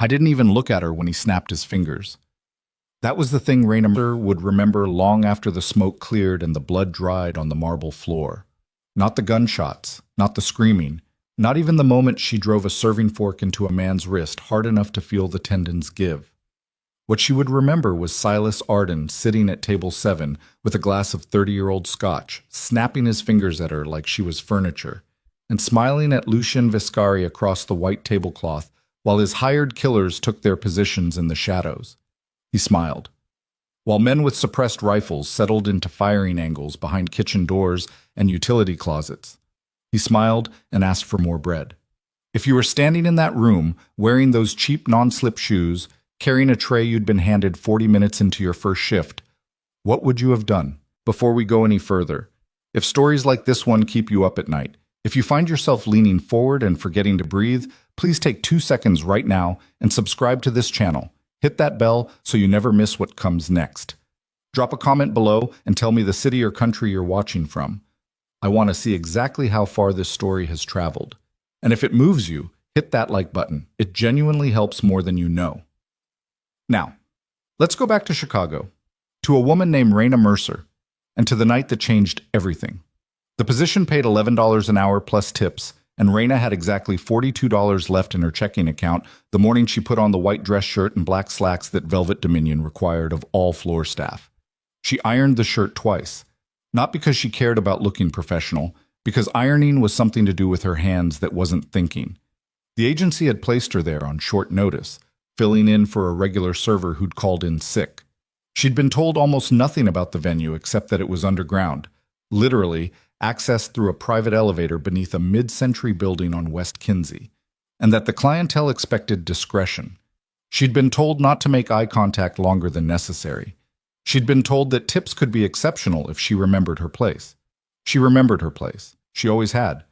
I didn't even look at her when he snapped his fingers. That was the thing Raina would remember long after the smoke cleared and the blood dried on the marble floor. Not the gunshots, not the screaming, not even the moment she drove a serving fork into a man's wrist hard enough to feel the tendons give. What she would remember was Silas Arden sitting at table 7 with a glass of 30-year-old scotch, snapping his fingers at her like she was furniture, and smiling at Lucien Viscari across the white tablecloth while his hired killers took their positions in the shadows. He smiled. While men with suppressed rifles settled into firing angles behind kitchen doors and utility closets, he smiled and asked for more bread. If you were standing in that room, wearing those cheap non-slip shoes, carrying a tray you'd been handed 40 minutes into your first shift, what would you have done? Before we go any further, if stories like this one keep you up at night, if you find yourself leaning forward and forgetting to breathe, please take 2 seconds right now and subscribe to this channel. Hit that bell so you never miss what comes next. Drop a comment below and tell me the city or country you're watching from. I want to see exactly how far this story has traveled. And if it moves you, hit that like button. It genuinely helps more than you know. Now, let's go back to Chicago, to a woman named Raina Mercer, and to the night that changed everything. The position paid $11 an hour plus tips, and Raina had exactly $42 left in her checking account the morning she put on the white dress shirt and black slacks that Velvet Dominion required of all floor staff. She ironed the shirt twice, not because she cared about looking professional, because ironing was something to do with her hands that wasn't thinking. The agency had placed her there on short notice, filling in for a regular server who'd called in sick. She'd been told almost nothing about the venue except that it was underground, literally accessed through a private elevator beneath a mid-century building on West Kinsey, and that the clientele expected discretion. She'd been told not to make eye contact longer than necessary. She'd been told that tips could be exceptional if she remembered her place. She remembered her place. She always had.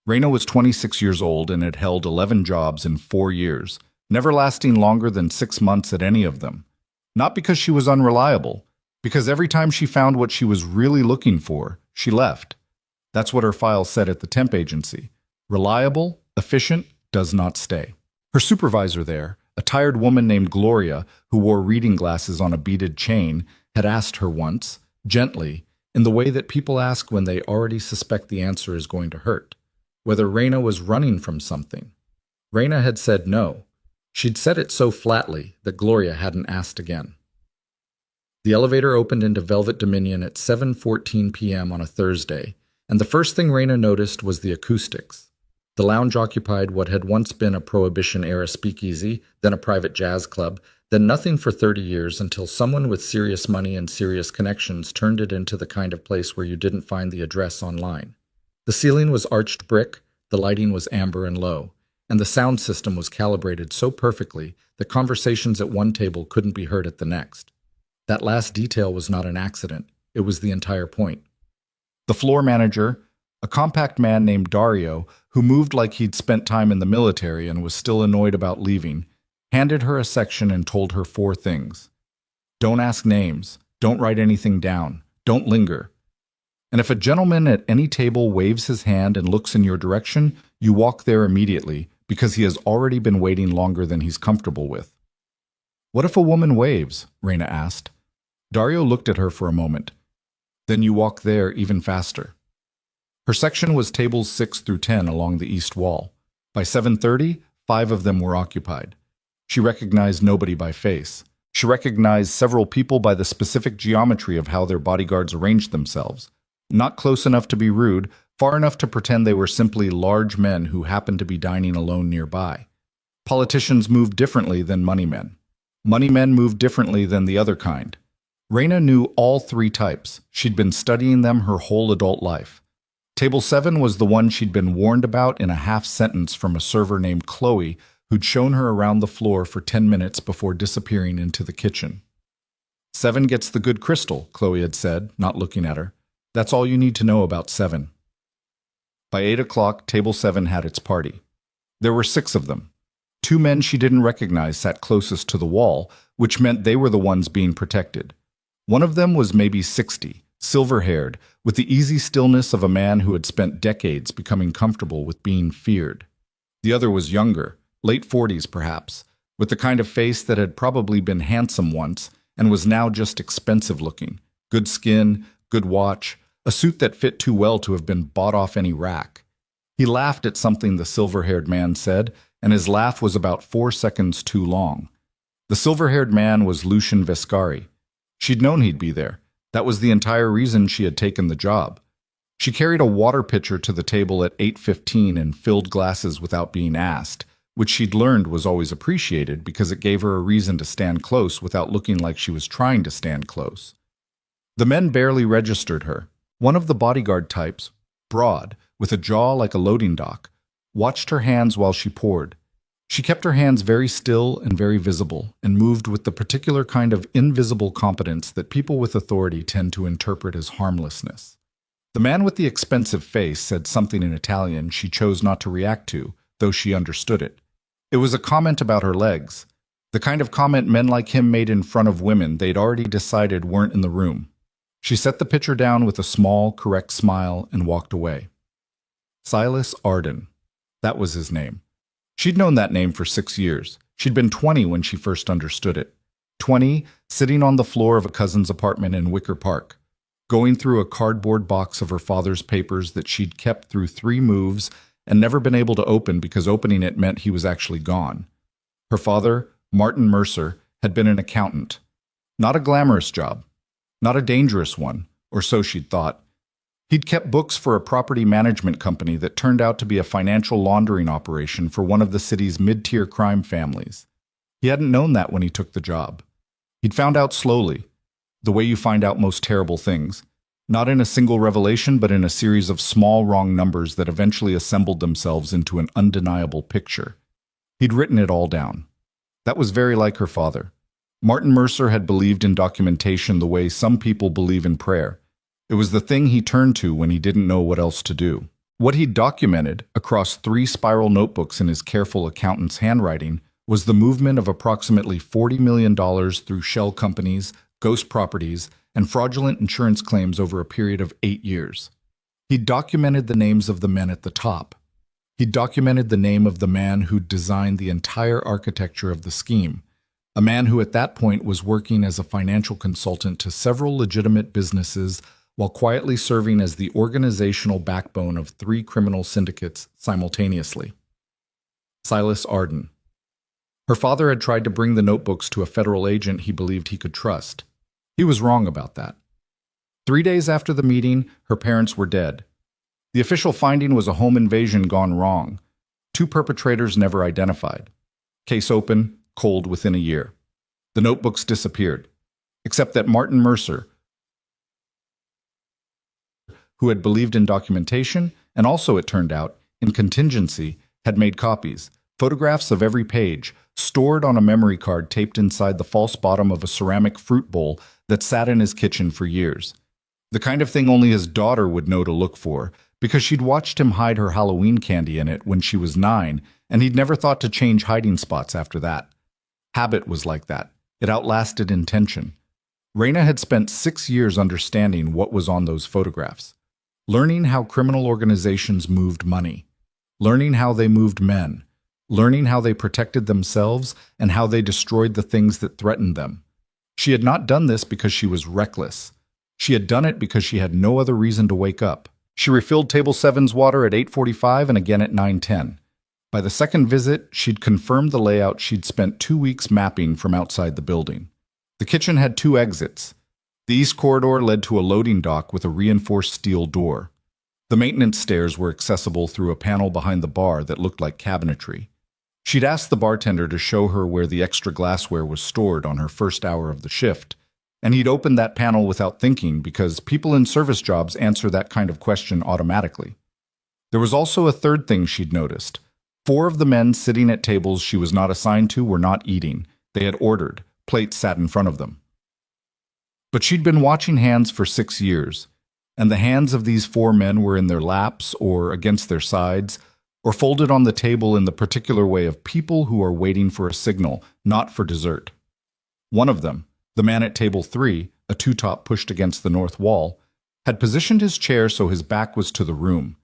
Raina was 26 years old and had held 11 jobs in 4 years, never lasting longer than 6 months at any of them. Not because she was unreliable, because every time she found what she was really looking for, she left. That's what her file said at the temp agency. Reliable, efficient, does not stay. Her supervisor there, a tired woman named Gloria, who wore reading glasses on a beaded chain, had asked her once, gently, in the way that people ask when they already suspect the answer is going to hurt, whether Raina was running from something. Raina had said no. She'd said it so flatly that Gloria hadn't asked again. The elevator opened into Velvet Dominion at 7:14 p.m. on a Thursday, and the first thing Raina noticed was the acoustics. The lounge occupied what had once been a Prohibition-era speakeasy, then a private jazz club, then nothing for 30 years until someone with serious money and serious connections turned it into the kind of place where you didn't find the address online. The ceiling was arched brick, the lighting was amber and low, and the sound system was calibrated so perfectly that conversations at one table couldn't be heard at the next. That last detail was not an accident. It was the entire point. The floor manager, a compact man named Dario, who moved like he'd spent time in the military and was still annoyed about leaving, handed her a section and told her 4 things. Don't ask names. Don't write anything down. Don't linger. And if a gentleman at any table waves his hand and looks in your direction, you walk there immediately because he has already been waiting longer than he's comfortable with. What if a woman waves? Raina asked. Dario looked at her for a moment. Then you walk there even faster. Her section was tables 6 through 10 along the east wall. By 7:30, 5 of them were occupied. She recognized nobody by face. She recognized several people by the specific geometry of how their bodyguards arranged themselves. Not close enough to be rude, far enough to pretend they were simply large men who happened to be dining alone nearby. Politicians moved differently than money men. Money men moved differently than the other kind. Raina knew all 3 types. She'd been studying them her whole adult life. Table 7 was the one she'd been warned about in a half-sentence from a server named Chloe, who'd shown her around the floor for 10 minutes before disappearing into the kitchen. 7 gets the good crystal, Chloe had said, not looking at her. That's all you need to know about 7. By 8 o'clock, Table 7 had its party. There were 6 of them. 2 men she didn't recognize sat closest to the wall, which meant they were the ones being protected. One of them was maybe 60, silver-haired, with the easy stillness of a man who had spent decades becoming comfortable with being feared. The other was younger, late 40s perhaps, with the kind of face that had probably been handsome once and was now just expensive looking. Good skin, good watch, a suit that fit too well to have been bought off any rack. He laughed at something the silver-haired man said, and his laugh was about 4 seconds too long. The silver-haired man was Lucian Vescari. She'd known he'd be there. That was the entire reason she had taken the job. She carried a water pitcher to the table at 8:15 and filled glasses without being asked, which she'd learned was always appreciated because it gave her a reason to stand close without looking like she was trying to stand close. The men barely registered her. One of the bodyguard types, broad, with a jaw like a loading dock, watched her hands while she poured. She kept her hands very still and very visible, and moved with the particular kind of invisible competence that people with authority tend to interpret as harmlessness. The man with the expensive face said something in Italian she chose not to react to, though she understood it. It was a comment about her legs, the kind of comment men like him made in front of women they'd already decided weren't in the room. She set the pitcher down with a small, correct smile and walked away. Silas Arden. That was his name. She'd known that name for 6 years. She'd been 20 when she first understood it. 20, sitting on the floor of a cousin's apartment in Wicker Park, going through a cardboard box of her father's papers that she'd kept through 3 moves and never been able to open because opening it meant he was actually gone. Her father, Martin Mercer, had been an accountant. Not a glamorous job. Not a dangerous one, or so she'd thought. He'd kept books for a property management company that turned out to be a financial laundering operation for one of the city's mid-tier crime families. He hadn't known that when he took the job. He'd found out slowly, the way you find out most terrible things, not in a single revelation, but in a series of small wrong numbers that eventually assembled themselves into an undeniable picture. He'd written it all down. That was very like her father. Martin Mercer had believed in documentation the way some people believe in prayer. It was the thing he turned to when he didn't know what else to do. What he'd documented, across 3 spiral notebooks in his careful accountant's handwriting, was the movement of approximately $40 million through shell companies, ghost properties, and fraudulent insurance claims over a period of 8 years. He'd documented the names of the men at the top. He'd documented the name of the man who'd designed the entire architecture of the scheme, a man who at that point was working as a financial consultant to several legitimate businesses while quietly serving as the organizational backbone of 3 criminal syndicates simultaneously. Silas Arden. Her father had tried to bring the notebooks to a federal agent he believed he could trust. He was wrong about that. 3 days after the meeting, her parents were dead. The official finding was a home invasion gone wrong. 2 perpetrators never identified. Case open, cold within a year. The notebooks disappeared, except that Martin Mercer, who had believed in documentation, and also, it turned out, in contingency, had made copies, photographs of every page, stored on a memory card taped inside the false bottom of a ceramic fruit bowl that sat in his kitchen for years. The kind of thing only his daughter would know to look for, because she'd watched him hide her Halloween candy in it when she was 9, and he'd never thought to change hiding spots after that. Habit was like that. It outlasted intention. Raina had spent 6 years understanding what was on those photographs, learning how criminal organizations moved money, learning how they moved men, learning how they protected themselves and how they destroyed the things that threatened them. She had not done this because she was reckless. She had done it because she had no other reason to wake up. She refilled Table 7's water at 8:45 and again at 9:10. By the second visit, she'd confirmed the layout she'd spent 2 weeks mapping from outside the building. The kitchen had 2 exits. The east corridor led to a loading dock with a reinforced steel door. The maintenance stairs were accessible through a panel behind the bar that looked like cabinetry. She'd asked the bartender to show her where the extra glassware was stored on her first hour of the shift, and he'd opened that panel without thinking because people in service jobs answer that kind of question automatically. There was also a third thing she'd noticed. 4 of the men sitting at tables she was not assigned to were not eating. They had ordered. Plates sat in front of them. But she'd been watching hands for 6 years, and the hands of these 4 men were in their laps or against their sides, or folded on the table in the particular way of people who are waiting for a signal, not for dessert. One of them, the man at table 3, a 2-top pushed against the north wall, had positioned his chair so his back was to the room.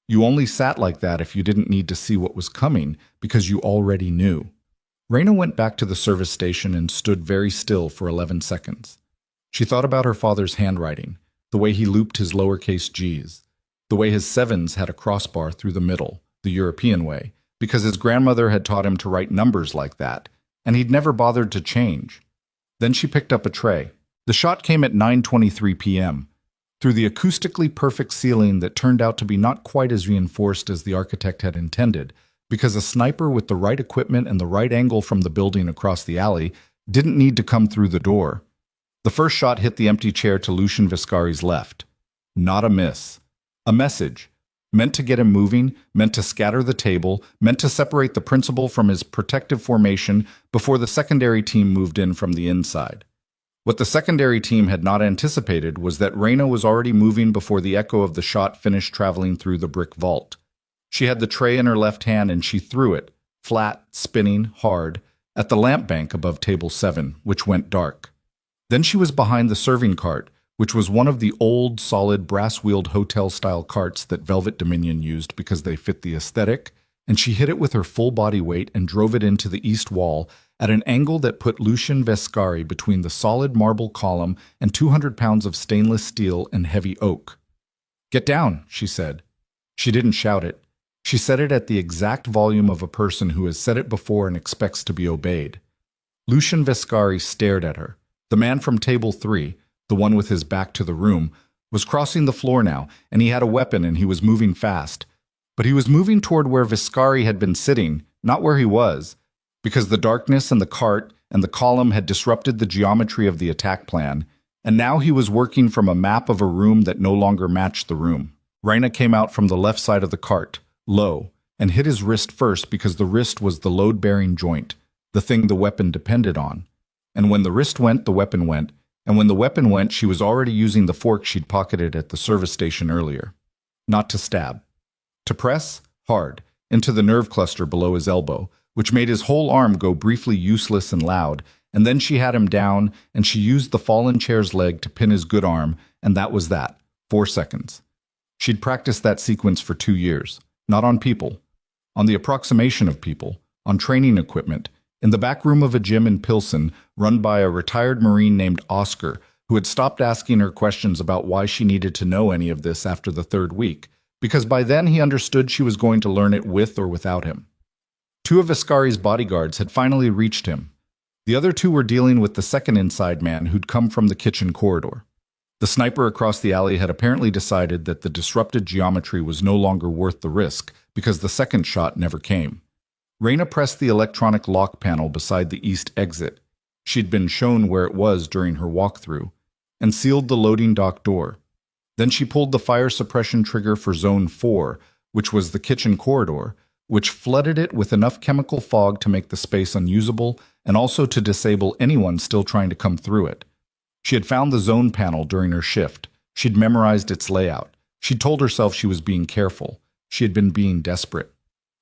You only sat like that if you didn't need to see what was coming, because you already knew. Raina went back to the service station and stood very still for 11 seconds. She thought about her father's handwriting, the way he looped his lowercase g's, the way his sevens had a crossbar through the middle, the European way, because his grandmother had taught him to write numbers like that, and he'd never bothered to change. Then she picked up a tray. The shot came at 9:23 p.m. through the acoustically perfect ceiling that turned out to be not quite as reinforced as the architect had intended, because a sniper with the right equipment and the right angle from the building across the alley didn't need to come through the door. The first shot hit the empty chair to Lucian Viscari's left. Not a miss. A message. Meant to get him moving, meant to scatter the table, meant to separate the principal from his protective formation before the secondary team moved in from the inside. What the secondary team had not anticipated was that Raina was already moving before the echo of the shot finished traveling through the brick vault. She had the tray in her left hand and she threw it, flat, spinning, hard, at the lamp bank above table 7, which went dark. Then she was behind the serving cart, which was one of the old, solid, brass-wheeled hotel-style carts that Velvet Dominion used because they fit the aesthetic, and she hit it with her full body weight and drove it into the east wall at an angle that put Lucian Viscari between the solid marble column and 200 pounds of stainless steel and heavy oak. "Get down," she said. She didn't shout it. She said it at the exact volume of a person who has said it before and expects to be obeyed. Lucian Viscari stared at her. The man from table 3, the one with his back to the room, was crossing the floor now, and he had a weapon and he was moving fast. But he was moving toward where Viscari had been sitting, not where he was, because the darkness and the cart and the column had disrupted the geometry of the attack plan, and now he was working from a map of a room that no longer matched the room. Raina came out from the left side of the cart, low, and hit his wrist first because the wrist was the load-bearing joint, the thing the weapon depended on. And when the wrist went, the weapon went, and when the weapon went, she was already using the fork she'd pocketed at the service station earlier. Not to stab. To press, hard, into the nerve cluster below his elbow, which made his whole arm go briefly useless and loud, and then she had him down, and she used the fallen chair's leg to pin his good arm, and that was that. 4 seconds. She'd practiced that sequence for 2 years. Not on people. On the approximation of people. On training equipment. In the back room of a gym in Pilsen, run by a retired Marine named Oscar, who had stopped asking her questions about why she needed to know any of this after the 3rd week, because by then he understood she was going to learn it with or without him. 2 of Viscari's bodyguards had finally reached him. The other 2 were dealing with the second inside man who'd come from the kitchen corridor. The sniper across the alley had apparently decided that the disrupted geometry was no longer worth the risk because the second shot never came. Raina pressed the electronic lock panel beside the east exit. She'd been shown where it was during her walkthrough, and sealed the loading dock door. Then she pulled the fire suppression trigger for Zone 4, which was the kitchen corridor, which flooded it with enough chemical fog to make the space unusable and also to disable anyone still trying to come through it. She had found the zone panel during her shift. She'd memorized its layout. She'd told herself she was being careful. She had been being desperate.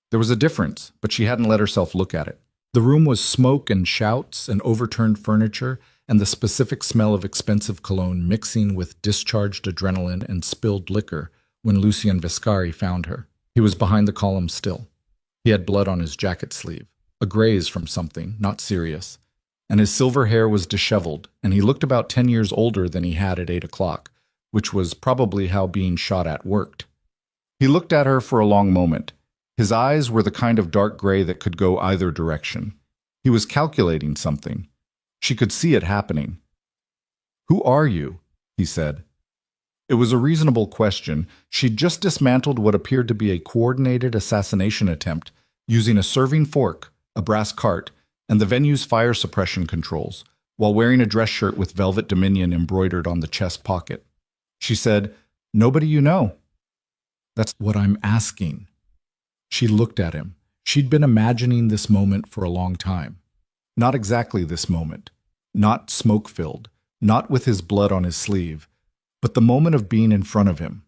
There was a difference, but she hadn't let herself look at it. The room was smoke and shouts and overturned furniture and the specific smell of expensive cologne mixing with discharged adrenaline and spilled liquor when Lucian Viscari found her. He was behind the column still. He had blood on his jacket sleeve, a graze from something, not serious, and his silver hair was disheveled, and he looked about 10 years older than he had at 8 o'clock, which was probably how being shot at worked. He looked at her for a long moment. His eyes were the kind of dark gray that could go either direction. He was calculating something. She could see it happening. "Who are you?" he said. It was a reasonable question. She'd just dismantled what appeared to be a coordinated assassination attempt using a serving fork, a brass cart, and the venue's fire suppression controls, while wearing a dress shirt with Velvet Dominion embroidered on the chest pocket. She said, "Nobody you know." "That's what I'm asking." She looked at him. She'd been imagining this moment for a long time. Not exactly this moment. Not smoke-filled. Not with his blood on his sleeve. But the moment of being in front of him.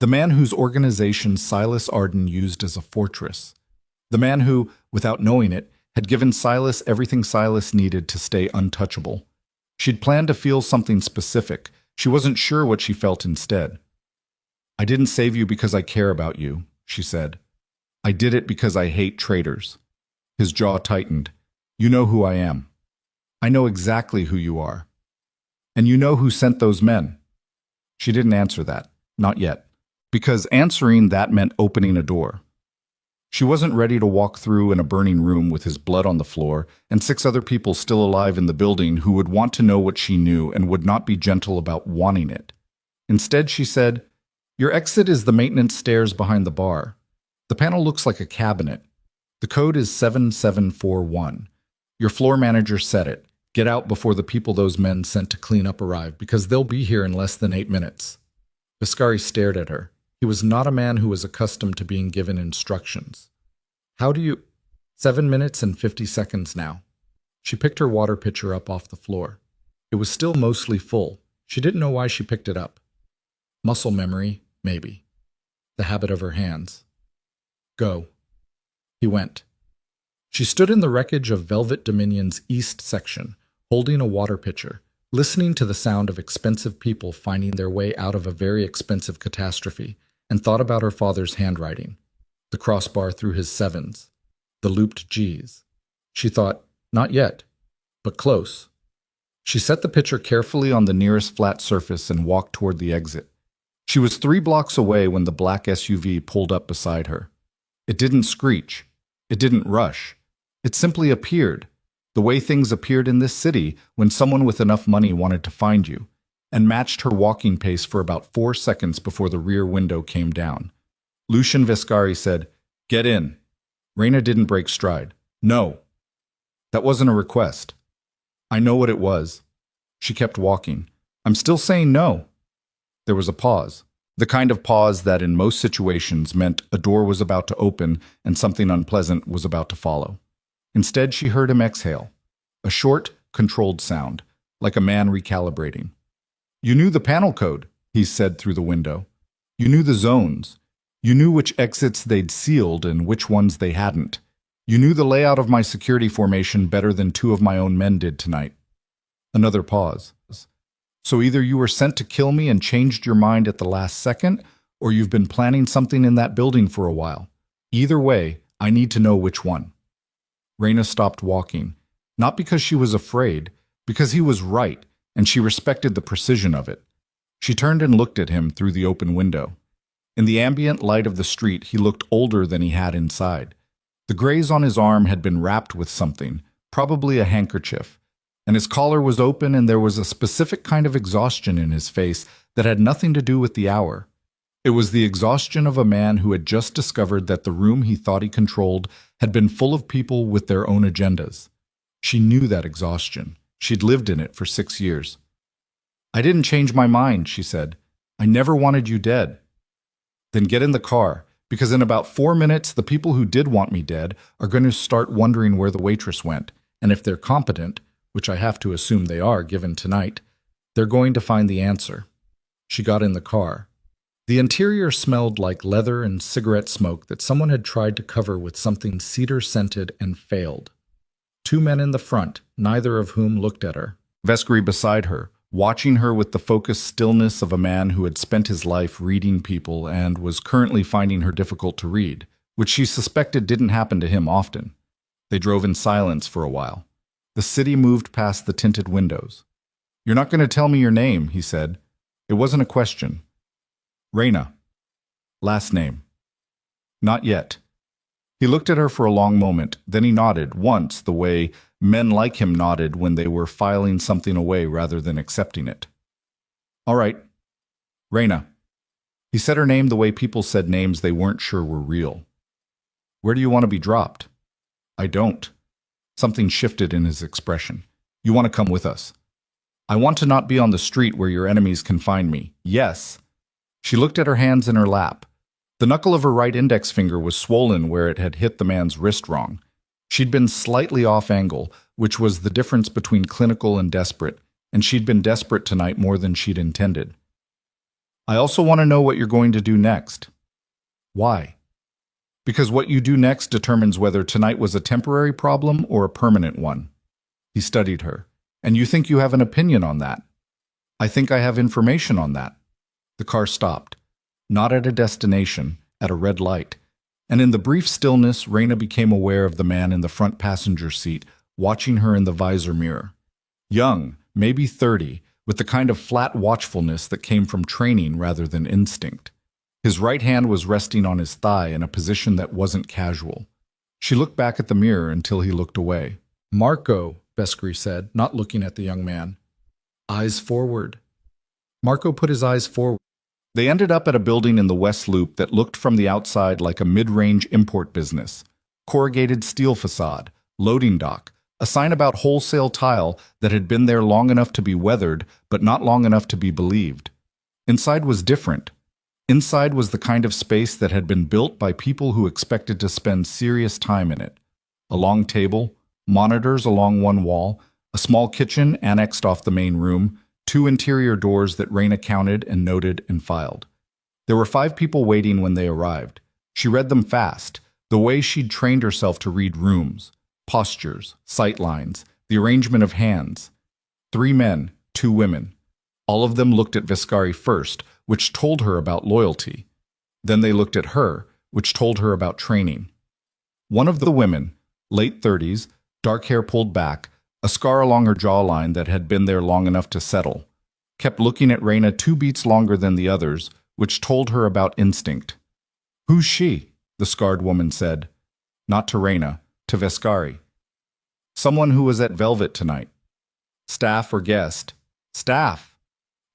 The man whose organization Silas Arden used as a fortress. The man who, without knowing it, had given Silas everything Silas needed to stay untouchable. She'd planned to feel something specific. She wasn't sure what she felt instead. "I didn't save you because I care about you," she said. "I did it because I hate traitors." His jaw tightened. You know who I am. I know exactly who you are. And you know who sent those men. She didn't answer that. Not yet. Because answering that meant opening a door. She wasn't ready to walk through in a burning room with his blood on the floor and 6 other people still alive in the building who would want to know what she knew and would not be gentle about wanting it. Instead, she said, "Your exit is the maintenance stairs behind the bar. The panel looks like a cabinet. The code is 7741. Your floor manager said it. Get out before the people those men sent to clean up arrive, because they'll be here in less than 8 minutes." Viscari stared at her. He was not a man who was accustomed to being given instructions. "How do you— 7 minutes and 50 seconds now." She picked her water pitcher up off the floor. It was still mostly full. She didn't know why she picked it up. Muscle memory, maybe. The habit of her hands. Go. He went. She stood in the wreckage of Velvet Dominion's east section, holding a water pitcher, listening to the sound of expensive people finding their way out of a very expensive catastrophe, and thought about her father's handwriting, the crossbar through his 7s, the looped G's. She thought, not yet, but close. She set the pitcher carefully on the nearest flat surface and walked toward the exit. She was 3 blocks away when the black SUV pulled up beside her. It didn't screech. It didn't rush. It simply appeared, the way things appeared in this city when someone with enough money wanted to find you, and matched her walking pace for about 4 seconds before the rear window came down. Lucian Viscari said, "Get in." Raina didn't break stride. "No." That wasn't a request. "I know what it was." She kept walking. "I'm still saying no." There was a pause. The kind of pause that in most situations meant a door was about to open and something unpleasant was about to follow. Instead, she heard him exhale. A short, controlled sound, like a man recalibrating. "You knew the panel code," he said through the window. "You knew the zones. You knew which exits they'd sealed and which ones they hadn't. You knew the layout of my security formation better than 2 of my own men did tonight." Another pause. "So either you were sent to kill me and changed your mind at the last second, or you've been planning something in that building for a while. Either way, I need to know which one." Raina stopped walking, not because she was afraid, because he was right, and she respected the precision of it. She turned and looked at him through the open window. In the ambient light of the street, he looked older than he had inside. The graze on his arm had been wrapped with something, probably a handkerchief, and his collar was open, and there was a specific kind of exhaustion in his face that had nothing to do with the hour. It was the exhaustion of a man who had just discovered that the room he thought he controlled had been full of people with their own agendas. She knew that exhaustion. She'd lived in it for 6 years. "I didn't change my mind," she said. "I never wanted you dead." "Then get in the car, because in about 4 minutes the people who did want me dead are going to start wondering where the waitress went, and if they're competent, which I have to assume they are given tonight, they're going to find the answer." She got in the car. The interior smelled like leather and cigarette smoke that someone had tried to cover with something cedar-scented and failed. 2 men in the front, neither of whom looked at her. Vescari beside her, watching her with the focused stillness of a man who had spent his life reading people and was currently finding her difficult to read, which she suspected didn't happen to him often. They drove in silence for a while. The city moved past the tinted windows. "You're not going to tell me your name," he said. It wasn't a question. "Raina." "Last name?" "Not yet." He looked at her for a long moment, then he nodded, once the way men like him nodded when they were filing something away rather than accepting it. "All right. Raina." He said her name the way people said names they weren't sure were real. "Where do you want to be dropped?" "I don't." Something shifted in his expression. "You want to come with us?" "I want to not be on the street where your enemies can find me. Yes." She looked at her hands in her lap. The knuckle of her right index finger was swollen where it had hit the man's wrist wrong. She'd been slightly off angle, which was the difference between clinical and desperate, and she'd been desperate tonight more than she'd intended. "I also want to know what you're going to do next." "Why?" "Because what you do next determines whether tonight was a temporary problem or a permanent one." He studied her. "And you think you have an opinion on that?" "I think I have information on that." The car stopped. Not at a destination, at a red light. And in the brief stillness, Raina became aware of the man in the front passenger seat, watching her in the visor mirror. Young, maybe 30, with the kind of flat watchfulness that came from training rather than instinct. His right hand was resting on his thigh in a position that wasn't casual. She looked back at the mirror until he looked away. "Marco," Vescari said, not looking at the young man. "Eyes forward." Marco put his eyes forward. They ended up at a building in the West Loop that looked from the outside like a mid-range import business. Corrugated steel facade, loading dock, a sign about wholesale tile that had been there long enough to be weathered, but not long enough to be believed. Inside was different. Inside was the kind of space that had been built by people who expected to spend serious time in it. A long table, monitors along one wall, a small kitchen annexed off the main room, 2 interior doors that Raina counted and noted and filed. There were 5 people waiting when they arrived. She read them fast, the way she'd trained herself to read rooms, postures, sight lines, the arrangement of hands. 3 men, 2 women. All of them looked at Vescari first, which told her about loyalty. Then they looked at her, which told her about training. One of the women, late 30s, dark hair pulled back, a scar along her jawline that had been there long enough to settle, kept looking at Raina 2 beats longer than the others, which told her about instinct. "Who's she?" the scarred woman said. Not to Raina, to Vescari. "Someone who was at Velvet tonight." "Staff or guest?" "Staff."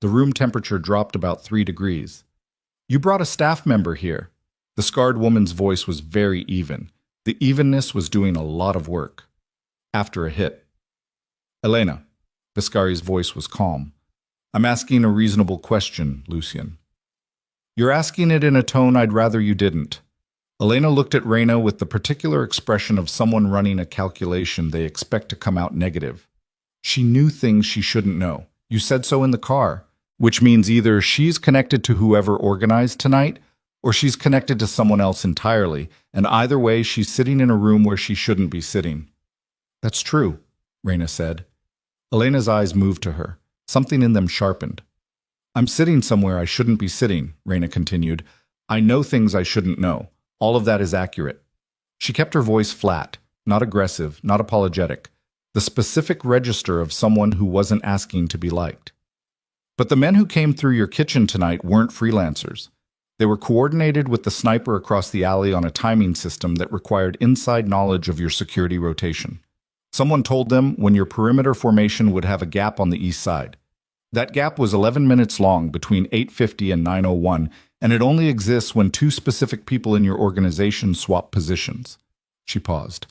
The room temperature dropped about 3 degrees. "You brought a staff member here." The scarred woman's voice was very even. The evenness was doing a lot of work. After a hit. "Elena." Vescari's voice was calm. "I'm asking a reasonable question, Lucien." "You're asking it in a tone I'd rather you didn't." Elena looked at Raina with the particular expression of someone running a calculation they expect to come out negative. She knew things she shouldn't know. "You said so in the car." Which means either she's connected to whoever organized tonight, or she's connected to someone else entirely, and either way she's sitting in a room where she shouldn't be sitting. "That's true," Raina said. Elena's eyes moved to her. Something in them sharpened. "I'm sitting somewhere I shouldn't be sitting," Raina continued. "I know things I shouldn't know. All of that is accurate." She kept her voice flat, not aggressive, not apologetic, the specific register of someone who wasn't asking to be liked. "But the men who came through your kitchen tonight weren't freelancers. They were coordinated with the sniper across the alley on a timing system that required inside knowledge of your security rotation. Someone told them when your perimeter formation would have a gap on the east side. That gap was 11 minutes long between 8:50 and 9:01, and it only exists when 2 specific people in your organization swap positions." She paused.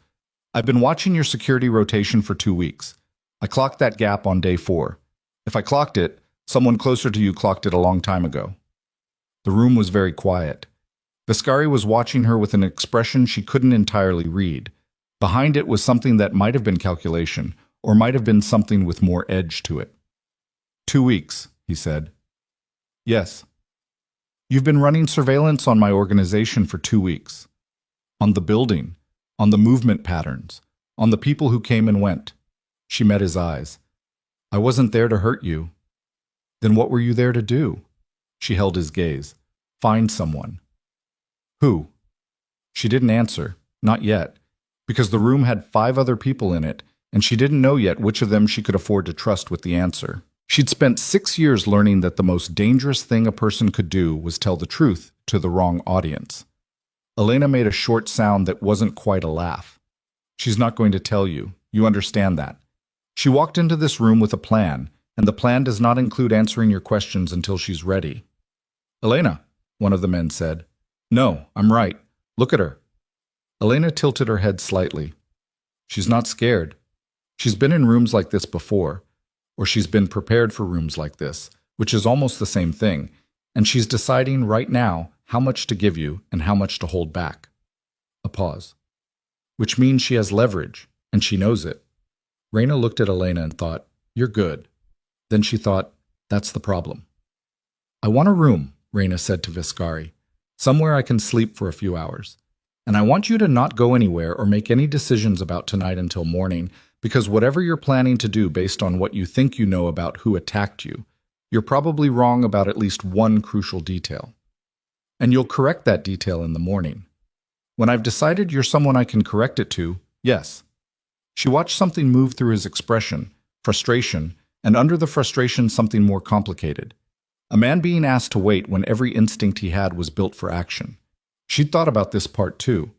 "I've been watching your security rotation for 2 weeks. I clocked that gap on day 4. If I clocked it, someone closer to you clocked it a long time ago." The room was very quiet. Vescari was watching her with an expression she couldn't entirely read. Behind it was something that might have been calculation, or might have been something with more edge to it. 2 weeks, he said. "Yes." "You've been running surveillance on my organization for 2 weeks. On the building, on the movement patterns, on the people who came and went." She met his eyes. "I wasn't there to hurt you." "Then what were you there to do?" She held his gaze. "Find someone." "Who?" She didn't answer, not yet, because the room had 5 other people in it, and she didn't know yet which of them she could afford to trust with the answer. She'd spent 6 years learning that the most dangerous thing a person could do was tell the truth to the wrong audience. Elena made a short sound that wasn't quite a laugh. "She's not going to tell you. You understand that. She walked into this room with a plan, and the plan does not include answering your questions until she's ready." "Elena," one of the men said. "No, I'm right. Look at her." Elena tilted her head slightly. She's not scared. She's been in rooms like this before, or she's been prepared for rooms like this, which is almost the same thing, and she's deciding right now how much to give you and how much to hold back. A pause. "Which means she has leverage, and she knows it." Raina looked at Elena and thought, "You're good." Then she thought, "That's the problem." "I want a room," Raina said to Vescari. "Somewhere I can sleep for a few hours. And I want you to not go anywhere or make any decisions about tonight until morning, because whatever you're planning to do based on what you think you know about who attacked you, you're probably wrong about at least one crucial detail. And you'll correct that detail in the morning. When I've decided you're someone I can correct it to, yes." She watched something move through his expression, frustration, and under the frustration something more complicated. A man being asked to wait when every instinct he had was built for action. She'd thought about this part too.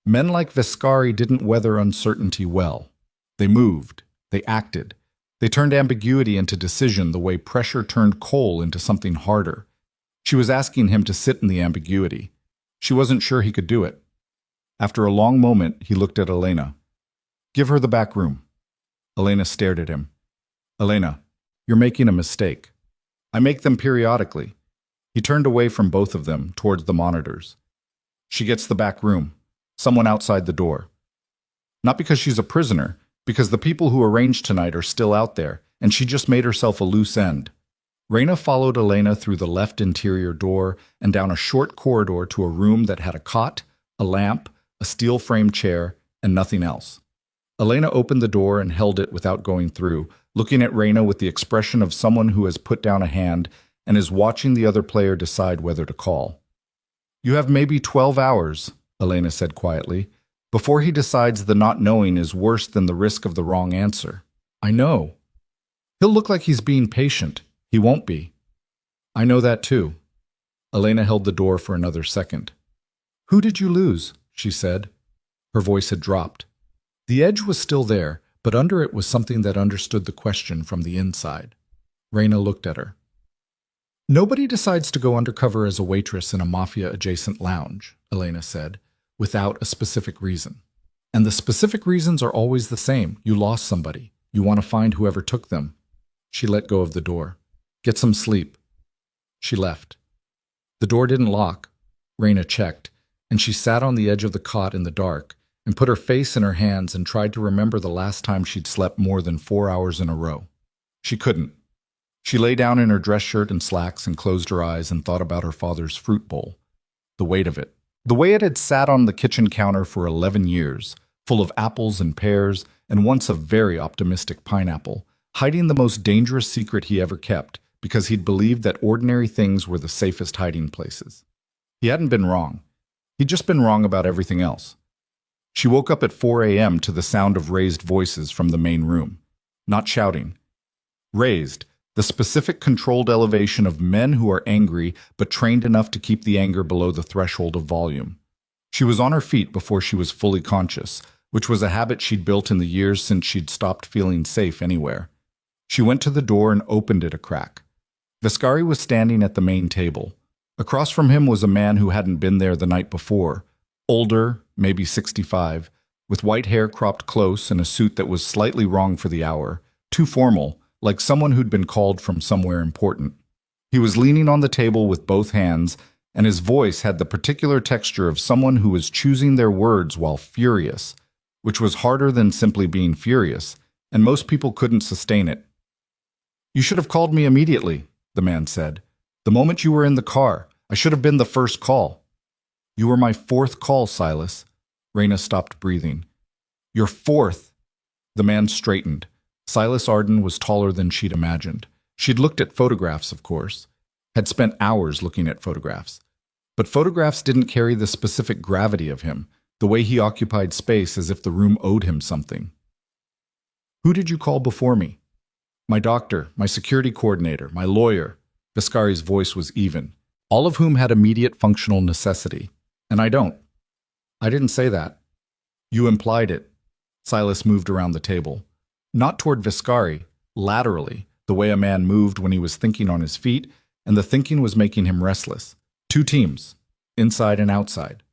Men like Viscari didn't weather uncertainty well. They moved. They acted. They turned ambiguity into decision the way pressure turned coal into something harder. She was asking him to sit in the ambiguity. She wasn't sure he could do it. After a long moment, he looked at Elena. "Give her the back room." Elena stared at him. "Elena, you're making a mistake. I make them periodically." He turned away from both of them, towards the monitors. "She gets the back room. Someone outside the door. Not because she's a prisoner, because the people who arranged tonight are still out there, and she just made herself a loose end." Reina followed Elena through the left interior door and down a short corridor to a room that had a cot, a lamp, a steel-framed chair, and nothing else. Elena opened the door and held it without going through, looking at Reina with the expression of someone who has put down a hand and is watching the other player decide whether to call. "You have maybe 12 hours, Elena said quietly, "before he decides the not knowing is worse than the risk of the wrong answer." "I know. He'll look like he's being patient. He won't be." "I know that too." Elena held the door for another second. "Who did you lose?" she said. Her voice had dropped. The edge was still there, but under it was something that understood the question from the inside. Reina looked at her. "Nobody decides to go undercover as a waitress in a mafia-adjacent lounge," Elena said, "without a specific reason. And the specific reasons are always the same. You lost somebody. You want to find whoever took them." She let go of the door. "Get some sleep." She left. The door didn't lock. Reina checked, and she sat on the edge of the cot in the dark and put her face in her hands and tried to remember the last time she'd slept more than 4 hours in a row. She couldn't. She lay down in her dress shirt and slacks and closed her eyes and thought about her father's fruit bowl. The weight of it. The way it had sat on the kitchen counter for 11 years, full of apples and pears and once a very optimistic pineapple, hiding the most dangerous secret he ever kept because he'd believed that ordinary things were the safest hiding places. He hadn't been wrong. He'd just been wrong about everything else. She woke up at 4 a.m. to the sound of raised voices from the main room. Not shouting. Raised, the specific controlled elevation of men who are angry but trained enough to keep the anger below the threshold of volume. She was on her feet before she was fully conscious, which was a habit she'd built in the years since she'd stopped feeling safe anywhere. She went to the door and opened it a crack. Viscari was standing at the main table. Across from him was a man who hadn't been there the night before. Older, maybe 65, with white hair cropped close and a suit that was slightly wrong for the hour, too formal, like someone who'd been called from somewhere important. He was leaning on the table with both hands, and his voice had the particular texture of someone who was choosing their words while furious, which was harder than simply being furious, and most people couldn't sustain it. "You should have called me immediately," the man said. "The moment you were in the car. I should have been the first call." "You were my fourth call, Silas." Reina stopped breathing. "Your fourth." The man straightened. Silas Arden was taller than she'd imagined. She'd looked at photographs, of course. Had spent hours looking at photographs. But photographs didn't carry the specific gravity of him, the way he occupied space as if the room owed him something. "Who did you call before me?" "My doctor, my security coordinator, my lawyer." Viscari's voice was even. "All of whom had immediate functional necessity. And I don't." "I didn't say that." "You implied it." Silas moved around the table. Not toward Viscari, laterally, the way a man moved when he was thinking on his feet, and the thinking was making him restless. Two teams, inside and outside.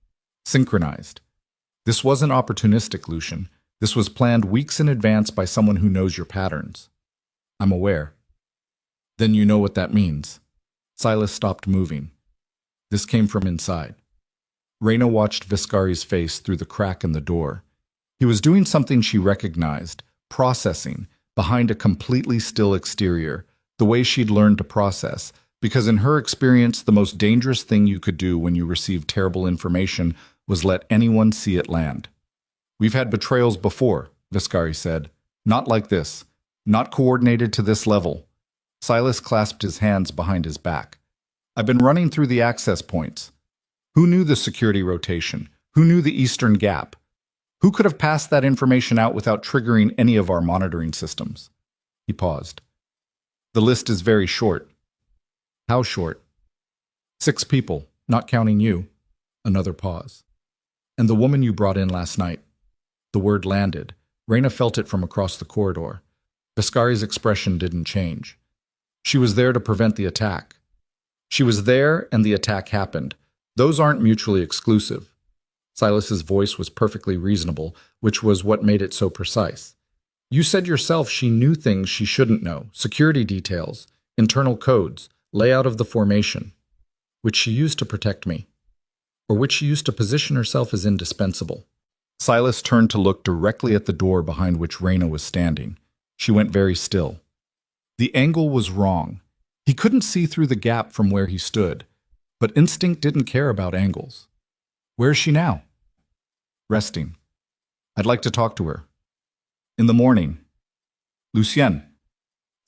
Synchronized. This wasn't opportunistic, Lucian. This was planned weeks in advance by someone who knows your patterns. "I'm aware." "Then you know what that means." Silas stopped moving. This came from inside. Reina watched Viscari's face through the crack in the door. He was doing something she recognized, processing, behind a completely still exterior, the way she'd learned to process, because in her experience the most dangerous thing you could do when you received terrible information was let anyone see it land. "We've had betrayals before," Viscari said. "Not like this. Not coordinated to this level." Silas clasped his hands behind his back. "I've been running through the access points. Who knew the security rotation? Who knew the Eastern Gap? Who could have passed that information out without triggering any of our monitoring systems? He paused. The list is very short. How short? 6 people, not counting you. Another pause. And the woman you brought in last night. The word landed. Reyna felt it from across the corridor. Viscari's expression didn't change. She was there to prevent the attack. She was there and the attack happened. Those aren't mutually exclusive. Silas's voice was perfectly reasonable, which was what made it so precise. You said yourself she knew things she shouldn't know, security details, internal codes, layout of the formation, which she used to protect me, or which she used to position herself as indispensable. Silas turned to look directly at the door behind which Reyna was standing. She went very still. The angle was wrong. He couldn't see through the gap from where he stood, but instinct didn't care about angles. Where is she now? Resting. I'd like to talk to her. In the morning. Lucien.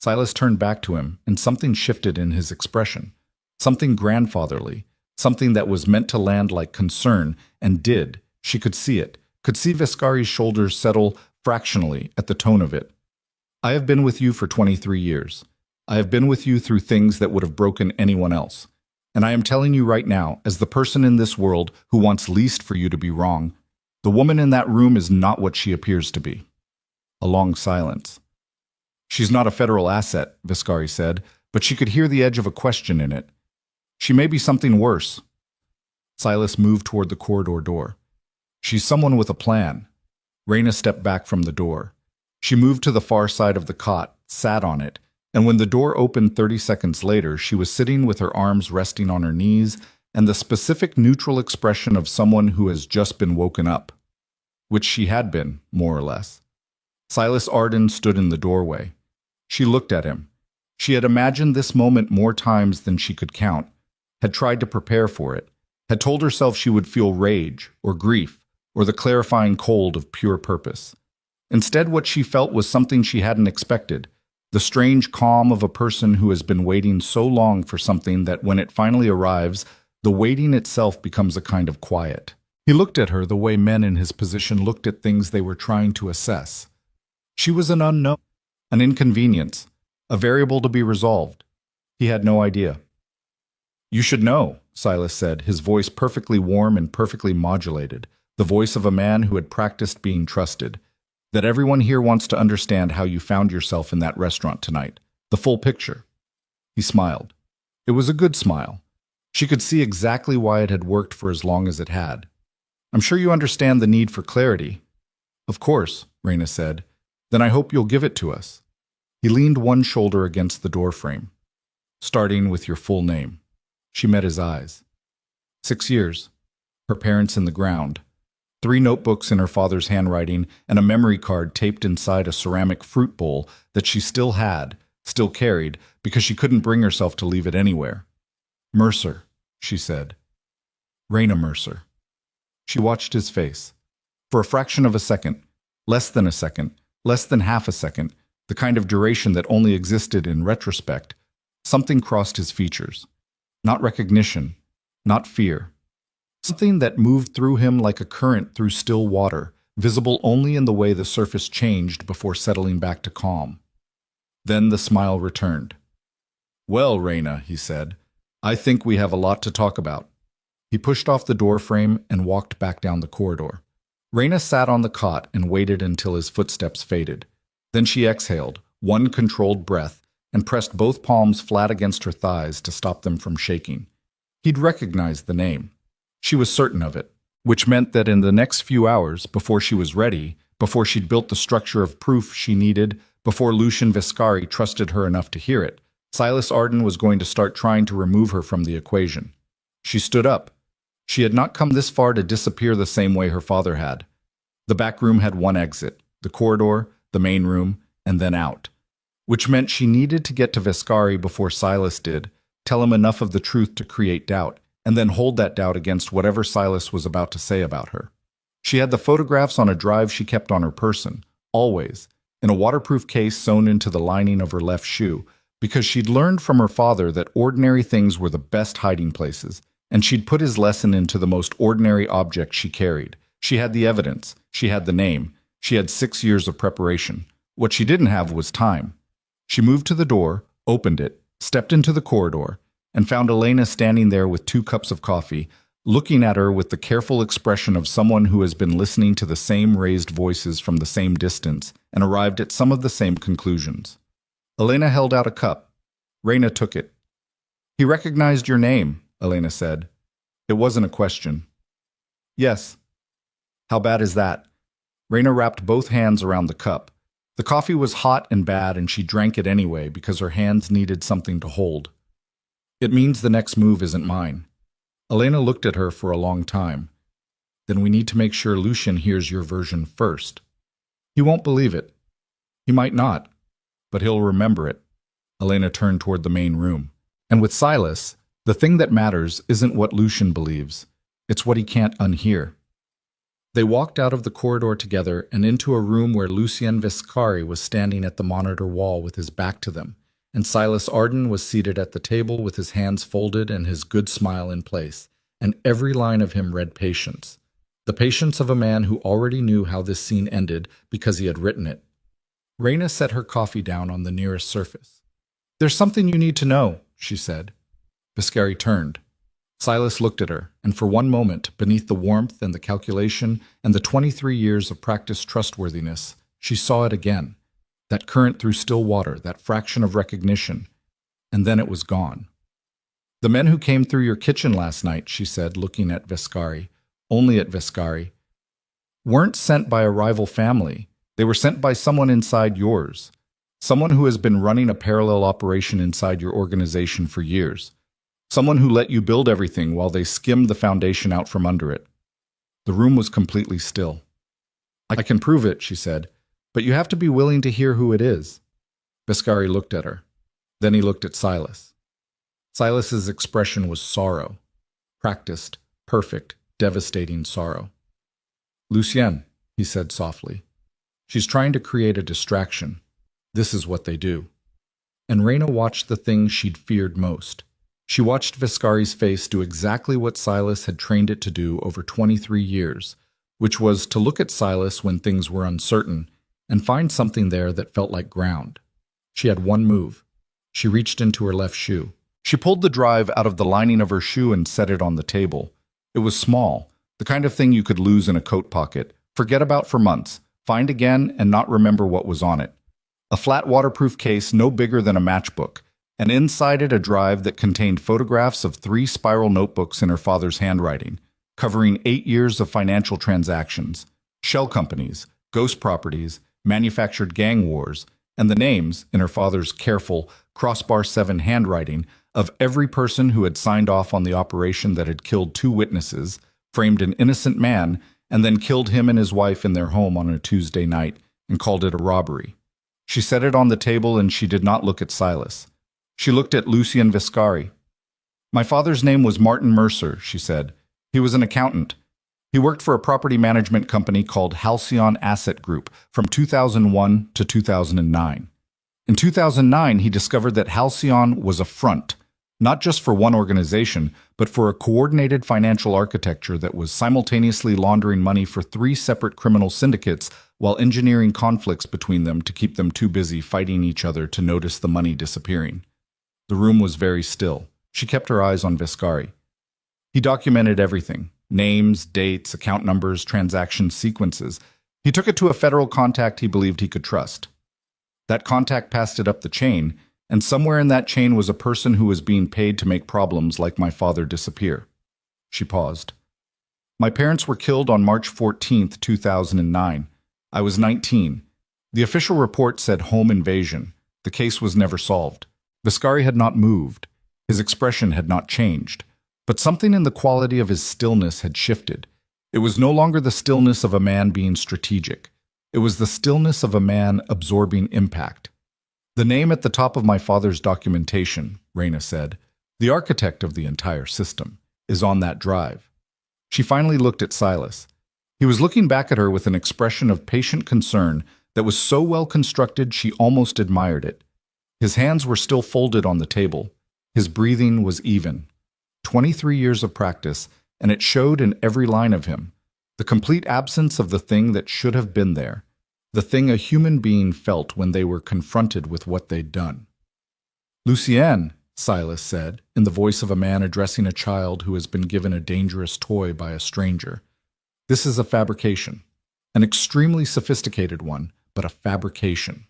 Silas turned back to him, and something shifted in his expression. Something grandfatherly, something that was meant to land like concern, and did. She could see it, could see Viscari's shoulders settle fractionally at the tone of it. I have been with you for 23 years. I have been with you through things that would have broken anyone else. And I am telling you right now, as the person in this world who wants least for you to be wrong, the woman in that room is not what she appears to be. A long silence. She's not a federal asset, Viscari said, but she could hear the edge of a question in it. She may be something worse. Silas moved toward the corridor door. She's someone with a plan. Reyna stepped back from the door. She moved to the far side of the cot, sat on it, and when the door opened 30 seconds later, she was sitting with her arms resting on her knees and the specific neutral expression of someone who has just been woken up, which she had been, more or less. Silas Arden stood in the doorway. She looked at him. She had imagined this moment more times than she could count, had tried to prepare for it, had told herself she would feel rage or grief or the clarifying cold of pure purpose. Instead, what she felt was something she hadn't expected, the strange calm of a person who has been waiting so long for something that when it finally arrives, the waiting itself becomes a kind of quiet. He looked at her the way men in his position looked at things they were trying to assess. She was an unknown, an inconvenience, a variable to be resolved. He had no idea. You should know, Silas said, his voice perfectly warm and perfectly modulated, the voice of a man who had practiced being trusted, that everyone here wants to understand how you found yourself in that restaurant tonight, the full picture. He smiled. It was a good smile. She could see exactly why it had worked for as long as it had. I'm sure you understand the need for clarity. Of course, Reyna said. Then I hope you'll give it to us. He leaned one shoulder against the doorframe. Starting with your full name. She met his eyes. 6 years. Her parents in the ground. 3 notebooks in her father's handwriting and a memory card taped inside a ceramic fruit bowl that she still had, still carried, because she couldn't bring herself to leave it anywhere. Mercer, she said. Reyna Mercer. She watched his face. For a fraction of a second, less than a second, less than half a second, the kind of duration that only existed in retrospect, something crossed his features. Not recognition, not fear. Something that moved through him like a current through still water, visible only in the way the surface changed before settling back to calm. Then the smile returned. Well, Reyna, he said, I think we have a lot to talk about. He pushed off the doorframe and walked back down the corridor. Reyna sat on the cot and waited until his footsteps faded. Then she exhaled, one controlled breath, and pressed both palms flat against her thighs to stop them from shaking. He'd recognized the name. She was certain of it, which meant that in the next few hours, before she was ready, before she'd built the structure of proof she needed, before Lucien Viscari trusted her enough to hear it, Silas Arden was going to start trying to remove her from the equation. She stood up. She had not come this far to disappear the same way her father had. The back room had one exit, the corridor, the main room, and then out, which meant she needed to get to Viscari before Silas did, tell him enough of the truth to create doubt, and then hold that doubt against whatever Silas was about to say about her. She had the photographs on a drive she kept on her person, always, in a waterproof case sewn into the lining of her left shoe, because she'd learned from her father that ordinary things were the best hiding places, and she'd put his lesson into the most ordinary object she carried, She had the evidence. She had the name. She had 6 years of preparation. What she didn't have was time. She moved to the door, opened it, stepped into the corridor, and found Elena standing there with 2 cups of coffee, looking at her with the careful expression of someone who has been listening to the same raised voices from the same distance and arrived at some of the same conclusions. Elena held out a cup. Reina took it. "He recognized your name," Elena said. It wasn't a question. "Yes." "How bad is that?" Reina wrapped both hands around the cup. The coffee was hot and bad, and she drank it anyway because her hands needed something to hold. "It means the next move isn't mine." Elena looked at her for a long time. "Then we need to make sure Lucian hears your version first." "He won't believe it." "He might not, but he'll remember it." Elena turned toward the main room. "And with Silas, the thing that matters isn't what Lucian believes. It's what he can't unhear." They walked out of the corridor together and into a room where Lucien Viscari was standing at the monitor wall with his back to them, and Silas Arden was seated at the table with his hands folded and his good smile in place, and every line of him read patience. The patience of a man who already knew how this scene ended because he had written it. Reina set her coffee down on the nearest surface. "There's something you need to know," she said. Viscari turned. Silas looked at her, and for one moment, beneath the warmth and the calculation and the 23 years of practiced trustworthiness, she saw it again. That current through still water, that fraction of recognition. And then it was gone. "The men who came through your kitchen last night," she said, looking at Viscari, only at Viscari, "weren't sent by a rival family. They were sent by someone inside yours. Someone who has been running a parallel operation inside your organization for years. Someone who let you build everything while they skimmed the foundation out from under it." The room was completely still. "I can prove it," she said, "but you have to be willing to hear who it is." Viscari looked at her. Then he looked at Silas. Silas's expression was sorrow. Practiced, perfect, devastating sorrow. "Lucien," he said softly. "She's trying to create a distraction. This is what they do." And Reina watched the thing she'd feared most. She watched Viscari's face do exactly what Silas had trained it to do over 23 years, which was to look at Silas when things were uncertain and find something there that felt like ground. She had one move. She reached into her left shoe. She pulled the drive out of the lining of her shoe and set it on the table. It was small, the kind of thing you could lose in a coat pocket, forget about for months, find again and not remember what was on it. A flat waterproof case no bigger than a matchbook, and inside it a drive that contained photographs of 3 spiral notebooks in her father's handwriting, covering 8 years of financial transactions, shell companies, ghost properties, manufactured gang wars, and the names, in her father's careful, crossbar 7 handwriting, of every person who had signed off on the operation that had killed 2 witnesses, framed an innocent man, and then killed him and his wife in their home on a Tuesday night, and called it a robbery. She set it on the table and she did not look at Silas. She looked at Lucien Viscari. "My father's name was Martin Mercer," she said. "He was an accountant. He worked for a property management company called Halcyon Asset Group from 2001 to 2009. In 2009, he discovered that Halcyon was a front, not just for one organization, but for a coordinated financial architecture that was simultaneously laundering money for 3 separate criminal syndicates while engineering conflicts between them to keep them too busy fighting each other to notice the money disappearing." The room was very still. She kept her eyes on Viscari. "He documented everything. Names, dates, account numbers, transaction sequences. He took it to a federal contact he believed he could trust. That contact passed it up the chain, and somewhere in that chain was a person who was being paid to make problems like my father disappear." She paused. "My parents were killed on March 14th, 2009. I was 19. The official report said home invasion. The case was never solved." Viscari had not moved. His expression had not changed. But something in the quality of his stillness had shifted. It was no longer the stillness of a man being strategic. It was the stillness of a man absorbing impact. "The name at the top of my father's documentation," Reina said, "the architect of the entire system, is on that drive." She finally looked at Silas. He was looking back at her with an expression of patient concern that was so well constructed she almost admired it. His hands were still folded on the table. His breathing was even. 23 years of practice, and it showed in every line of him. The complete absence of the thing that should have been there, the thing a human being felt when they were confronted with what they'd done. Lucienne, Silas said, in the voice of a man addressing a child who has been given a dangerous toy by a stranger. This is a fabrication. An extremely sophisticated one, but a fabrication.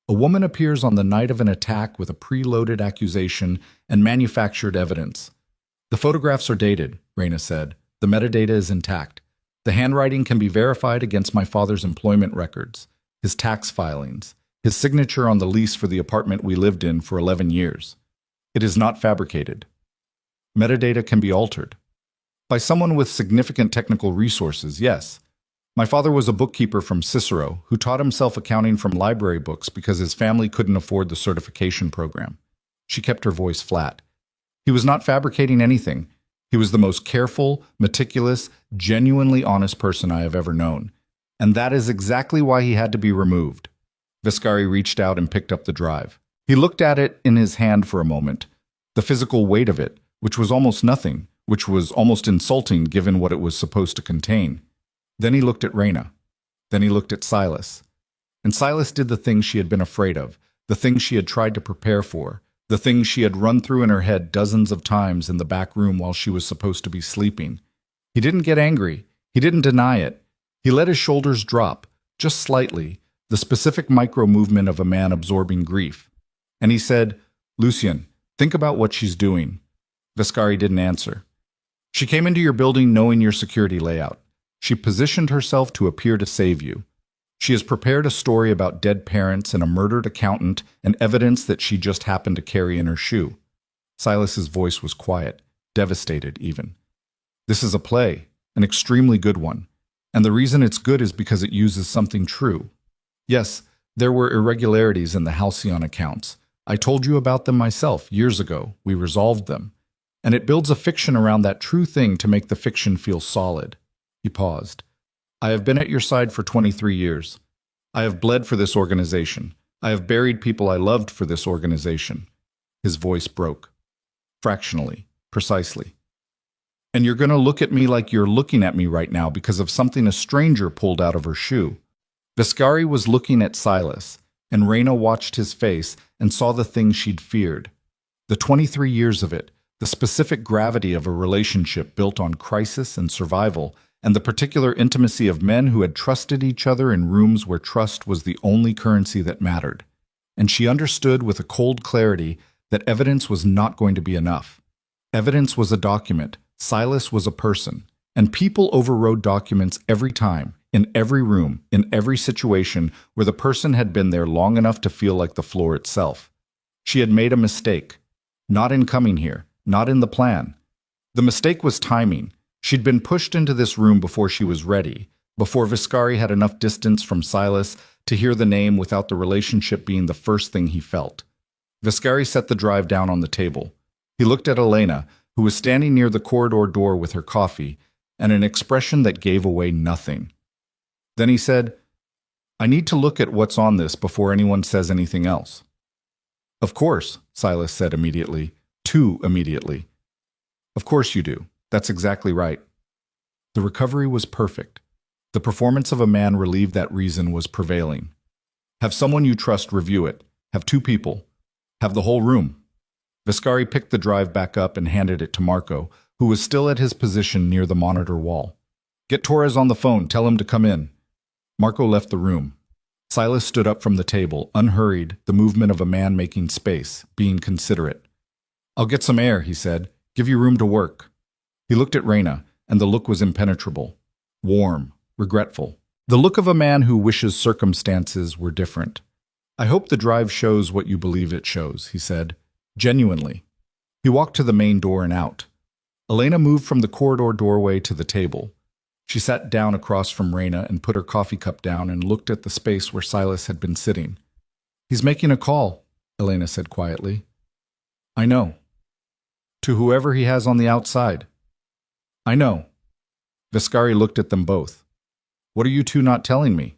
A woman appears on the night of an attack with a preloaded accusation and manufactured evidence. The photographs are dated, Raina said. The metadata is intact. The handwriting can be verified against my father's employment records, his tax filings, his signature on the lease for the apartment we lived in for 11 years. It is not fabricated. Metadata can be altered. By someone with significant technical resources, yes. My father was a bookkeeper from Cicero who taught himself accounting from library books because his family couldn't afford the certification program. She kept her voice flat. He was not fabricating anything. He was the most careful, meticulous, genuinely honest person I have ever known. And that is exactly why he had to be removed. Viscari reached out and picked up the drive. He looked at it in his hand for a moment. The physical weight of it, which was almost nothing, which was almost insulting given what it was supposed to contain. Then he looked at Raina. Then he looked at Silas. And Silas did the thing she had been afraid of, the thing she had tried to prepare for, the thing she had run through in her head dozens of times in the back room while she was supposed to be sleeping. He didn't get angry. He didn't deny it. He let his shoulders drop, just slightly, the specific micro-movement of a man absorbing grief. And he said, "Lucien, think about what she's doing." Viscari didn't answer. "She came into your building knowing your security layout. She positioned herself to appear to save you. She has prepared a story about dead parents and a murdered accountant and evidence that she just happened to carry in her shoe." Silas's voice was quiet, devastated even. "This is a play, an extremely good one. And the reason it's good is because it uses something true. Yes, there were irregularities in the Halcyon accounts. I told you about them myself years ago. We resolved them. And it builds a fiction around that true thing to make the fiction feel solid." He paused. "I have been at your side for 23 years. I have bled for this organization. I have buried people I loved for this organization." His voice broke. Fractionally, precisely. "And you're going to look at me like you're looking at me right now because of something a stranger pulled out of her shoe." Viscari was looking at Silas, and Raina watched his face and saw the thing she'd feared. The 23 years of it, the specific gravity of a relationship built on crisis and survival, and the particular intimacy of men who had trusted each other in rooms where trust was the only currency that mattered. And she understood with a cold clarity that evidence was not going to be enough. Evidence was a document, Silas was a person, and people overrode documents every time, in every room, in every situation where the person had been there long enough to feel like the floor itself. She had made a mistake, not in coming here, not in the plan. The mistake was timing. She'd been pushed into this room before she was ready, before Viscari had enough distance from Silas to hear the name without the relationship being the first thing he felt. Viscari set the drive down on the table. He looked at Elena, who was standing near the corridor door with her coffee, and an expression that gave away nothing. Then he said, "I need to look at what's on this before anyone says anything else." "Of course," Silas said immediately, too immediately. "Of course you do. That's exactly right." The recovery was perfect. The performance of a man relieved that reason was prevailing. "Have someone you trust review it. Have 2 people. Have the whole room." Viscari picked the drive back up and handed it to Marco, who was still at his position near the monitor wall. "Get Torres on the phone. Tell him to come in." Marco left the room. Silas stood up from the table, unhurried, the movement of a man making space, being considerate. "I'll get some air," he said. "Give you room to work." He looked at Raina, and the look was impenetrable, warm, regretful. The look of a man who wishes circumstances were different. "I hope the drive shows what you believe it shows," he said, genuinely. He walked to the main door and out. Elena moved from the corridor doorway to the table. She sat down across from Raina and put her coffee cup down and looked at the space where Silas had been sitting. "He's making a call," Elena said quietly. "I know." "To whoever he has on the outside." "I know." Viscari looked at them both. "What are you two not telling me?"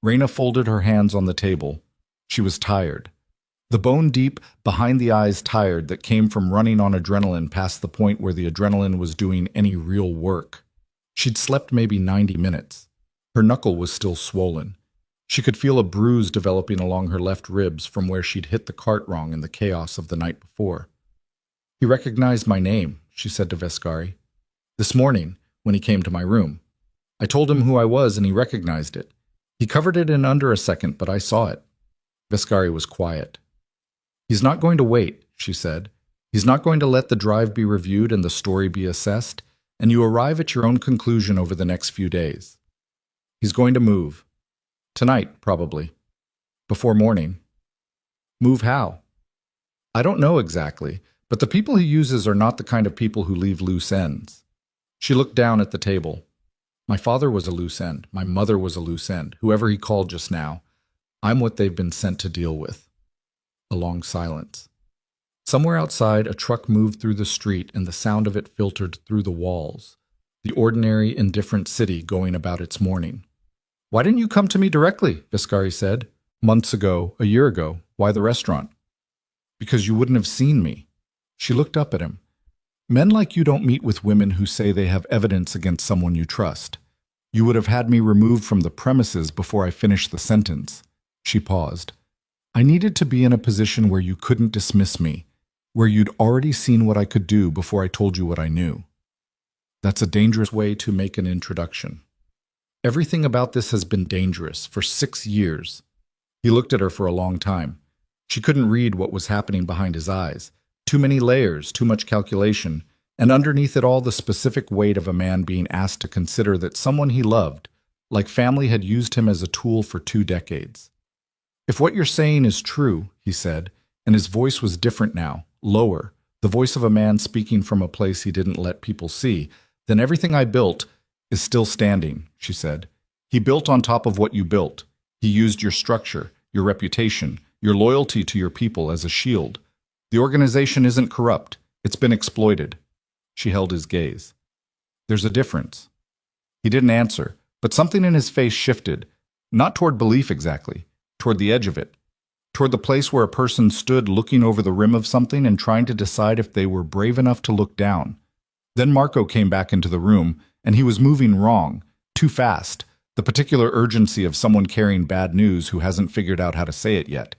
Raina folded her hands on the table. She was tired. The bone-deep, behind-the-eyes tired that came from running on adrenaline past the point where the adrenaline was doing any real work. She'd slept maybe 90 minutes. Her knuckle was still swollen. She could feel a bruise developing along her left ribs from where she'd hit the cart wrong in the chaos of the night before. "He recognized my name," she said to Vescari. "This morning, when he came to my room. I told him who I was and he recognized it. He covered it in under a second, but I saw it." Vescari was quiet. "He's not going to wait," she said. "He's not going to let the drive be reviewed and the story be assessed, and you arrive at your own conclusion over the next few days. He's going to move. Tonight, probably. Before morning." "Move how?" "I don't know exactly, but the people he uses are not the kind of people who leave loose ends." She looked down at the table. "My father was a loose end. My mother was a loose end. Whoever he called just now. I'm what they've been sent to deal with." A long silence. Somewhere outside, a truck moved through the street and the sound of it filtered through the walls. The ordinary, indifferent city going about its morning. "Why didn't you come to me directly?" Vescari said. "Months ago, a year ago. Why the restaurant?" "Because you wouldn't have seen me." She looked up at him. "Men like you don't meet with women who say they have evidence against someone you trust. You would have had me removed from the premises before I finished the sentence." She paused. "I needed to be in a position where you couldn't dismiss me, where you'd already seen what I could do before I told you what I knew. That's a dangerous way to make an introduction. Everything about this has been dangerous for 6 years." He looked at her for a long time. She couldn't read what was happening behind his eyes. Too many layers, too much calculation, and underneath it all the specific weight of a man being asked to consider that someone he loved, like family, had used him as a tool for 2 decades. "If what you're saying is true," he said, and his voice was different now, lower, the voice of a man speaking from a place he didn't let people see, "then everything I built is still standing," she said. "He built on top of what you built. He used your structure, your reputation, your loyalty to your people as a shield. The organization isn't corrupt. It's been exploited." She held his gaze. "There's a difference." He didn't answer, but something in his face shifted, not toward belief exactly, toward the edge of it, toward the place where a person stood looking over the rim of something and trying to decide if they were brave enough to look down. Then Marco came back into the room, and he was moving wrong, too fast, the particular urgency of someone carrying bad news who hasn't figured out how to say it yet.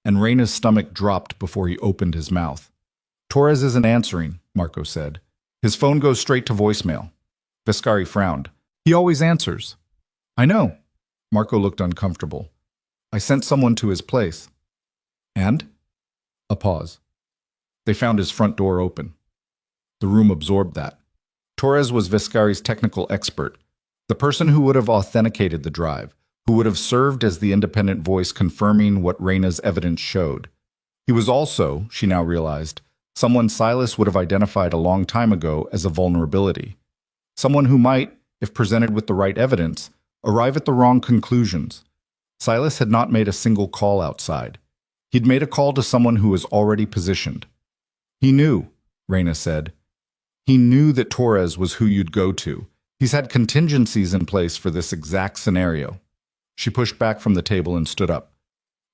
And Reina's stomach dropped before he opened his mouth. "Torres isn't answering," Marco said. "His phone goes straight to voicemail." Vescari frowned. "He always answers." "I know." Marco looked uncomfortable. "I sent someone to his place." "And?" A pause. "They found his front door open." The room absorbed that. Torres was Vescari's technical expert, the person who would have authenticated the drive, who would have served as the independent voice confirming what Reina's evidence showed. He was also, she now realized, someone Silas would have identified a long time ago as a vulnerability. Someone who might, if presented with the right evidence, arrive at the wrong conclusions. Silas had not made a single call outside. He'd made a call to someone who was already positioned. "He knew," Reina said. "He knew that Torres was who you'd go to. He's had contingencies in place for this exact scenario." She pushed back from the table and stood up.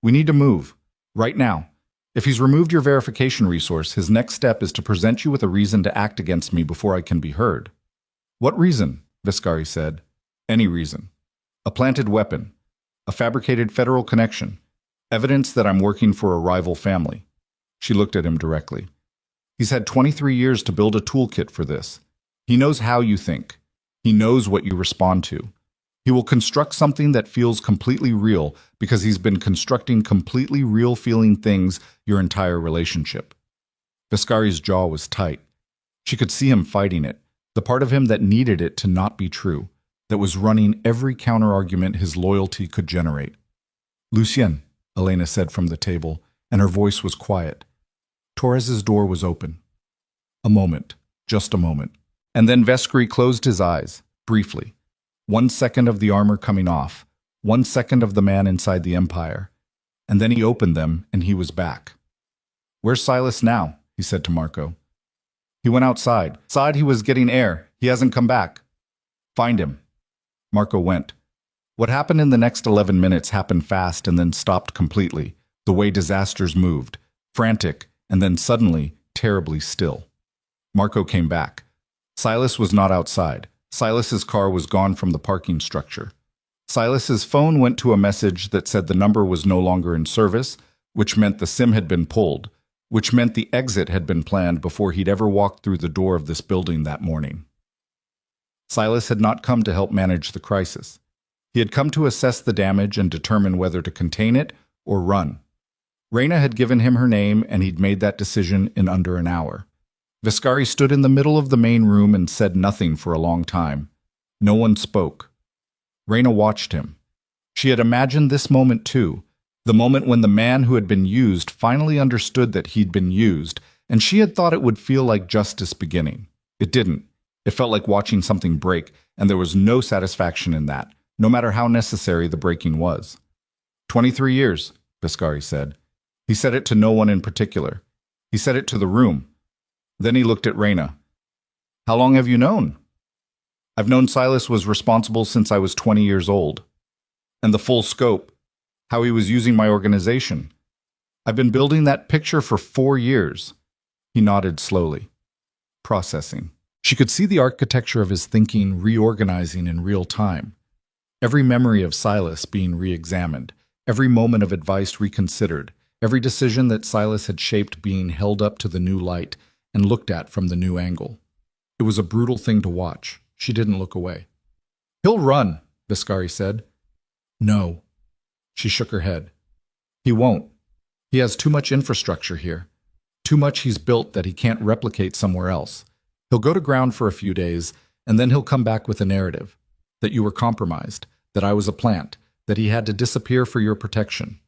"We need to move. Right now. If he's removed your verification resource, his next step is to present you with a reason to act against me before I can be heard." "What reason?" Vescari said. "Any reason. A planted weapon. A fabricated federal connection. Evidence that I'm working for a rival family." She looked at him directly. "He's had 23 years to build a toolkit for this. He knows how you think. He knows what you respond to. He will construct something that feels completely real because he's been constructing completely real-feeling things your entire relationship." Vescari's jaw was tight. She could see him fighting it, the part of him that needed it to not be true, that was running every counter-argument his loyalty could generate. "Lucien," Elena said from the table, and her voice was quiet. Torres's door was open. A moment, just a moment. And then Vescari closed his eyes, briefly. 1 second of the armor coming off, 1 second of the man inside the Empire. And then he opened them, and he was back. "Where's Silas now?" he said to Marco. "He went outside. He was getting air. He hasn't come back." "Find him." Marco went. What happened in the next 11 minutes happened fast and then stopped completely, the way disasters moved, frantic, and then suddenly, terribly still. Marco came back. Silas was not outside. Silas's car was gone from the parking structure. Silas's phone went to a message that said the number was no longer in service, which meant the SIM had been pulled, which meant the exit had been planned before he'd ever walked through the door of this building that morning. Silas had not come to help manage the crisis. He had come to assess the damage and determine whether to contain it or run. Reina had given him her name, and he'd made that decision in under an hour. Viscari stood in the middle of the main room and said nothing for a long time. No one spoke. Reina watched him. She had imagined this moment too, the moment when the man who had been used finally understood that he'd been used, and she had thought it would feel like justice beginning. It didn't. It felt like watching something break, and there was no satisfaction in that, no matter how necessary the breaking was. 23 years, Viscari said. He said it to no one in particular. He said it to the room. Then he looked at Reina. How long have you known? I've known Silas was responsible since I was 20 years old. And the full scope, how he was using my organization. I've been building that picture for 4 years. He nodded slowly. Processing. She could see the architecture of his thinking reorganizing in real time. Every memory of Silas being re-examined, every moment of advice reconsidered, every decision that Silas had shaped being held up to the new light and looked at from the new angle. It was a brutal thing to watch. She didn't look away. He'll run, Viscari said. No. She shook her head. He won't. He has too much infrastructure here. Too much he's built that he can't replicate somewhere else. He'll go to ground for a few days, and then he'll come back with a narrative. That you were compromised, that I was a plant, that he had to disappear for your protection.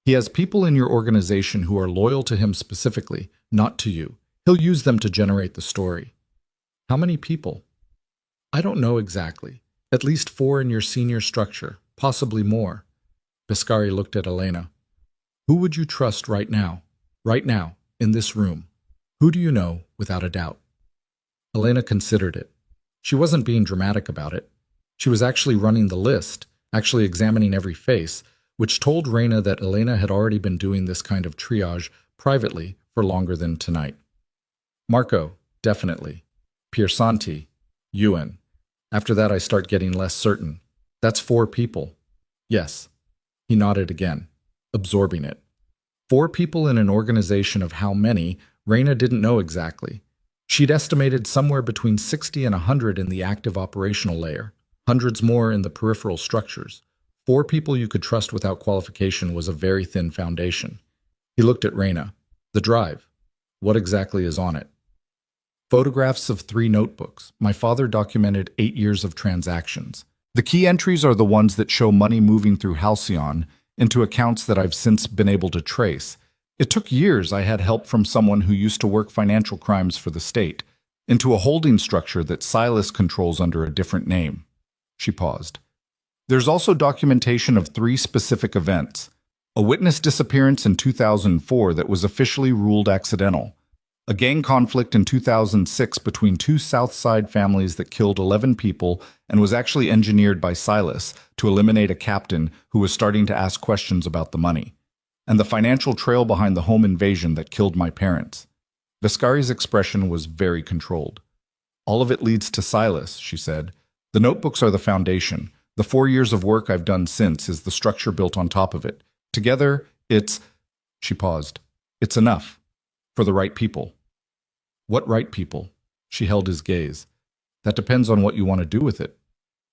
He has people in your organization who are loyal to him specifically, not to you. He'll use them to generate the story. How many people? I don't know exactly. At least 4 in your senior structure, possibly more. Viscari looked at Elena. Who would you trust right now? Right now, in this room? Who do you know, without a doubt? Elena considered it. She wasn't being dramatic about it. She was actually running the list, actually examining every face, which told Reina that Elena had already been doing this kind of triage privately for longer than tonight. Marco, definitely. Piersanti, Ewan. After that I start getting less certain. That's 4 people. Yes. He nodded again, absorbing it. 4 people in an organization of how many, Reina didn't know exactly. She'd estimated somewhere between 60 and 100 in the active operational layer, hundreds more in the peripheral structures. 4 people you could trust without qualification was a very thin foundation. He looked at Reina. The drive. What exactly is on it? Photographs of 3 notebooks. My father documented 8 years of transactions. The key entries are the ones that show money moving through Halcyon into accounts that I've since been able to trace. It took years. I had help from someone who used to work financial crimes for the state, into a holding structure that Silas controls under a different name. She paused. There's also documentation of 3 specific events. A witness disappearance in 2004 that was officially ruled accidental. A gang conflict in 2006 between 2 South Side families that killed 11 people and was actually engineered by Silas to eliminate a captain who was starting to ask questions about the money. And the financial trail behind the home invasion that killed my parents. Viscari's expression was very controlled. All of it leads to Silas, she said. The notebooks are the foundation. The 4 years of work I've done since is the structure built on top of it. Together, it's... She paused. It's enough. For the right people. What right people? She held his gaze. That depends on what you want to do with it.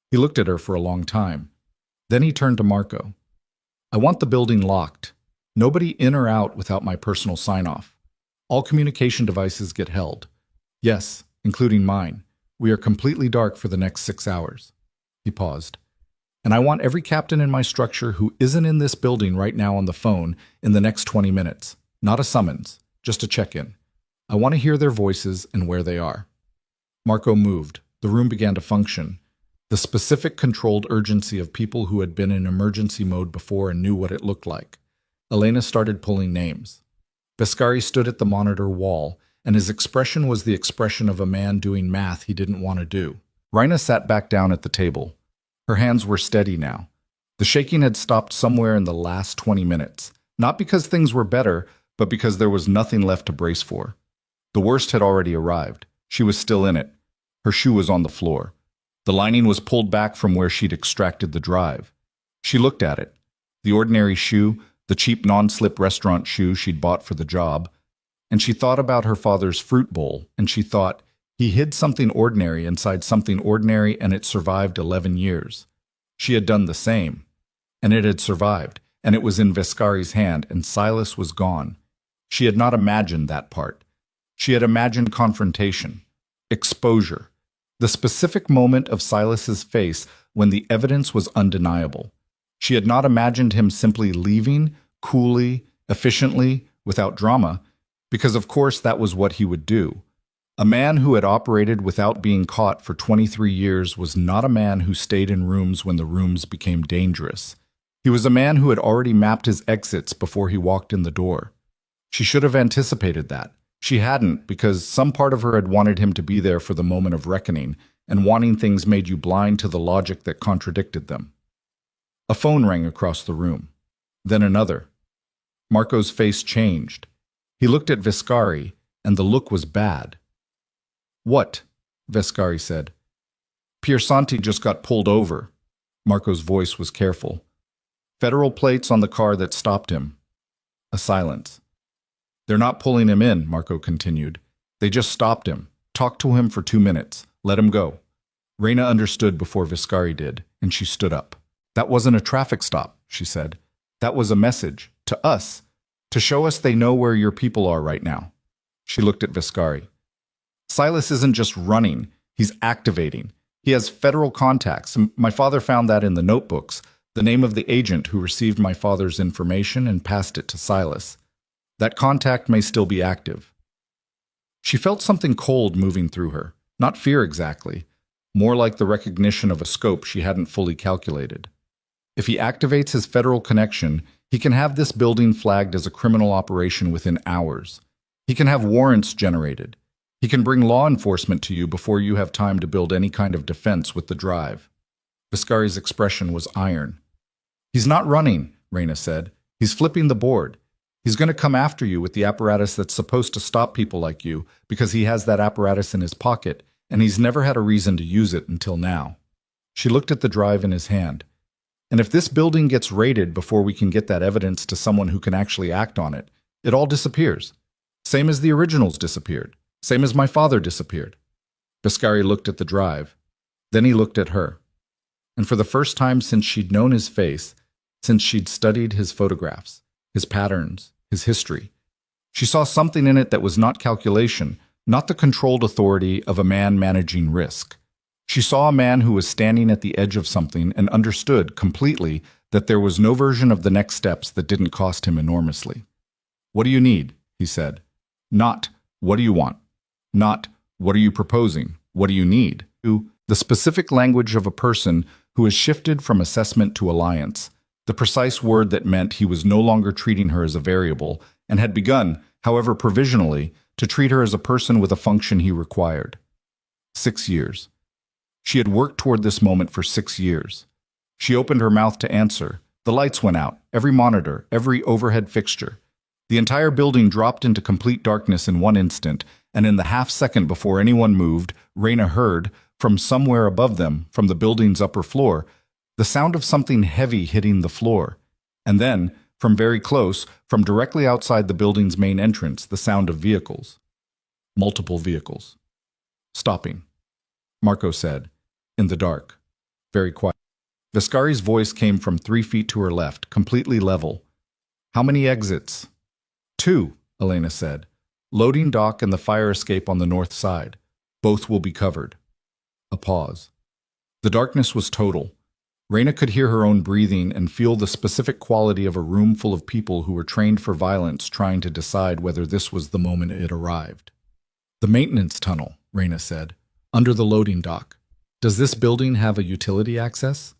He looked at her for a long time. Then he turned to Marco. I want the building locked. Nobody in or out without my personal sign-off. All communication devices get held. Yes, including mine. We are completely dark for the next 6 hours. He paused. And I want every captain in my structure who isn't in this building right now on the phone in the next 20 minutes. Not a summons, just a check-in. I want to hear their voices and where they are. Marco moved. The room began to function. The specific controlled urgency of people who had been in emergency mode before and knew what it looked like. Elena started pulling names. Viscari stood at the monitor wall, and his expression was the expression of a man doing math he didn't want to do. Reina sat back down at the table. Her hands were steady now. The shaking had stopped somewhere in the last 20 minutes, not because things were better, but because there was nothing left to brace for. The worst had already arrived. She was still in it. Her shoe was on the floor. The lining was pulled back from where she'd extracted the drive. She looked at it. The ordinary shoe, the cheap non-slip restaurant shoe she'd bought for the job. And she thought about her father's fruit bowl, and she thought, he hid something ordinary inside something ordinary, and it survived 11 years. She had done the same. And it had survived, and it was in Vescari's hand, and Silas was gone. She had not imagined that part. She had imagined confrontation, exposure, the specific moment of Silas's face when the evidence was undeniable. She had not imagined him simply leaving, coolly, efficiently, without drama, because of course that was what he would do. A man who had operated without being caught for 23 years was not a man who stayed in rooms when the rooms became dangerous. He was a man who had already mapped his exits before he walked in the door. She should have anticipated that. She hadn't, because some part of her had wanted him to be there for the moment of reckoning, and wanting things made you blind to the logic that contradicted them. A phone rang across the room. Then another. Marco's face changed. He looked at Vescari, and the look was bad. "What?" Vescari said. "Piersanti just got pulled over." Marco's voice was careful. "Federal plates on the car that stopped him." A silence. "They're not pulling him in," Marco continued. "They just stopped him, talked to him for 2 minutes, let him go." Reina understood before Vescari did, and she stood up. "That wasn't a traffic stop," she said. "That was a message, to us, to show us they know where your people are right now." She looked at Vescari. "Silas isn't just running, he's activating. He has federal contacts. My father found that in the notebooks, the name of the agent who received my father's information and passed it to Silas. That contact may still be active." She felt something cold moving through her, not fear exactly, more like the recognition of a scope she hadn't fully calculated. If he activates his federal connection, he can have this building flagged as a criminal operation within hours. He can have warrants generated. He can bring law enforcement to you before you have time to build any kind of defense with the drive. Vescari's expression was iron. "He's not running," Reina said. "He's flipping the board. He's going to come after you with the apparatus that's supposed to stop people like you, because he has that apparatus in his pocket, and he's never had a reason to use it until now." She looked at the drive in his hand. "And if this building gets raided before we can get that evidence to someone who can actually act on it, it all disappears. Same as the originals disappeared. Same as my father disappeared." Vescari looked at the drive. Then he looked at her. And for the first time since she'd known his face, since she'd studied his photographs, his patterns, his history, she saw something in it that was not calculation, not the controlled authority of a man managing risk. She saw a man who was standing at the edge of something and understood completely that there was no version of the next steps that didn't cost him enormously. "What do you need?" he said. Not, "What do you want?" Not, "What are you proposing? What do you need?" The specific language of a person who has shifted from assessment to alliance, the precise word that meant he was no longer treating her as a variable and had begun, however provisionally, to treat her as a person with a function he required. 6 years. She had worked toward this moment for 6 years. She opened her mouth to answer. The lights went out, every monitor, every overhead fixture. The entire building dropped into complete darkness in one instant, and in the half-second before anyone moved, Reina heard, from somewhere above them, from the building's upper floor, the sound of something heavy hitting the floor. And then, from very close, from directly outside the building's main entrance, the sound of vehicles. Multiple vehicles. "Stopping," Marco said, in the dark, very quiet. Vescari's voice came from 3 feet to her left, completely level. "How many exits?" "2, Elena said. "Loading dock and the fire escape on the north side. Both will be covered." A pause. The darkness was total. Reina could hear her own breathing and feel the specific quality of a room full of people who were trained for violence trying to decide whether this was the moment it arrived. "The maintenance tunnel," Reina said, "under the loading dock. Does this building have a utility access?"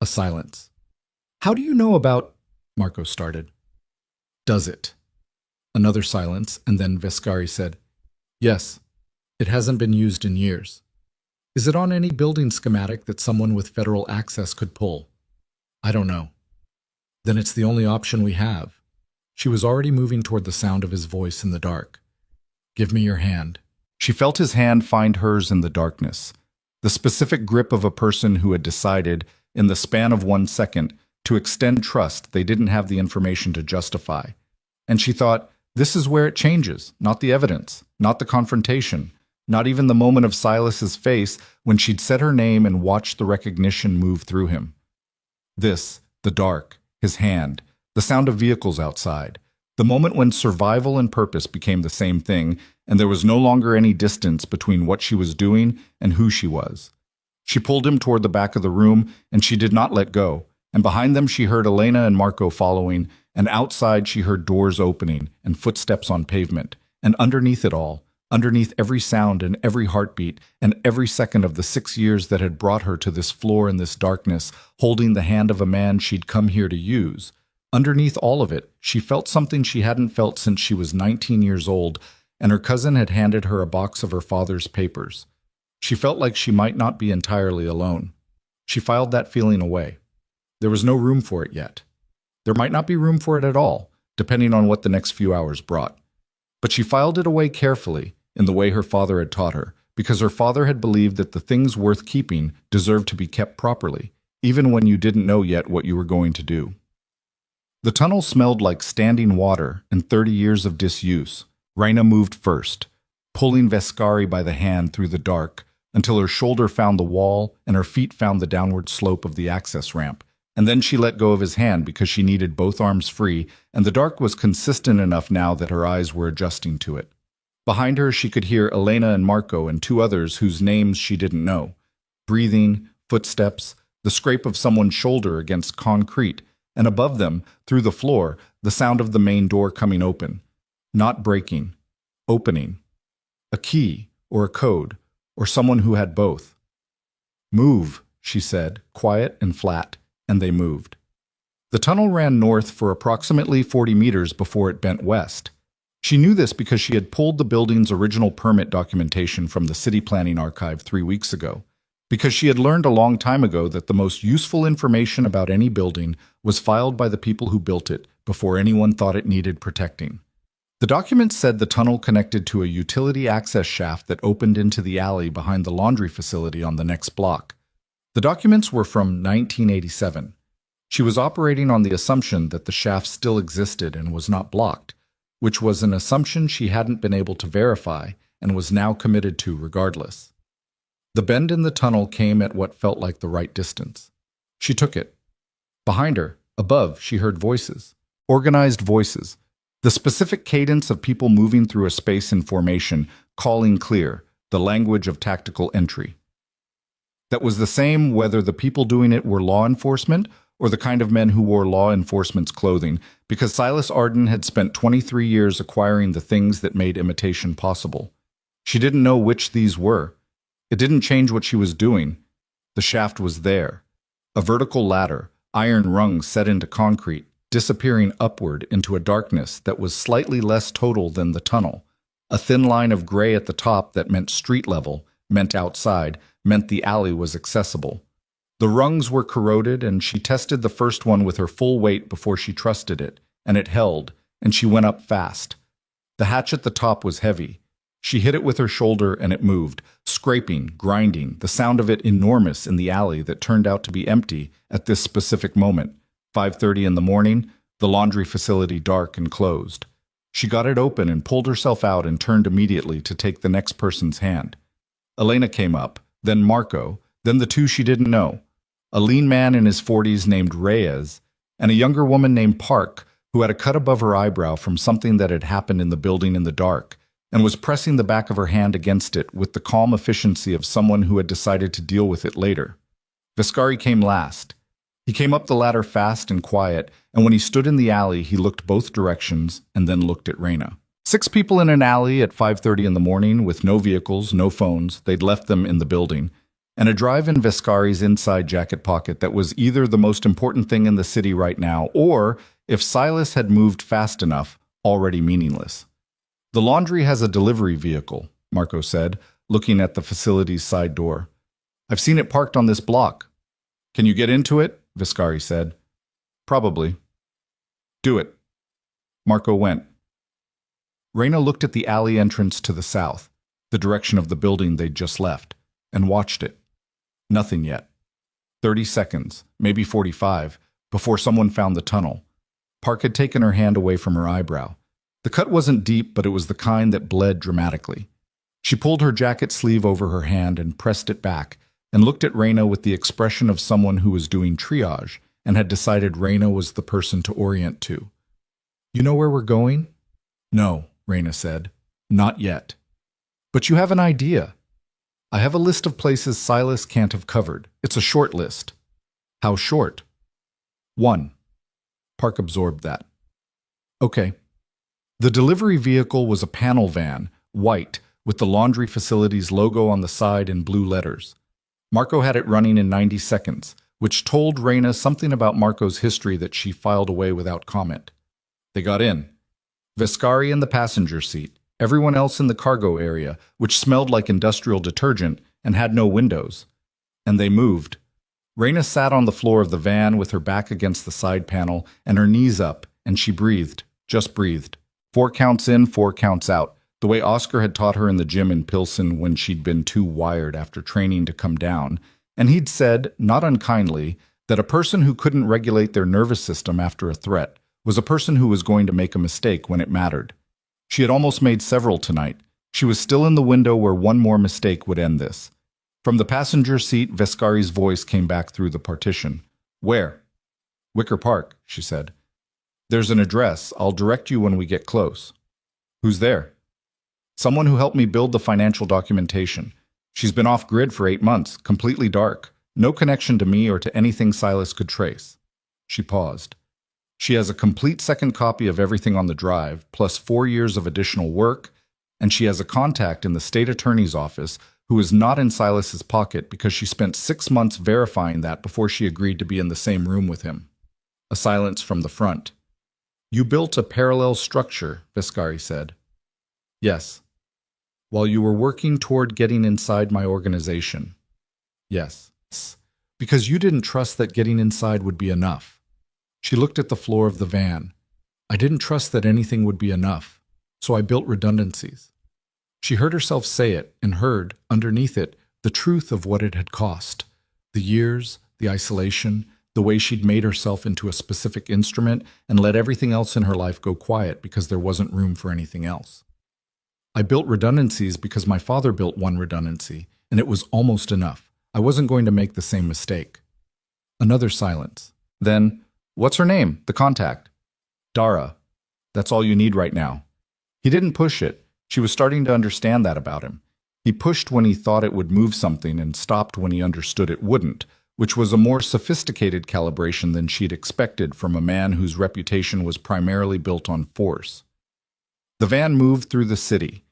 A silence. "How do you know about—" Marco started. "Does it?" Another silence, and then Vescari said, "Yes. It hasn't been used in years." "Is it on any building schematic that someone with federal access could pull?" "I don't know." "Then it's the only option we have." She was already moving toward the sound of his voice in the dark. "Give me your hand." She felt his hand find hers in the darkness. the specific grip of a person who had decided, in the span of 1 second, to extend trust they didn't have the information to justify. And she thought, this is where it changes, not the evidence, not the confrontation, not even the moment of Silas's face when she'd said her name and watched the recognition move through him. This, the dark, his hand, the sound of vehicles outside, the moment when survival and purpose became the same thing, and there was no longer any distance between what she was doing and who she was. She pulled him toward the back of the room, and she did not let go, and behind them she heard Elena and Marco following, and outside she heard doors opening and footsteps on pavement, and underneath it all, underneath every sound and every heartbeat and every second of the 6 years that had brought her to this floor in this darkness, holding the hand of a man she'd come here to use, underneath all of it, she felt something she hadn't felt since she was 19 years old, and her cousin had handed her a box of her father's papers. She felt like she might not be entirely alone. She filed that feeling away. There was no room for it yet. There might not be room for it at all, depending on what the next few hours brought. But she filed it away carefully, in the way her father had taught her, because her father had believed that the things worth keeping deserved to be kept properly, even when you didn't know yet what you were going to do. The tunnel smelled like standing water and 30 years of disuse. Raina moved first, pulling Vescari by the hand through the dark until her shoulder found the wall and her feet found the downward slope of the access ramp, and then she let go of his hand because she needed both arms free, and the dark was consistent enough now that her eyes were adjusting to it. Behind her she could hear Elena and Marco and 2 others whose names she didn't know. Breathing, footsteps, the scrape of someone's shoulder against concrete, and above them, through the floor, the sound of the main door coming open. Not breaking, opening. A key, or a code, or someone who had both. "Move," she said, quiet and flat, and they moved. The tunnel ran north for approximately 40 meters before it bent west. She knew this because she had pulled the building's original permit documentation from the city planning archive 3 weeks ago, because she had learned a long time ago that the most useful information about any building was filed by the people who built it before anyone thought it needed protecting. The document said the tunnel connected to a utility access shaft that opened into the alley behind the laundry facility on the next block. The documents were from 1987. She was operating on the assumption that the shaft still existed and was not blocked, which was an assumption she hadn't been able to verify and was now committed to regardless. The bend in the tunnel came at what felt like the right distance. She took it. Behind her, above, she heard voices. Organized voices. The specific cadence of people moving through a space in formation, calling clear, the language of tactical entry. That was the same whether the people doing it were law enforcement or the kind of men who wore law enforcement's clothing, because Silas Arden had spent 23 years acquiring the things that made imitation possible. She didn't know which these were. It didn't change what she was doing. The shaft was there. A vertical ladder, iron rungs set into concrete, disappearing upward into a darkness that was slightly less total than the tunnel. A thin line of gray at the top that meant street level, meant outside, meant the alley was accessible. The rungs were corroded, and she tested the first one with her full weight before she trusted it, and it held, and she went up fast. The hatch at the top was heavy. She hit it with her shoulder, and it moved, scraping, grinding, the sound of it enormous in the alley that turned out to be empty at this specific moment. 5:30 in the morning, the laundry facility dark and closed. She got it open and pulled herself out and turned immediately to take the next person's hand. Elena came up, then Marco, then the 2 she didn't know. A lean man in his 40s named Reyes, and a younger woman named Park, who had a cut above her eyebrow from something that had happened in the building in the dark, and was pressing the back of her hand against it with the calm efficiency of someone who had decided to deal with it later. Vescari came last. He came up the ladder fast and quiet, and when he stood in the alley, he looked both directions and then looked at Raina. 6 people in an alley at 5:30 in the morning with no vehicles, no phones, they'd left them in the building, and a drive in Vescari's inside jacket pocket that was either the most important thing in the city right now or, if Silas had moved fast enough, already meaningless. "The laundry has a delivery vehicle," Marco said, looking at the facility's side door. "I've seen it parked on this block." "Can you get into it?" Vescari said. "Probably." "Do it." Marco went. Raina looked at the alley entrance to the south, the direction of the building they'd just left, and watched it. Nothing yet. 30 seconds, maybe 45, before someone found the tunnel. Park had taken her hand away from her eyebrow. The cut wasn't deep, but it was the kind that bled dramatically. She pulled her jacket sleeve over her hand and pressed it back, and looked at Raina with the expression of someone who was doing triage and had decided Raina was the person to orient to. "You know where we're going?" "No," Raina said. "Not yet." "But you have an idea." "I have a list of places Silas can't have covered. It's a short list." "How short?" "1." Park absorbed that. "Okay." The delivery vehicle was a panel van, white, with the laundry facility's logo on the side in blue letters. Marco had it running in 90 seconds, which told Raina something about Marco's history that she filed away without comment. They got in. Vescari in the passenger seat, everyone else in the cargo area, which smelled like industrial detergent and had no windows. And they moved. Raina sat on the floor of the van with her back against the side panel and her knees up, and she breathed, just breathed. 4 counts in, 4 counts out, the way Oscar had taught her in the gym in Pilsen when she'd been too wired after training to come down, and he'd said, not unkindly, that a person who couldn't regulate their nervous system after a threat was a person who was going to make a mistake when it mattered. She had almost made several tonight. She was still in the window where one more mistake would end this. From the passenger seat, Vescari's voice came back through the partition. "Where?" "Wicker Park," she said. "There's an address. I'll direct you when we get close." "Who's there?" "Someone who helped me build the financial documentation. She's been off-grid for 8 months, completely dark. No connection to me or to anything Silas could trace." She paused. "She has a complete second copy of everything on the drive, plus 4 years of additional work, and she has a contact in the state attorney's office who is not in Silas's pocket because she spent 6 months verifying that before she agreed to be in the same room with him." A silence from the front. "You built a parallel structure," Vescari said. "Yes." "While you were working toward getting inside my organization." "Yes." "Because you didn't trust that getting inside would be enough." She looked at the floor of the van. "I didn't trust that anything would be enough, so I built redundancies." She heard herself say it, and heard, underneath it, the truth of what it had cost. The years, the isolation, the way she'd made herself into a specific instrument and let everything else in her life go quiet because there wasn't room for anything else. "I built redundancies because my father built one redundancy, and it was almost enough. I wasn't going to make the same mistake." Another silence. Then, "What's her name, the contact?" "Dara. That's all you need right now." He didn't push it. She was starting to understand that about him. He pushed when he thought it would move something and stopped when he understood it wouldn't, which was a more sophisticated calibration than she'd expected from a man whose reputation was primarily built on force. The van moved through the city.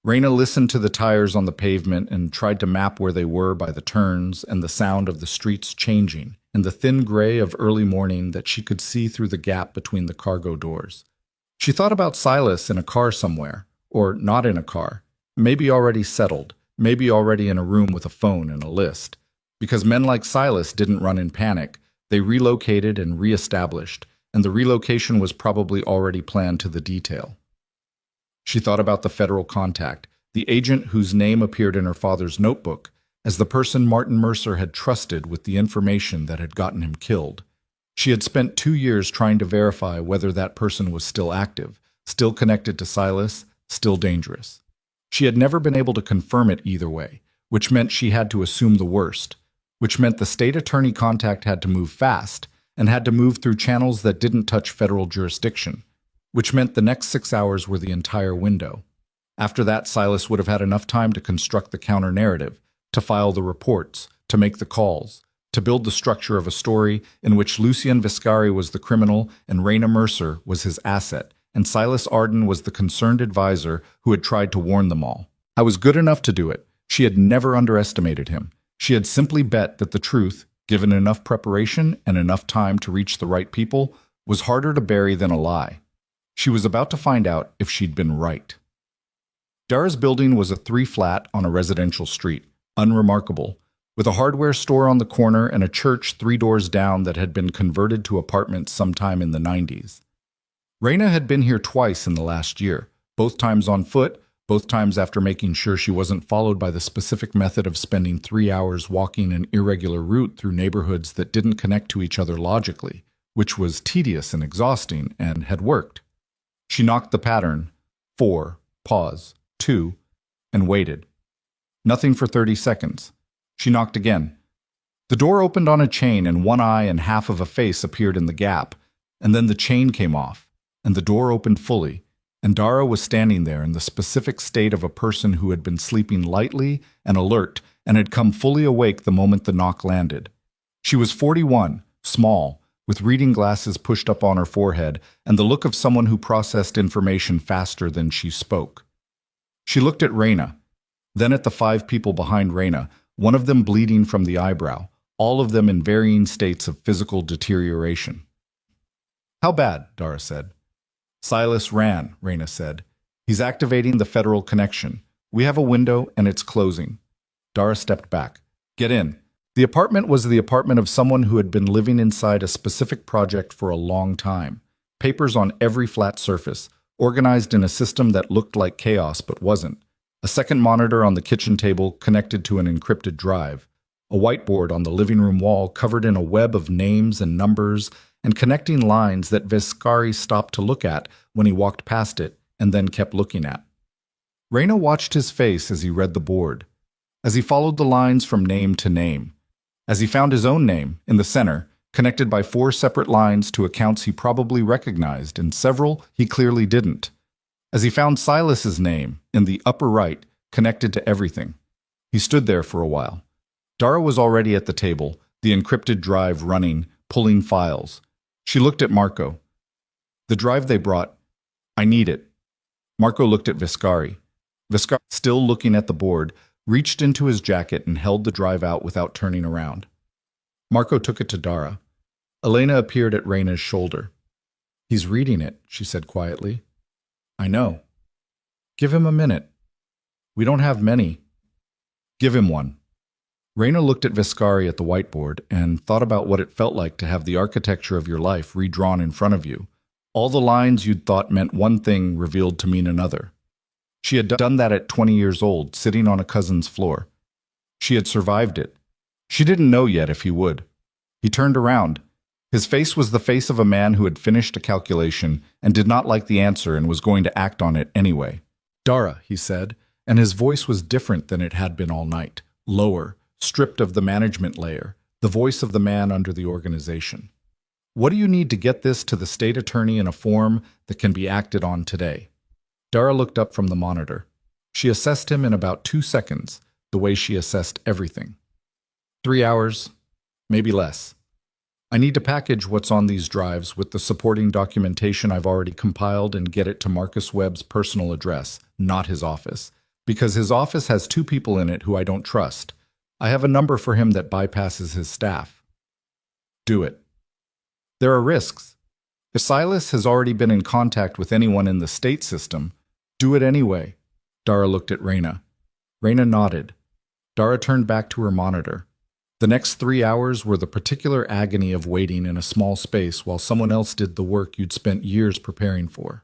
Raina listened to the tires on the pavement and tried to map where they were by the turns and the sound of the streets changing, and the thin gray of early morning that she could see through the gap between the cargo doors. She thought about Silas in a car somewhere, or not in a car, maybe already settled, maybe already in a room with a phone and a list. Because men like Silas didn't run in panic, they relocated and reestablished, and the relocation was probably already planned to the detail. She thought about the federal contact, the agent whose name appeared in her father's notebook, as the person Martin Mercer had trusted with the information that had gotten him killed. She had spent 2 years trying to verify whether that person was still active, still connected to Silas, still dangerous. She had never been able to confirm it either way, which meant she had to assume the worst, which meant the state attorney contact had to move fast and had to move through channels that didn't touch federal jurisdiction, which meant the next 6 hours were the entire window. After that, Silas would have had enough time to construct the counter-narrative, to file the reports, to make the calls, to build the structure of a story in which Lucien Vescari was the criminal and Raina Mercer was his asset, and Silas Arden was the concerned advisor who had tried to warn them all. I was good enough to do it. She had never underestimated him. She had simply bet that the truth, given enough preparation and enough time to reach the right people, was harder to bury than a lie. She was about to find out if she'd been right. Dara's building was a 3-flat on a residential street, unremarkable, with a hardware store on the corner and a church 3 doors down that had been converted to apartments sometime in the 90s. Raina had been here twice in the last year, both times on foot, both times after making sure she wasn't followed by the specific method of spending 3 hours walking an irregular route through neighborhoods that didn't connect to each other logically, which was tedious and exhausting, and had worked. She knocked the pattern, 4, pause, 2, and waited. Nothing for 30 seconds. She knocked again. The door opened on a chain and one eye and half of a face appeared in the gap, and then the chain came off, and the door opened fully, and Dara was standing there in the specific state of a person who had been sleeping lightly and alert and had come fully awake the moment the knock landed. She was 41, small, with reading glasses pushed up on her forehead and the look of someone who processed information faster than she spoke. She looked at Reyna, then at the 5 people behind Reyna, one of them bleeding from the eyebrow, all of them in varying states of physical deterioration. "How bad?" Dara said. "Silas ran," Reyna said. "He's activating the federal connection. We have a window and it's closing." Dara stepped back. "Get in." The apartment was the apartment of someone who had been living inside a specific project for a long time. Papers on every flat surface, organized in a system that looked like chaos but wasn't. A second monitor on the kitchen table connected to an encrypted drive. A whiteboard on the living room wall covered in a web of names and numbers and connecting lines that Viscari stopped to look at when he walked past it and then kept looking at. Reyna watched his face as he read the board, as he followed the lines from name to name, as he found his own name in the center, connected by 4 separate lines to accounts he probably recognized and several he clearly didn't, as he found Silas's name in the upper right, connected to everything. He stood there for a while. Dara was already at the table, the encrypted drive running, pulling files. She looked at Marco. "The drive they brought, I need it." Marco looked at Viscari. Viscari, still looking at the board, reached into his jacket and held the drive out without turning around. Marco took it to Dara. Elena appeared at Reyna's shoulder. "He's reading it," she said quietly. "I know. Give him a minute. We don't have many. Give him one." Reyna looked at Viscari at the whiteboard and thought about what it felt like to have the architecture of your life redrawn in front of you. All the lines you'd thought meant one thing revealed to mean another. She had done that at 20 years old, sitting on a cousin's floor. She had survived it. She didn't know yet if he would. He turned around. His face was the face of a man who had finished a calculation and did not like the answer and was going to act on it anyway. "Dara," he said, and his voice was different than it had been all night, lower, stripped of the management layer, the voice of the man under the organization. "What do you need to get this to the state attorney in a form that can be acted on today?" Dara looked up from the monitor. She assessed him in about 2 seconds, the way she assessed everything. 3 hours, maybe less. I need to package what's on these drives with the supporting documentation I've already compiled and get it to Marcus Webb's personal address, not his office, because his office has 2 people in it who I don't trust. I have a number for him that bypasses his staff. Do it. There are risks. If Silas has already been in contact with anyone in the state system, do it anyway. Dara looked at Reyna. Reyna nodded. Dara turned back to her monitor. The next 3 hours were the particular agony of waiting in a small space while someone else did the work you'd spent years preparing for.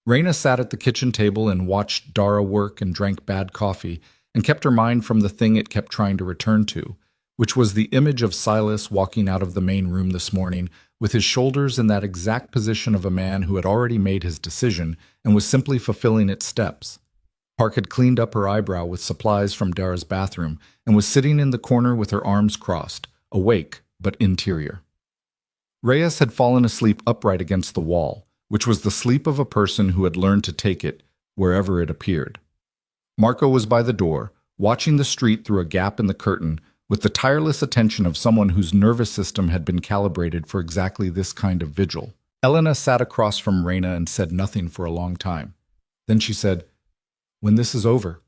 Reyna sat at the kitchen table and watched Dara work and drank bad coffee and kept her mind from the thing it kept trying to return to, which was the image of Silas walking out of the main room this morning with his shoulders in that exact position of a man who had already made his decision and was simply fulfilling its steps. Park had cleaned up her eyebrow with supplies from Dara's bathroom and was sitting in the corner with her arms crossed, awake but interior. Reyes had fallen asleep upright against the wall, which was the sleep of a person who had learned to take it wherever it appeared. Marco was by the door, watching the street through a gap in the curtain with the tireless attention of someone whose nervous system had been calibrated for exactly this kind of vigil. Elena sat across from Reyna and said nothing for a long time. Then she said, "When this is over."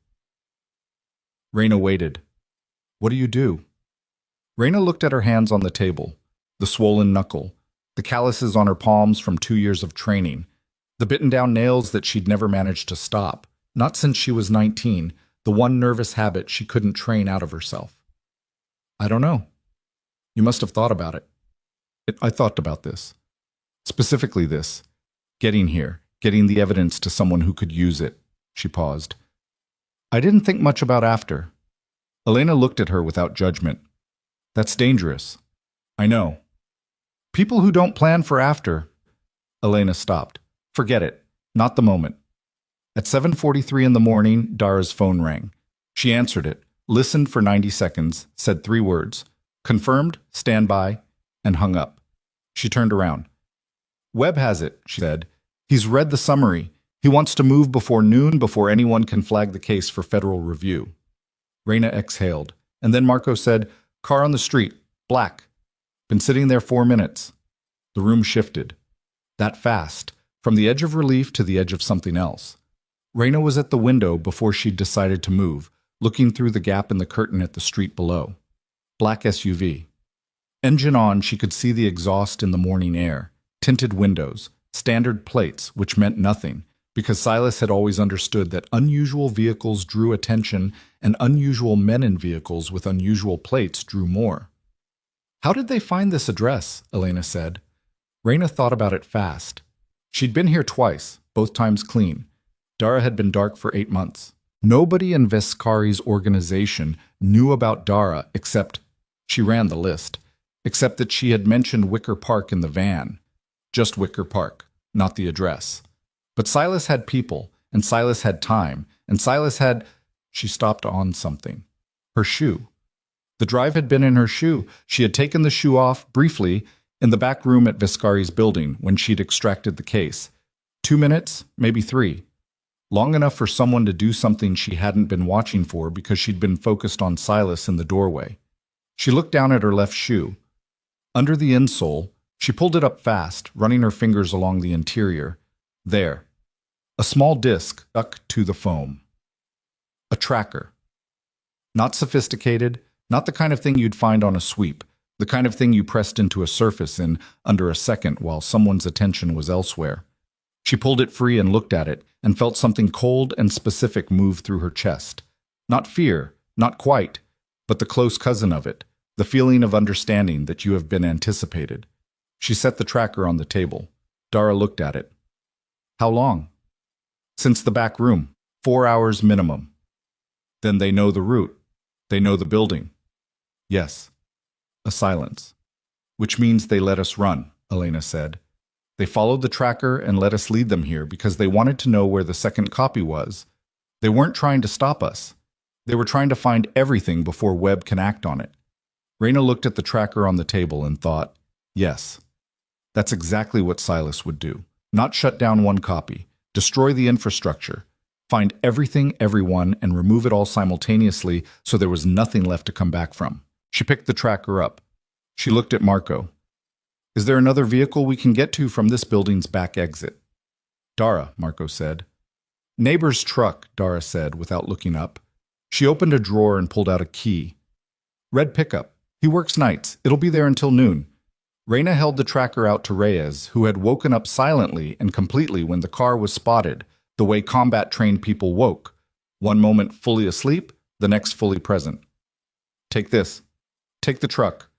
Reyna waited. "What do you do?" Reyna looked at her hands on the table, the swollen knuckle, the calluses on her palms from 2 years of training, the bitten-down nails that she'd never managed to stop, not since she was 19, the one nervous habit she couldn't train out of herself. "I don't know. You must have thought about it." I thought about this. Specifically this. Getting here, getting the evidence to someone who could use it." She paused. I didn't think much about after. Elena looked at her without judgment. That's dangerous. I know. People who don't plan for after. Elena stopped. Forget it. Not the moment. At 7:43 in the morning, Dara's phone rang. She answered it, listened for 90 seconds, said 3 words. Confirmed, stand by, and hung up. She turned around. Webb has it, she said. He's read the summary. He wants to move before noon before anyone can flag the case for federal review. Reyna exhaled, and then Marco said, Car on the street, black. Been sitting there 4 minutes. The room shifted. That fast, from the edge of relief to the edge of something else. Reyna was at the window before she'd decided to move, looking through the gap in the curtain at the street below. Black SUV. Engine on, she could see the exhaust in the morning air, tinted windows, standard plates, which meant nothing, because Silas had always understood that unusual vehicles drew attention and unusual men in vehicles with unusual plates drew more. How did they find this address? Elena said. Reyna thought about it fast. She'd been here twice, both times clean. Dara had been dark for 8 months. Nobody in Vescari's organization knew about Dara except, she ran the list, except that she had mentioned Wicker Park in the van. Just Wicker Park, not the address. But Silas had people, and Silas had time, and Silas had... She stopped on something. Her shoe. The drive had been in her shoe. She had taken the shoe off, briefly, in the back room at Vescari's building when she'd extracted the case. 2 minutes, maybe 3. Long enough for someone to do something she hadn't been watching for because she'd been focused on Silas in the doorway. She looked down at her left shoe. Under the insole, she pulled it up fast, running her fingers along the interior. There. A small disc stuck to the foam. A tracker. Not sophisticated, not the kind of thing you'd find on a sweep, the kind of thing you pressed into a surface in under a second while someone's attention was elsewhere. She pulled it free and looked at it, and felt something cold and specific move through her chest. Not fear, not quite, but the close cousin of it, the feeling of understanding that you have been anticipated. She set the tracker on the table. Dara looked at it. How long? Since the back room. 4 hours minimum. Then they know the route. They know the building. Yes. A silence. Which means they let us run, Elena said. They followed the tracker and let us lead them here because they wanted to know where the second copy was. They weren't trying to stop us. They were trying to find everything before Webb can act on it. Reyna looked at the tracker on the table and thought, yes. That's exactly what Silas would do. Not shut down one copy. Destroy the infrastructure. Find everything, everyone, and remove it all simultaneously so there was nothing left to come back from. She picked the tracker up. She looked at Marco. Is there another vehicle we can get to from this building's back exit? Dara, Marco said. Neighbor's truck, Dara said without looking up. She opened a drawer and pulled out a key. Red pickup. He works nights. It'll be there until noon. Reyna held the tracker out to Reyes, who had woken up silently and completely when the car was spotted, the way combat-trained people woke. One moment fully asleep, the next fully present. Take this. Take the truck.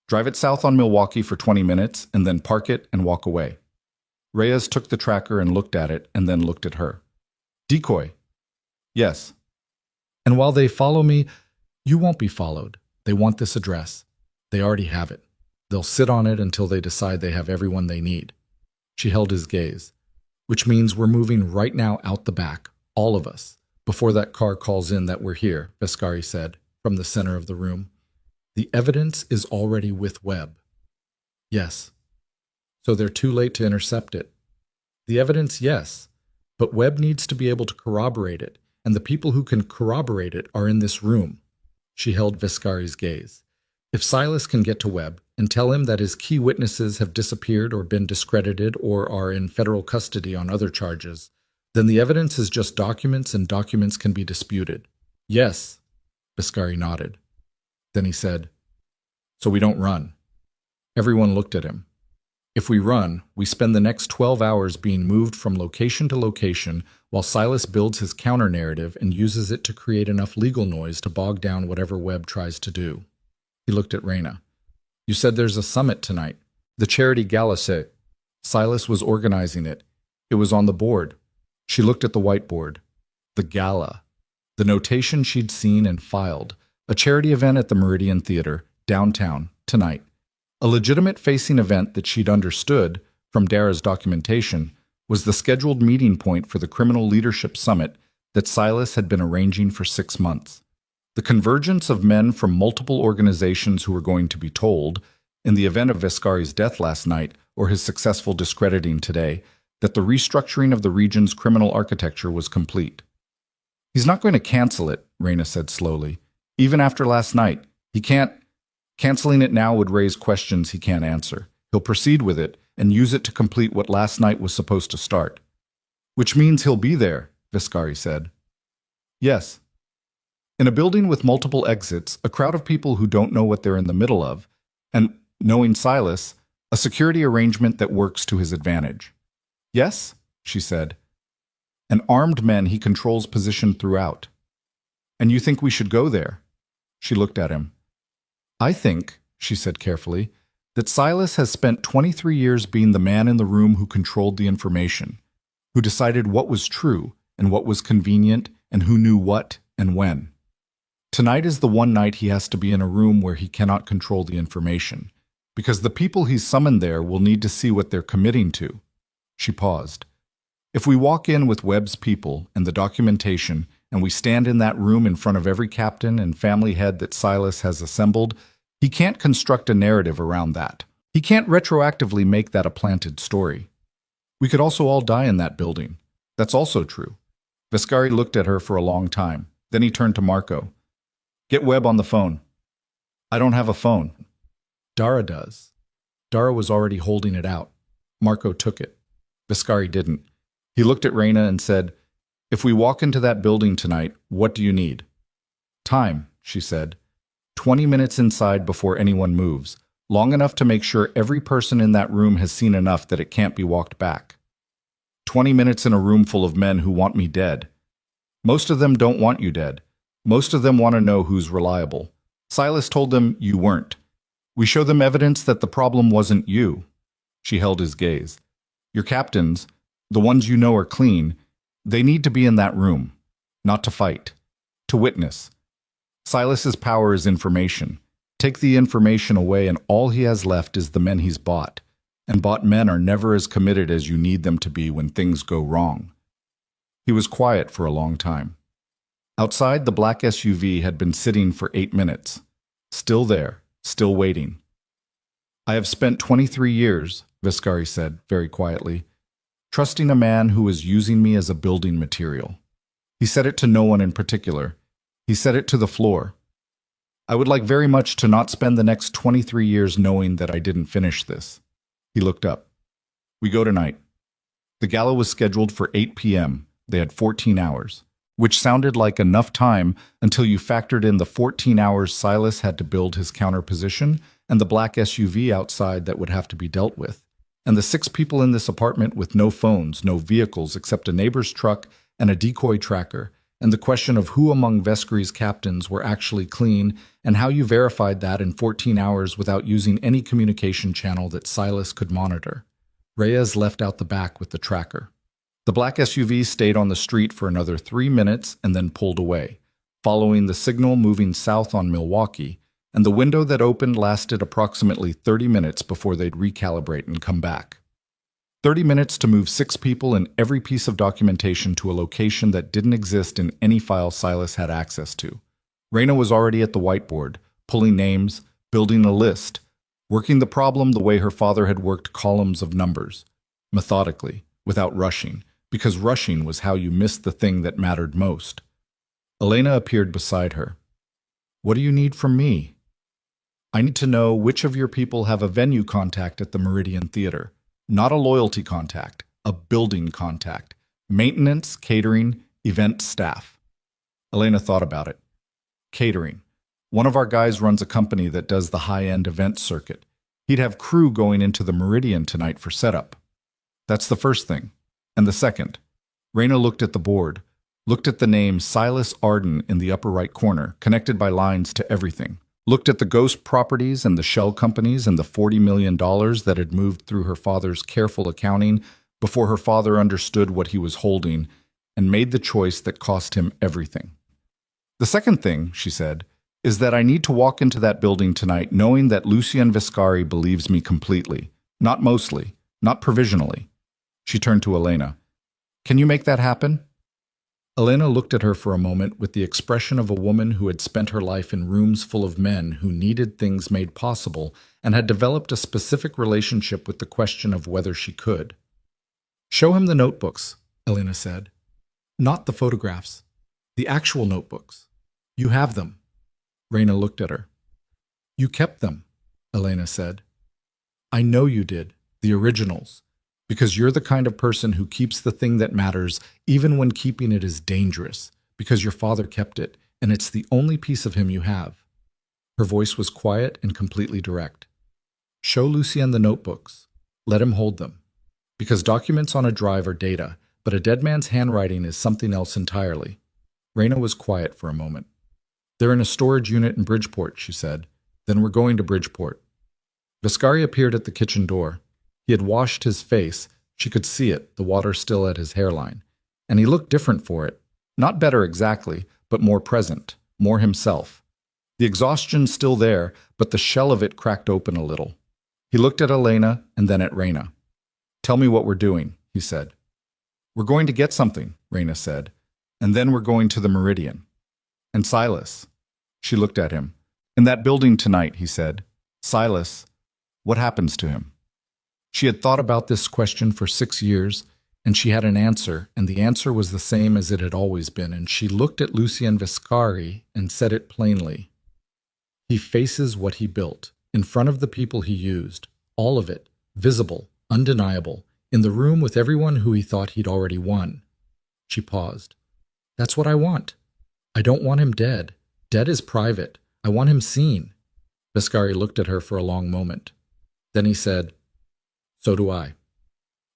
Drive it south on Milwaukee for 20 minutes, and then park it and walk away. Reyes took the tracker and looked at it, and then looked at her. Decoy. Yes. And while they follow me, you won't be followed. They want this address. They already have it. They'll sit on it until they decide they have everyone they need. She held his gaze. Which means we're moving right now out the back, all of us, before that car calls in that we're here, Vescari said, from the center of the room. The evidence is already with Webb. Yes. So they're too late to intercept it. The evidence, yes. But Webb needs to be able to corroborate it, and the people who can corroborate it are in this room. She held Vescari's gaze. If Silas can get to Webb and tell him that his key witnesses have disappeared or been discredited or are in federal custody on other charges, then the evidence is just documents and documents can be disputed. Yes. Vescari nodded. Then he said, so we don't run. Everyone looked at him. If we run, we spend the next 12 hours being moved from location to location while Silas builds his counter-narrative and uses it to create enough legal noise to bog down whatever Webb tries to do. He looked at Reyna. You said there's a summit tonight. The charity gala said. Silas was organizing it. It was on the board. She looked at the whiteboard. The gala. The notation she'd seen and filed. A charity event at the Meridian Theater, downtown, tonight. A legitimate facing event that she'd understood, from Dara's documentation, was the scheduled meeting point for the Criminal Leadership Summit that Silas had been arranging for 6 months. The convergence of men from multiple organizations who were going to be told, in the event of Vescari's death last night or his successful discrediting today, that the restructuring of the region's criminal architecture was complete. He's not going to cancel it, Reyna said slowly. Even after last night, he can't. Canceling it now would raise questions he can't answer. He'll proceed with it and use it to complete what last night was supposed to start. Which means he'll be there, Vescari said. Yes. In a building with multiple exits, a crowd of people who don't know what they're in the middle of, and, knowing Silas, a security arrangement that works to his advantage. Yes, she said. An armed men he controls position throughout. And you think we should go there? She looked at him. I think, she said carefully, that Silas has spent 23 years being the man in the room who controlled the information, who decided what was true and what was convenient and who knew what and when. Tonight is the one night he has to be in a room where he cannot control the information, because the people he's summoned there will need to see what they're committing to. She paused. If we walk in with Webb's people and the documentation, and we stand in that room in front of every captain and family head that Silas has assembled, he can't construct a narrative around that. He can't retroactively make that a planted story. We could also all die in that building. That's also true. Vescari looked at her for a long time. Then he turned to Marco. Get Webb on the phone. I don't have a phone. Dara does. Dara was already holding it out. Marco took it. Vescari didn't. He looked at Reyna and said, If we walk into that building tonight, what do you need? Time, she said. 20 minutes inside before anyone moves, long enough to make sure every person in that room has seen enough that it can't be walked back. 20 minutes in a room full of men who want me dead. Most of them don't want you dead. Most of them want to know who's reliable. Silas told them you weren't. We show them evidence that the problem wasn't you. She held his gaze. Your captains, the ones you know are clean, they need to be in that room, not to fight, to witness. Silas's power is information. Take the information away and all he has left is the men he's bought. And bought men are never as committed as you need them to be when things go wrong. He was quiet for a long time. Outside, the black SUV had been sitting for 8 minutes. Still there, still waiting. I have spent 23 years, Vescari said, very quietly, trusting a man who was using me as a building material. He said it to no one in particular. He said it to the floor. I would like very much to not spend the next 23 years knowing that I didn't finish this. He looked up. We go tonight. The gala was scheduled for 8 p.m. They had 14 hours, which sounded like enough time until you factored in the 14 hours Silas had to build his counterposition and the black SUV outside that would have to be dealt with, and the 6 people in this apartment with no phones, no vehicles except a neighbor's truck and a decoy tracker, and the question of who among Vescari's captains were actually clean and how you verified that in 14 hours without using any communication channel that Silas could monitor. Reyes left out the back with the tracker. The black SUV stayed on the street for another 3 minutes and then pulled away, following the signal moving south on Milwaukee, and the window that opened lasted approximately 30 minutes before they'd recalibrate and come back. 30 minutes to move 6 people and every piece of documentation to a location that didn't exist in any file Silas had access to. Reyna was already at the whiteboard, pulling names, building a list, working the problem the way her father had worked columns of numbers, methodically, without rushing, because rushing was how you missed the thing that mattered most. Elena appeared beside her. What do you need from me? I need to know which of your people have a venue contact at the Meridian Theater. Not a loyalty contact, a building contact. Maintenance, catering, event staff. Elena thought about it. Catering. One of our guys runs a company that does the high-end event circuit. He'd have crew going into the Meridian tonight for setup. That's the first thing. And the second. Reyna looked at the board, looked at the name Silas Arden in the upper right corner, connected by lines to everything. Looked at the ghost properties and the shell companies and the $40 million that had moved through her father's careful accounting before her father understood what he was holding, and made the choice that cost him everything. The second thing, she said, is that I need to walk into that building tonight knowing that Lucien Viscari believes me completely, not mostly, not provisionally. She turned to Elena. Can you make that happen? Elena looked at her for a moment with the expression of a woman who had spent her life in rooms full of men who needed things made possible and had developed a specific relationship with the question of whether she could. Show him the notebooks, Elena said. Not the photographs. The actual notebooks. You have them. Reina looked at her. You kept them, Elena said. I know you did, the originals, because you're the kind of person who keeps the thing that matters even when keeping it is dangerous, because your father kept it, and it's the only piece of him you have. Her voice was quiet and completely direct. Show Lucien the notebooks. Let him hold them. Because documents on a drive are data, but a dead man's handwriting is something else entirely. Reina was quiet for a moment. They're in a storage unit in Bridgeport, she said. Then we're going to Bridgeport. Viscari appeared at the kitchen door. He had washed his face. She could see it, the water still at his hairline. And he looked different for it. Not better exactly, but more present, more himself. The exhaustion still there, but the shell of it cracked open a little. He looked at Elena and then at Reina. Tell me what we're doing, he said. We're going to get something, Reina said. And then we're going to the Meridian. And Silas. She looked at him. In that building tonight, he said. Silas, what happens to him? She had thought about this question for 6 years, and she had an answer, and the answer was the same as it had always been, and she looked at Lucien Viscari and said it plainly. He faces what he built, in front of the people he used, all of it, visible, undeniable, in the room with everyone who he thought he'd already won. She paused. That's what I want. I don't want him dead. Dead is private. I want him seen. Viscari looked at her for a long moment. Then he said, So do I.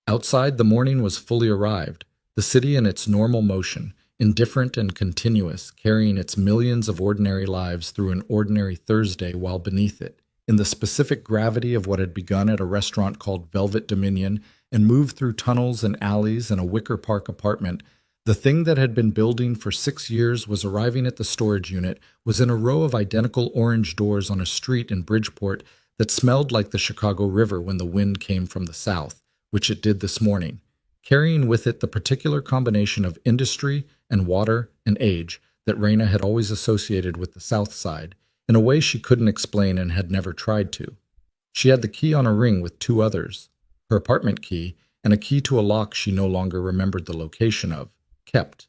Outside, the morning was fully arrived, the city in its normal motion, indifferent and continuous, carrying its millions of ordinary lives through an ordinary Thursday, while beneath it, in the specific gravity of what had begun at a restaurant called Velvet Dominion and moved through tunnels and alleys and a Wicker Park apartment, the thing that had been building for 6 years was arriving at the storage unit, was in a row of identical orange doors on a street in Bridgeport that smelled like the Chicago River when the wind came from the south, which it did this morning, carrying with it the particular combination of industry and water and age that Reina had always associated with the South Side, in a way she couldn't explain and had never tried to. She had the key on a ring with 2 others, her apartment key and a key to a lock she no longer remembered the location of, kept,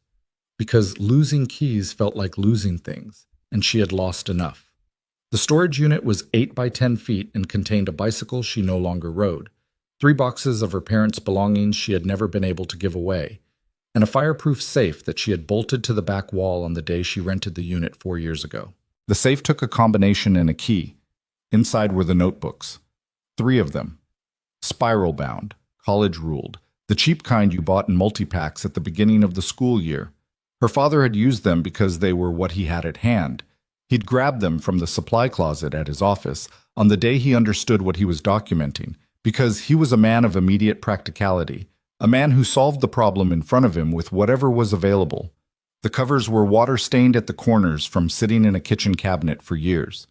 because losing keys felt like losing things, and she had lost enough. The storage unit was 8 by 10 feet and contained a bicycle she no longer rode, 3 boxes of her parents' belongings she had never been able to give away, and a fireproof safe that she had bolted to the back wall on the day she rented the unit 4 years ago. The safe took a combination and a key. Inside were the notebooks. 3 of them. Spiral-bound, college-ruled, the cheap kind you bought in multi-packs at the beginning of the school year. Her father had used them because they were what he had at hand. He'd grabbed them from the supply closet at his office on the day he understood what he was documenting, because he was a man of immediate practicality, a man who solved the problem in front of him with whatever was available. The covers were water-stained at the corners from sitting in a kitchen cabinet for years.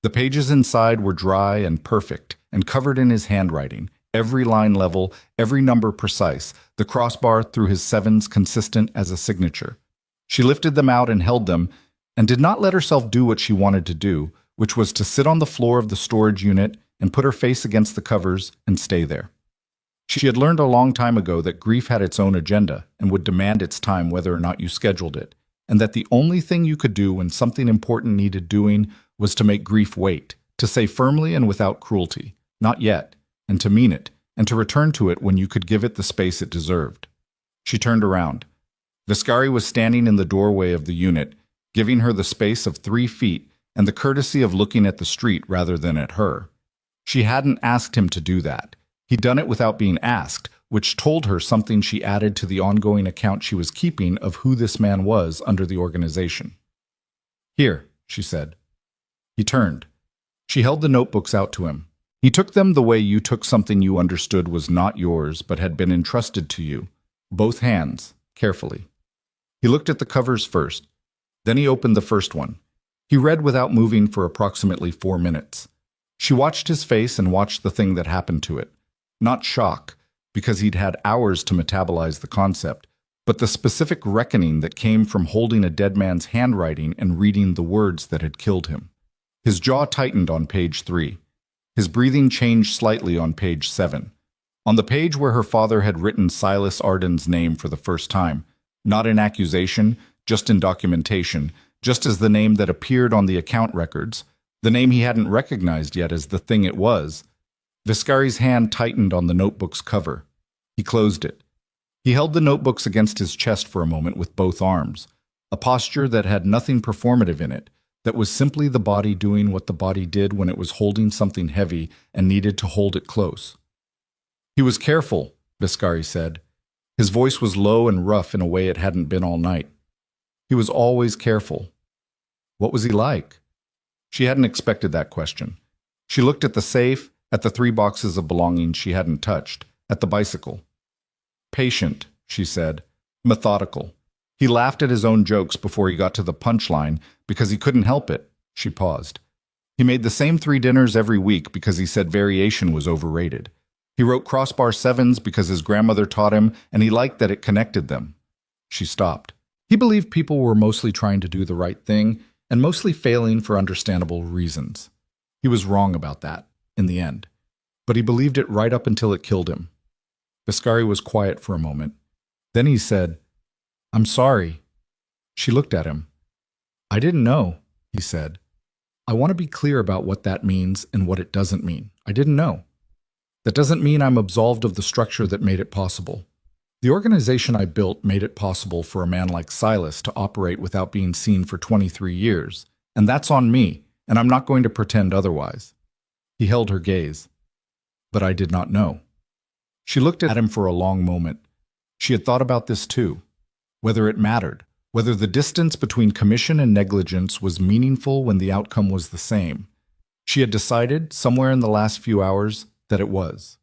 The pages inside were dry and perfect and covered in his handwriting, every line level, every number precise, the crossbar through his 7s consistent as a signature. She lifted them out and held them, and did not let herself do what she wanted to do, which was to sit on the floor of the storage unit and put her face against the covers and stay there. She had learned a long time ago that grief had its own agenda and would demand its time whether or not you scheduled it, and that the only thing you could do when something important needed doing was to make grief wait, to say firmly and without cruelty, not yet, and to mean it, and to return to it when you could give it the space it deserved. She turned around. Viscari was standing in the doorway of the unit, giving her the space of 3 feet and the courtesy of looking at the street rather than at her. She hadn't asked him to do that. He'd done it without being asked, which told her something she added to the ongoing account she was keeping of who this man was under the organization. Here, she said. He turned. She held the notebooks out to him. He took them the way you took something you understood was not yours but had been entrusted to you, both hands, carefully. He looked at the covers first. Then he opened the first one. He read without moving for approximately 4 minutes. She watched his face and watched the thing that happened to it. Not shock, because he'd had hours to metabolize the concept, but the specific reckoning that came from holding a dead man's handwriting and reading the words that had killed him. His jaw tightened on page 3. His breathing changed slightly on page 7. On the page where her father had written Silas Arden's name for the first time, not in accusation, just in documentation, just as the name that appeared on the account records, the name he hadn't recognized yet as the thing it was. Viscari's hand tightened on the notebook's cover. He closed it. He held the notebooks against his chest for a moment with both arms, a posture that had nothing performative in it, that was simply the body doing what the body did when it was holding something heavy and needed to hold it close. He was careful, Viscari said. His voice was low and rough in a way it hadn't been all night. He was always careful. What was he like? She hadn't expected that question. She looked at the safe, at the 3 boxes of belongings she hadn't touched, at the bicycle. Patient, she said. Methodical. He laughed at his own jokes before he got to the punchline because he couldn't help it. She paused. He made the same 3 dinners every week because he said variation was overrated. He wrote crossbar 7s because his grandmother taught him, and he liked that it connected them. She stopped. He believed people were mostly trying to do the right thing and mostly failing for understandable reasons. He was wrong about that, in the end. But he believed it right up until it killed him. Viscari was quiet for a moment. Then he said, "I'm sorry." She looked at him. "I didn't know," he said. "I want to be clear about what that means and what it doesn't mean. I didn't know. That doesn't mean I'm absolved of the structure that made it possible. The organization I built made it possible for a man like Silas to operate without being seen for 23 years, and that's on me, and I'm not going to pretend otherwise." He held her gaze. "But I did not know." She looked at him for a long moment. She had thought about this too. Whether it mattered, whether the distance between commission and negligence was meaningful when the outcome was the same. She had decided, somewhere in the last few hours, that it was.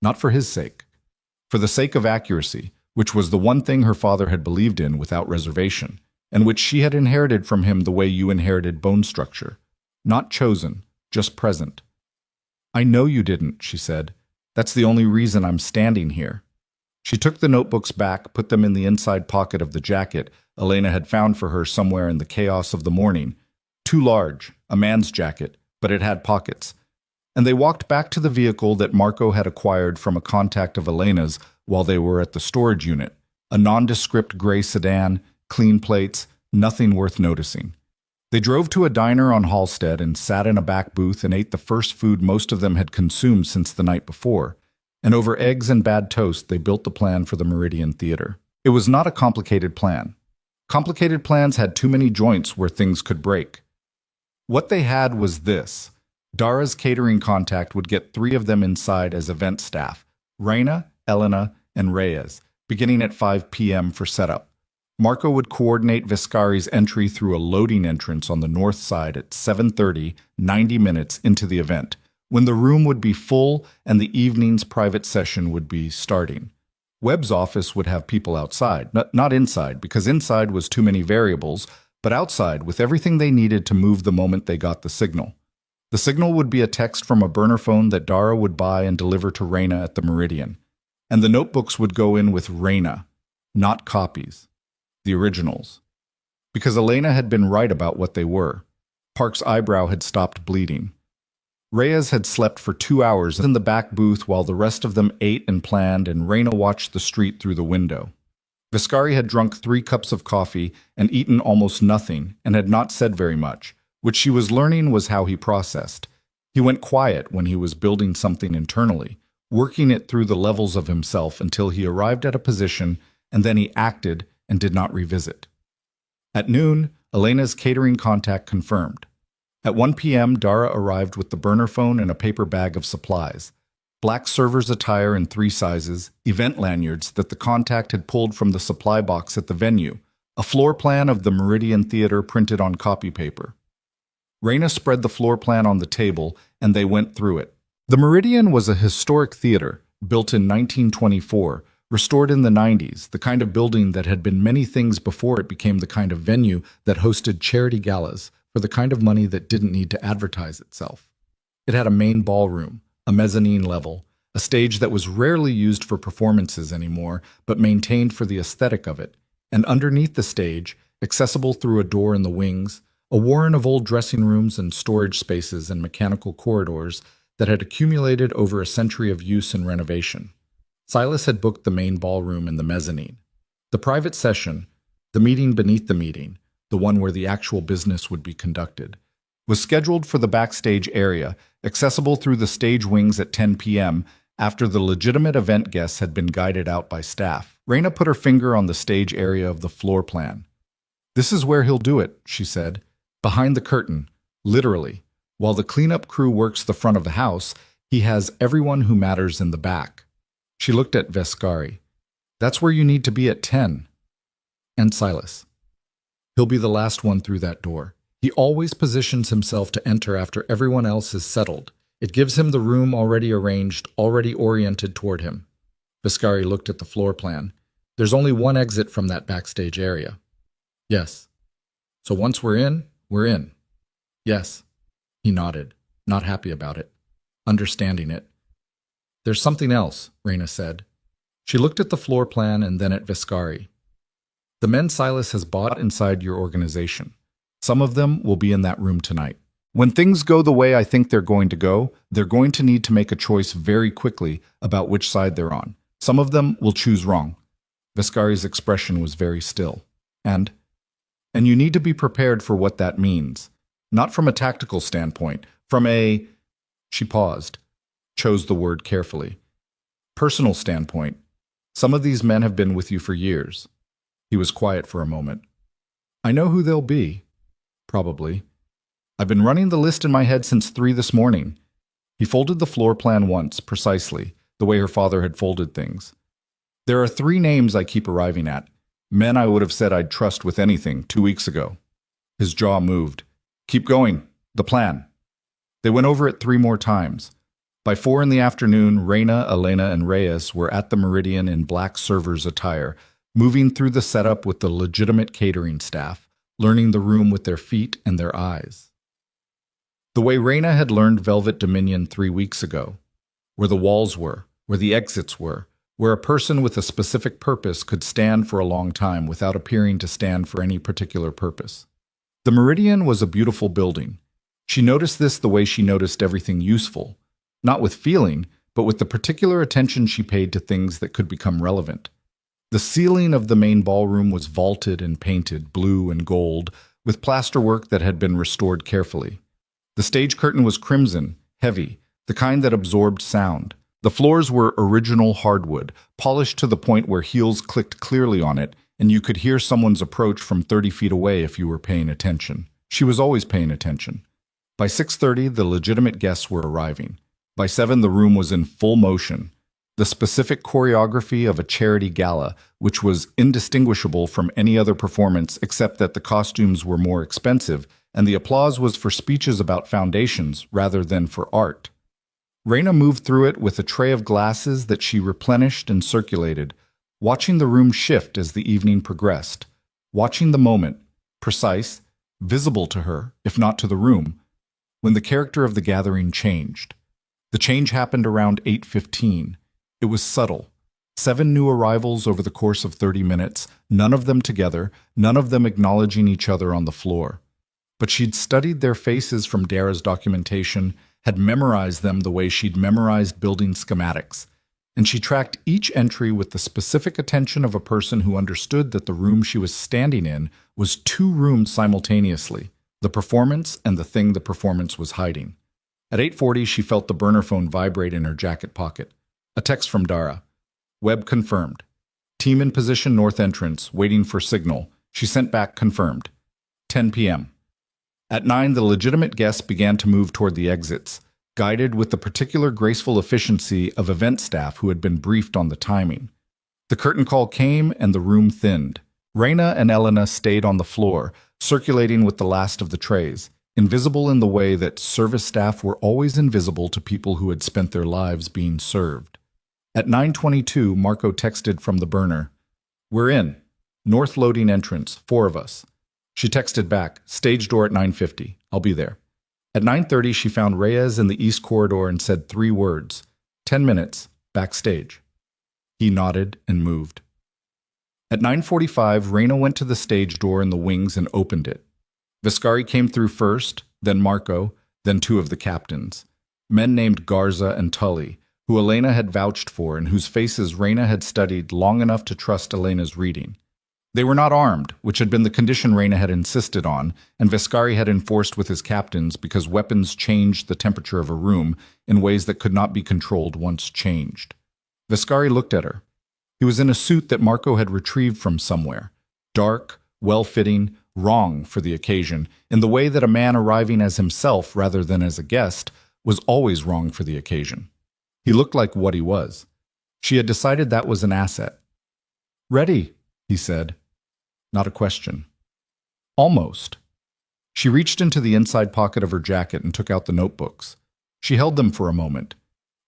Not for his sake. For the sake of accuracy, which was the one thing her father had believed in without reservation, and which she had inherited from him the way you inherited bone structure. Not chosen, just present. "I know you didn't," she said. "That's the only reason I'm standing here." She took the notebooks back, put them in the inside pocket of the jacket Elena had found for her somewhere in the chaos of the morning. Too large, a man's jacket, but it had pockets. And they walked back to the vehicle that Marco had acquired from a contact of Elena's while they were at the storage unit, a nondescript gray sedan, clean plates, nothing worth noticing. They drove to a diner on Halstead and sat in a back booth and ate the first food most of them had consumed since the night before, and over eggs and bad toast they built the plan for the Meridian Theater. It was not a complicated plan. Complicated plans had too many joints where things could break. What they had was this. Dara's catering contact would get 3 of them inside as event staff, Reina, Elena, and Reyes, beginning at 5 p.m. for setup. Marco would coordinate Viscari's entry through a loading entrance on the north side at 7:30, 90 minutes into the event, when the room would be full and the evening's private session would be starting. Webb's office would have people outside, not inside, because inside was too many variables, but outside with everything they needed to move the moment they got the signal. The signal would be a text from a burner phone that Dara would buy and deliver to Reina at the Meridian. And the notebooks would go in with Reina, not copies, the originals. Because Elena had been right about what they were. Park's eyebrow had stopped bleeding. Reyes had slept for 2 hours in the back booth while the rest of them ate and planned, and Reina watched the street through the window. Viscari had drunk 3 cups of coffee and eaten almost nothing and had not said very much, which she was learning was how he processed. He went quiet when he was building something internally, working it through the levels of himself until he arrived at a position, and then he acted and did not revisit. At noon, Elena's catering contact confirmed. At 1 p.m., Dara arrived with the burner phone and a paper bag of supplies. Black server's attire in 3 sizes, event lanyards that the contact had pulled from the supply box at the venue, a floor plan of the Meridian Theater printed on copy paper. Reina spread the floor plan on the table, and they went through it. The Meridian was a historic theater, built in 1924, Restored in the 90s, the kind of building that had been many things before it became the kind of venue that hosted charity galas for the kind of money that didn't need to advertise itself. It had a main ballroom, a mezzanine level, a stage that was rarely used for performances anymore, but maintained for the aesthetic of it, and underneath the stage, accessible through a door in the wings, a warren of old dressing rooms and storage spaces and mechanical corridors that had accumulated over a century of use and renovation. Silas had booked the main ballroom in the mezzanine. The private session, the meeting beneath the meeting, the one where the actual business would be conducted, was scheduled for the backstage area, accessible through the stage wings at 10 p.m. after the legitimate event guests had been guided out by staff. Raina put her finger on the stage area of the floor plan. "This is where he'll do it," she said. "Behind the curtain, literally. While the cleanup crew works the front of the house, he has everyone who matters in the back." She looked at Vescari. "That's where you need to be at 10. And Silas. He'll be the last one through that door. He always positions himself to enter after everyone else is settled. It gives him the room already arranged, already oriented toward him." Vescari looked at the floor plan. "There's only one exit from that backstage area." "Yes." "So once we're in, we're in." "Yes." He nodded, not happy about it, understanding it. "There's something else," Raina said. She looked at the floor plan and then at Vescari. "The men Silas has bought inside your organization. Some of them will be in that room tonight. When things go the way I think they're going to go, they're going to need to make a choice very quickly about which side they're on. Some of them will choose wrong." Vescari's expression was very still. And you need to be prepared for what that means. Not from a tactical standpoint, from a," she paused, chose the word carefully, "personal standpoint. Some of these men have been with you for years." He was quiet for a moment. "I know who they'll be. Probably. I've been running the list in my head since 3 this morning." He folded the floor plan once, precisely, the way her father had folded things. "There are 3 names I keep arriving at. Men I would have said I'd trust with anything 2 weeks ago." His jaw moved. "Keep going. The plan." They went over it 3 more times. By 4 in the afternoon, Reina, Elena, and Reyes were at the Meridian in black servers' attire, moving through the setup with the legitimate catering staff, learning the room with their feet and their eyes. The way Reina had learned Velvet Dominion 3 weeks ago, where the walls were, where the exits were, where a person with a specific purpose could stand for a long time without appearing to stand for any particular purpose. The Meridian was a beautiful building. She noticed this the way she noticed everything useful, not with feeling, but with the particular attention she paid to things that could become relevant. The ceiling of the main ballroom was vaulted and painted blue and gold, with plasterwork that had been restored carefully. The stage curtain was crimson, heavy, the kind that absorbed sound. The floors were original hardwood, polished to the point where heels clicked clearly on it, and you could hear someone's approach from 30 feet away if you were paying attention. She was always paying attention. By 6:30, the legitimate guests were arriving. By 7, the room was in full motion. The specific choreography of a charity gala, which was indistinguishable from any other performance except that the costumes were more expensive, and the applause was for speeches about foundations rather than for art. Reina moved through it with a tray of glasses that she replenished and circulated, watching the room shift as the evening progressed, watching the moment, precise, visible to her, if not to the room, when the character of the gathering changed. The change happened around 8:15. It was subtle. 7 new arrivals over the course of 30 minutes, none of them together, none of them acknowledging each other on the floor. But she'd studied their faces from Dara's documentation, had memorized them the way she'd memorized building schematics, and she tracked each entry with the specific attention of a person who understood that the room she was standing in was 2 rooms simultaneously, the performance and the thing the performance was hiding. At 8:40, she felt the burner phone vibrate in her jacket pocket. A text from Dara. "Web confirmed. Team in position north entrance, waiting for signal." She sent back confirmed. 10 p.m. At 9, the legitimate guests began to move toward the exits, guided with the particular graceful efficiency of event staff who had been briefed on the timing. The curtain call came and the room thinned. Reina and Elena stayed on the floor, circulating with the last of the trays, invisible in the way that service staff were always invisible to people who had spent their lives being served. At 9:22, Marco texted from the burner. We're in. North loading entrance, 4 of us. She texted back, stage door at 9:50. I'll be there. At 9:30, she found Reyes in the east corridor and said 3 words. 10 minutes, backstage. He nodded and moved. At 9:45, Reina went to the stage door in the wings and opened it. Viscari came through first, then Marco, then 2 of the captains. Men named Garza and Tully, who Elena had vouched for and whose faces Reina had studied long enough to trust Elena's reading. They were not armed, which had been the condition Reina had insisted on, and Viscari had enforced with his captains because weapons changed the temperature of a room in ways that could not be controlled once changed. Viscari looked at her. He was in a suit that Marco had retrieved from somewhere. Dark, well-fitting, wrong for the occasion, in the way that a man arriving as himself rather than as a guest was always wrong for the occasion. He looked like what he was. She had decided that was an asset. Ready, he said. Not a question. Almost. She reached into the inside pocket of her jacket and took out the notebooks. She held them for a moment.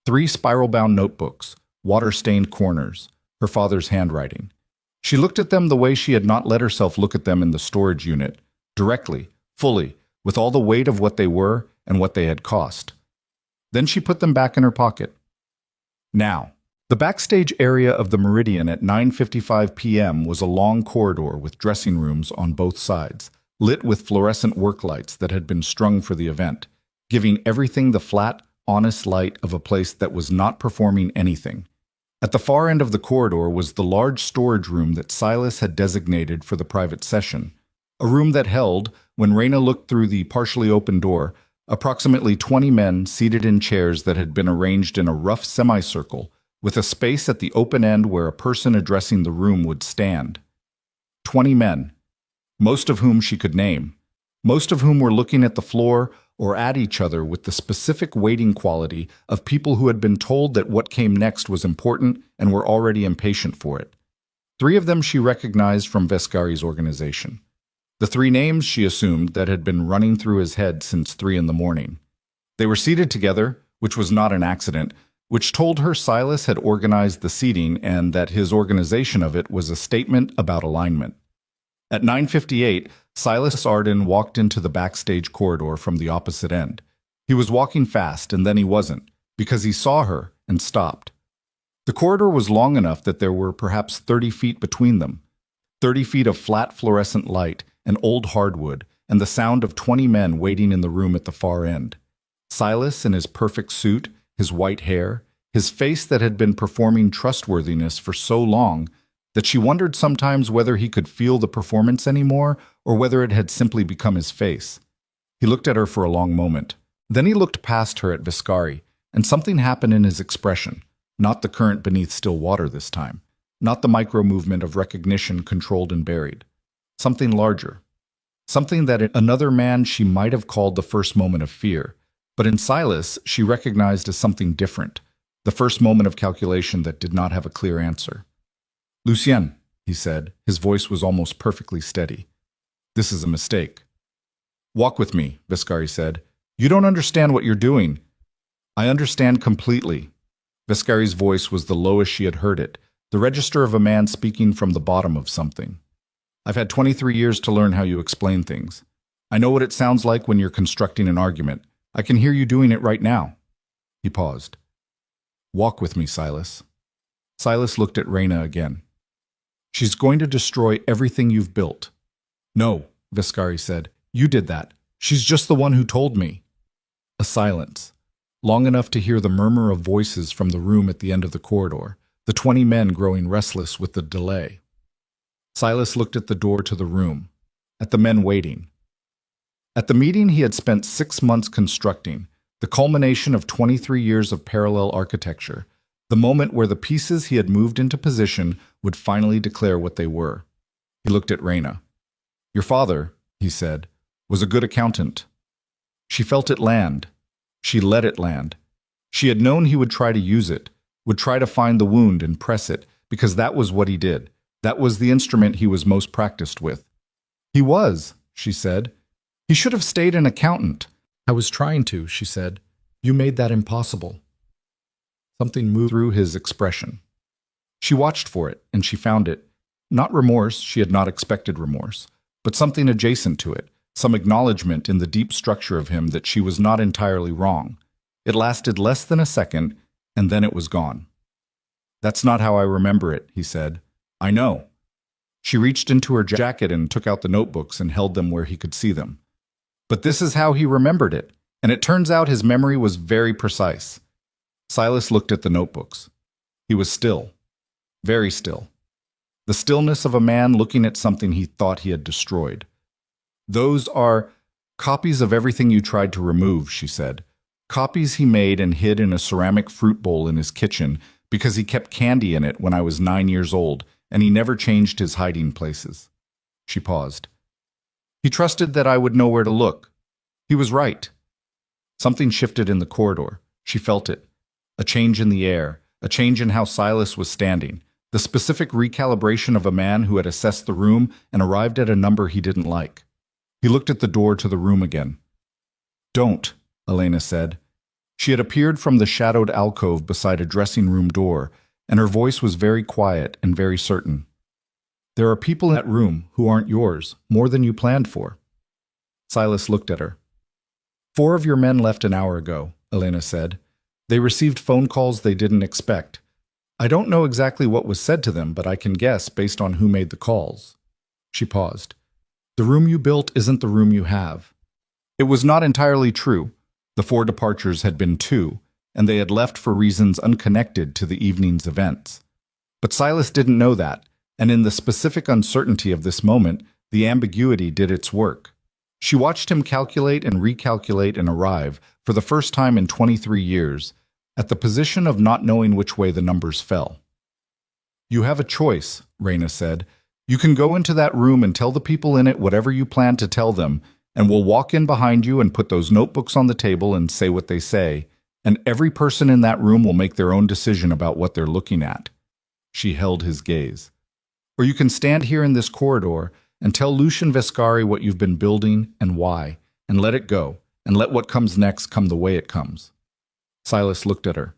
3 spiral-bound notebooks, water-stained corners, her father's handwriting. She looked at them the way she had not let herself look at them in the storage unit, directly, fully, with all the weight of what they were and what they had cost. Then she put them back in her pocket. Now, the backstage area of the Meridian at 9:55 p.m. was a long corridor with dressing rooms on both sides, lit with fluorescent work lights that had been strung for the event, giving everything the flat, honest light of a place that was not performing anything. At the far end of the corridor was the large storage room that Silas had designated for the private session, a room that held, when Reina looked through the partially open door, approximately 20 men seated in chairs that had been arranged in a rough semicircle, with a space at the open end where a person addressing the room would stand. 20 men, most of whom she could name, most of whom were looking at the floor or at each other with the specific waiting quality of people who had been told that what came next was important and were already impatient for it. 3 of them she recognized from Vescari's organization. The 3 names, she assumed, that had been running through his head since 3 in the morning. They were seated together, which was not an accident, which told her Silas had organized the seating and that his organization of it was a statement about alignment. At 9:58, Silas Arden walked into the backstage corridor from the opposite end. He was walking fast, and then he wasn't, because he saw her and stopped. The corridor was long enough that there were perhaps 30 feet between them, 30 feet of flat fluorescent light and old hardwood, and the sound of 20 men waiting in the room at the far end. Silas in his perfect suit, his white hair, his face that had been performing trustworthiness for so long that she wondered sometimes whether he could feel the performance anymore or whether it had simply become his face. He looked at her for a long moment. Then he looked past her at Viscari, and something happened in his expression, not the current beneath still water this time, not the micro-movement of recognition controlled and buried. Something larger. Something that in another man she might have called the first moment of fear, but in Silas she recognized as something different, the first moment of calculation that did not have a clear answer. Lucien, he said, his voice was almost perfectly steady. This is a mistake. Walk with me, Viscari said. You don't understand what you're doing. I understand completely. Viscari's voice was the lowest she had heard it, the register of a man speaking from the bottom of something. I've had 23 years to learn how you explain things. I know what it sounds like when you're constructing an argument. I can hear you doing it right now. He paused. Walk with me, Silas. Silas looked at Reina again. She's going to destroy everything you've built. No, Viscari said. You did that. She's just the one who told me. A silence, long enough to hear the murmur of voices from the room at the end of the corridor, the 20 men growing restless with the delay. Silas looked at the door to the room, at the men waiting. At the meeting he had spent 6 months constructing, the culmination of 23 years of parallel architecture, the moment where the pieces he had moved into position would finally declare what they were. He looked at Reina. Your father, he said, was a good accountant. She felt it land. She let it land. She had known he would try to use it, would try to find the wound and press it, because that was what he did. That was the instrument he was most practiced with. He was, she said. He should have stayed an accountant. I was trying to, she said. You made that impossible. Something moved through his expression. She watched for it, and she found it. Not remorse, she had not expected remorse, but something adjacent to it, some acknowledgement in the deep structure of him that she was not entirely wrong. It lasted less than a second, and then it was gone. "That's not how I remember it," he said. "I know." She reached into her jacket and took out the notebooks and held them where he could see them. But this is how he remembered it, and it turns out his memory was very precise. Silas looked at the notebooks. He was still, very still. The stillness of a man looking at something he thought he had destroyed. "Those are copies of everything you tried to remove," she said. "Copies he made and hid in a ceramic fruit bowl in his kitchen because he kept candy in it when I was 9 years old, and he never changed his hiding places." She paused. "He trusted that I would know where to look. He was right." Something shifted in the corridor. She felt it. A change in the air, a change in how Silas was standing, the specific recalibration of a man who had assessed the room and arrived at a number he didn't like. He looked at the door to the room again. "Don't," Elena said. She had appeared from the shadowed alcove beside a dressing room door, and her voice was very quiet and very certain. "There are people in that room who aren't yours, more than you planned for." Silas looked at her. "4 of your men left an hour ago," Elena said. "They received phone calls they didn't expect. I don't know exactly what was said to them, but I can guess based on who made the calls." She paused. "The room you built isn't the room you have." It was not entirely true. The 4 departures had been 2, and they had left for reasons unconnected to the evening's events. But Silas didn't know that, and in the specific uncertainty of this moment, the ambiguity did its work. She watched him calculate and recalculate and arrive, for the first time in 23 years, at the position of not knowing which way the numbers fell. "You have a choice," Raina said. "You can go into that room and tell the people in it whatever you plan to tell them, and we'll walk in behind you and put those notebooks on the table and say what they say, and every person in that room will make their own decision about what they're looking at." She held his gaze. "Or you can stand here in this corridor and tell Lucian Vescari what you've been building and why, and let it go, and let what comes next come the way it comes." Silas looked at her.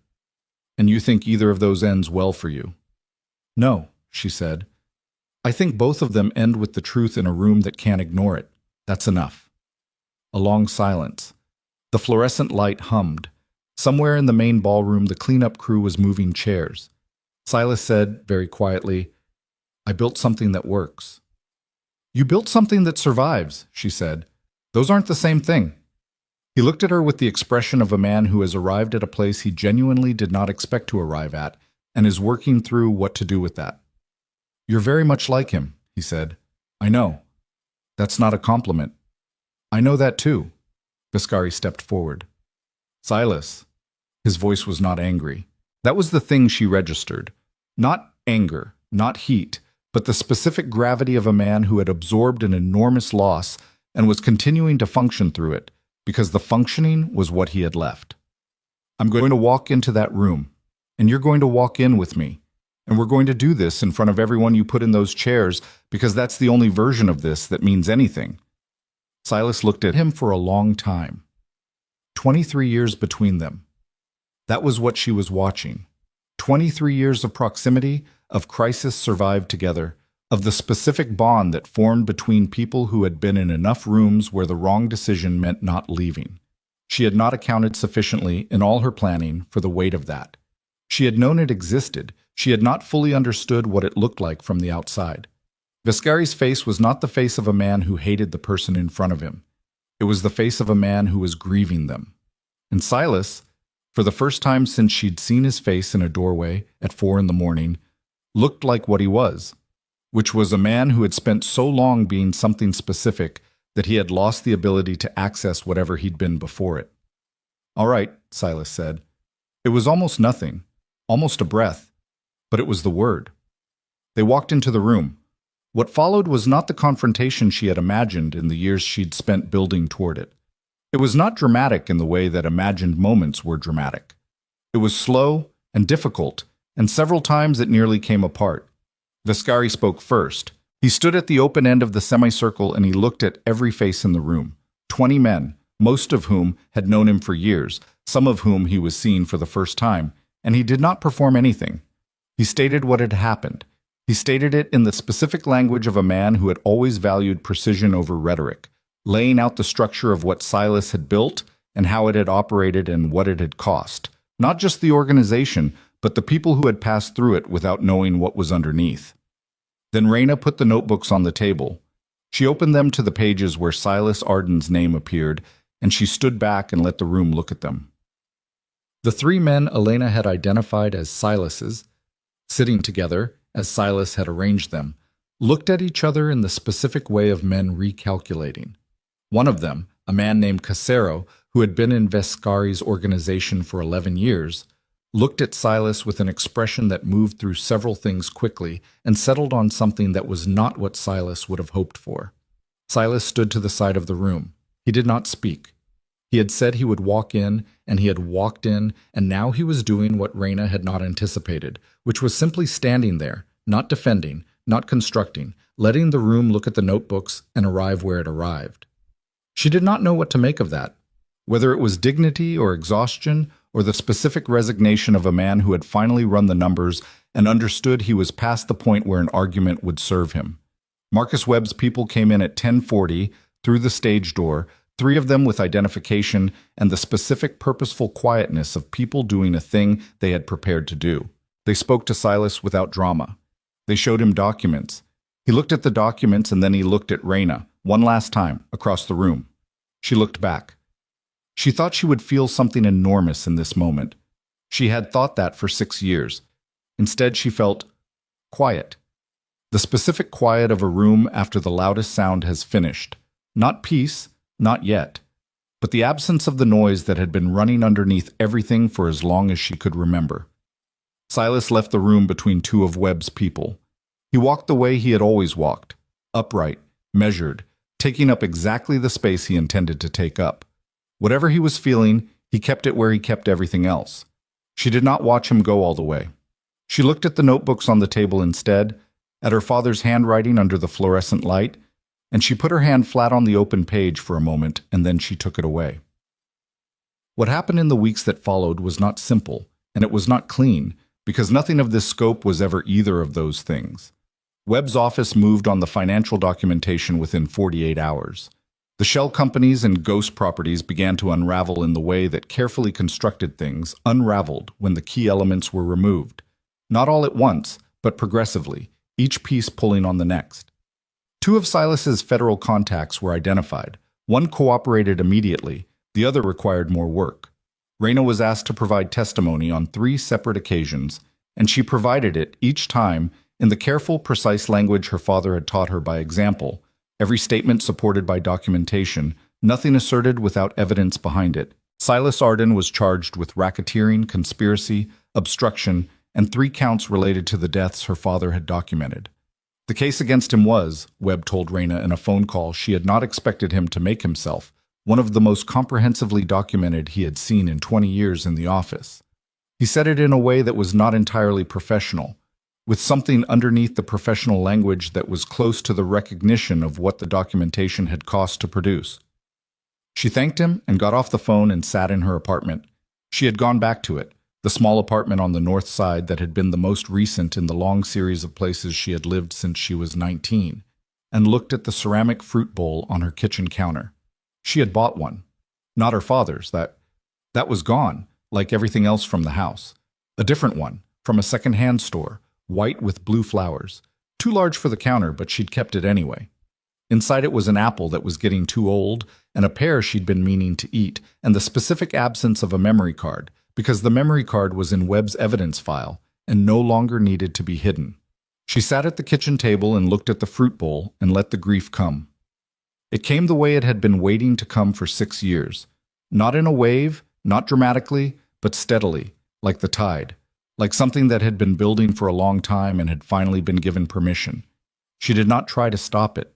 "And you think either of those ends well for you?" "No," she said. "I think both of them end with the truth in a room that can't ignore it. That's enough." A long silence. The fluorescent light hummed. Somewhere in the main ballroom, the cleanup crew was moving chairs. Silas said, very quietly, "I built something that works." "You built something that survives," she said. "Those aren't the same thing." He looked at her with the expression of a man who has arrived at a place he genuinely did not expect to arrive at and is working through what to do with that. "You're very much like him," he said. "I know." "That's not a compliment." "I know that too." Viscari stepped forward. "Silas." His voice was not angry. That was the thing she registered. Not anger, not heat, but the specific gravity of a man who had absorbed an enormous loss and was continuing to function through it, because the functioning was what he had left. "I'm going to walk into that room, and you're going to walk in with me, and we're going to do this in front of everyone you put in those chairs, because that's the only version of this that means anything." Silas looked at him for a long time. 23 years between them. That was what she was watching. 23 years of proximity, of crisis survived together, of the specific bond that formed between people who had been in enough rooms where the wrong decision meant not leaving. She had not accounted sufficiently in all her planning for the weight of that. She had known it existed. She had not fully understood what it looked like from the outside. Viscari's face was not the face of a man who hated the person in front of him. It was the face of a man who was grieving them. And Silas, for the first time since she'd seen his face in a doorway at 4 a.m, looked like what he was, which was a man who had spent so long being something specific that he had lost the ability to access whatever he'd been before it. "All right," Silas said. It was almost nothing, almost a breath, but it was the word. They walked into the room. What followed was not the confrontation she had imagined in the years she'd spent building toward it. It was not dramatic in the way that imagined moments were dramatic. It was slow and difficult, and several times it nearly came apart. Viscari spoke first. He stood at the open end of the semicircle and he looked at every face in the room. 20 men, most of whom had known him for years, some of whom he was seeing for the first time, and he did not perform anything. He stated what had happened. He stated it in the specific language of a man who had always valued precision over rhetoric, laying out the structure of what Silas had built and how it had operated and what it had cost. Not just the organization, but the people who had passed through it without knowing what was underneath. Then Raina put the notebooks on the table. She opened them to the pages where Silas Arden's name appeared, and she stood back and let the room look at them. The three men Elena had identified as Silas's, sitting together, as Silas had arranged them, looked at each other in the specific way of men recalculating. One of them, a man named Casero, who had been in Vescari's organization for 11 years, looked at Silas with an expression that moved through several things quickly and settled on something that was not what Silas would have hoped for. Silas stood to the side of the room. He did not speak. He had said he would walk in, and he had walked in, and now he was doing what Raina had not anticipated, which was simply standing there, not defending, not constructing, letting the room look at the notebooks and arrive where it arrived. She did not know what to make of that, whether it was dignity or exhaustion or the specific resignation of a man who had finally run the numbers and understood he was past the point where an argument would serve him. Marcus Webb's people came in at 10:40 through the stage door, 3 of them with identification and the specific purposeful quietness of people doing a thing they had prepared to do. They spoke to Silas without drama. They showed him documents. He looked at the documents and then he looked at Raina, one last time, across the room. She looked back. She thought she would feel something enormous in this moment. She had thought that for 6 years. Instead, she felt quiet. The specific quiet of a room after the loudest sound has finished. Not peace, not yet, but the absence of the noise that had been running underneath everything for as long as she could remember. Silas left the room between 2 of Webb's people. He walked the way he had always walked, upright, measured, taking up exactly the space he intended to take up. Whatever he was feeling, he kept it where he kept everything else. She did not watch him go all the way. She looked at the notebooks on the table instead, at her father's handwriting under the fluorescent light, and she put her hand flat on the open page for a moment, and then she took it away. What happened in the weeks that followed was not simple, and it was not clean, because nothing of this scope was ever either of those things. Webb's office moved on the financial documentation within 48 hours. The shell companies and ghost properties began to unravel in the way that carefully constructed things unraveled when the key elements were removed. Not all at once, but progressively, each piece pulling on the next. 2 of Silas's federal contacts were identified. One cooperated immediately, the other required more work. Raina was asked to provide testimony on 3 separate occasions, and she provided it each time in the careful, precise language her father had taught her by example, every statement supported by documentation, nothing asserted without evidence behind it. Silas Arden was charged with racketeering, conspiracy, obstruction, and 3 counts related to the deaths her father had documented. The case against him was, Webb told Raina in a phone call she had not expected him to make himself, one of the most comprehensively documented he had seen in 20 years in the office. He said it in a way that was not entirely professional, with something underneath the professional language that was close to the recognition of what the documentation had cost to produce. She thanked him and got off the phone and sat in her apartment. She had gone back to it, the small apartment on the north side that had been the most recent in the long series of places she had lived since she was 19, and looked at the ceramic fruit bowl on her kitchen counter. She had bought one. Not her father's. That was gone, like everything else from the house. A different one, from a second-hand store, white with blue flowers. Too large for the counter, but she'd kept it anyway. Inside it was an apple that was getting too old, and a pear she'd been meaning to eat, and the specific absence of a memory card, because the memory card was in Webb's evidence file and no longer needed to be hidden. She sat at the kitchen table and looked at the fruit bowl and let the grief come. It came the way it had been waiting to come for 6 years. Not in a wave, not dramatically, but steadily, like the tide, like something that had been building for a long time and had finally been given permission. She did not try to stop it.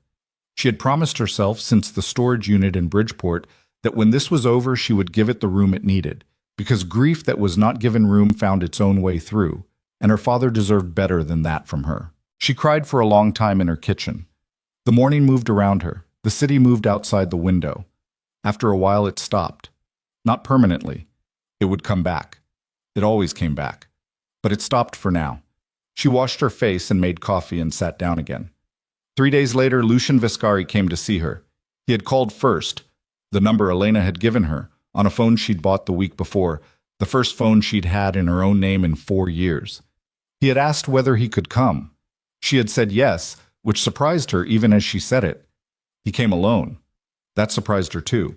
She had promised herself since the storage unit in Bridgeport that when this was over she would give it the room it needed, because grief that was not given room found its own way through, and her father deserved better than that from her. She cried for a long time in her kitchen. The morning moved around her. The city moved outside the window. After a while it stopped. Not permanently. It would come back. It always came back. But it stopped for now. She washed her face and made coffee and sat down again. 3 days later, Lucian Viscari came to see her. He had called first, the number Elena had given her, on a phone she'd bought the week before, the first phone she'd had in her own name in 4 years. He had asked whether he could come. She had said yes, which surprised her even as she said it. He came alone. That surprised her too.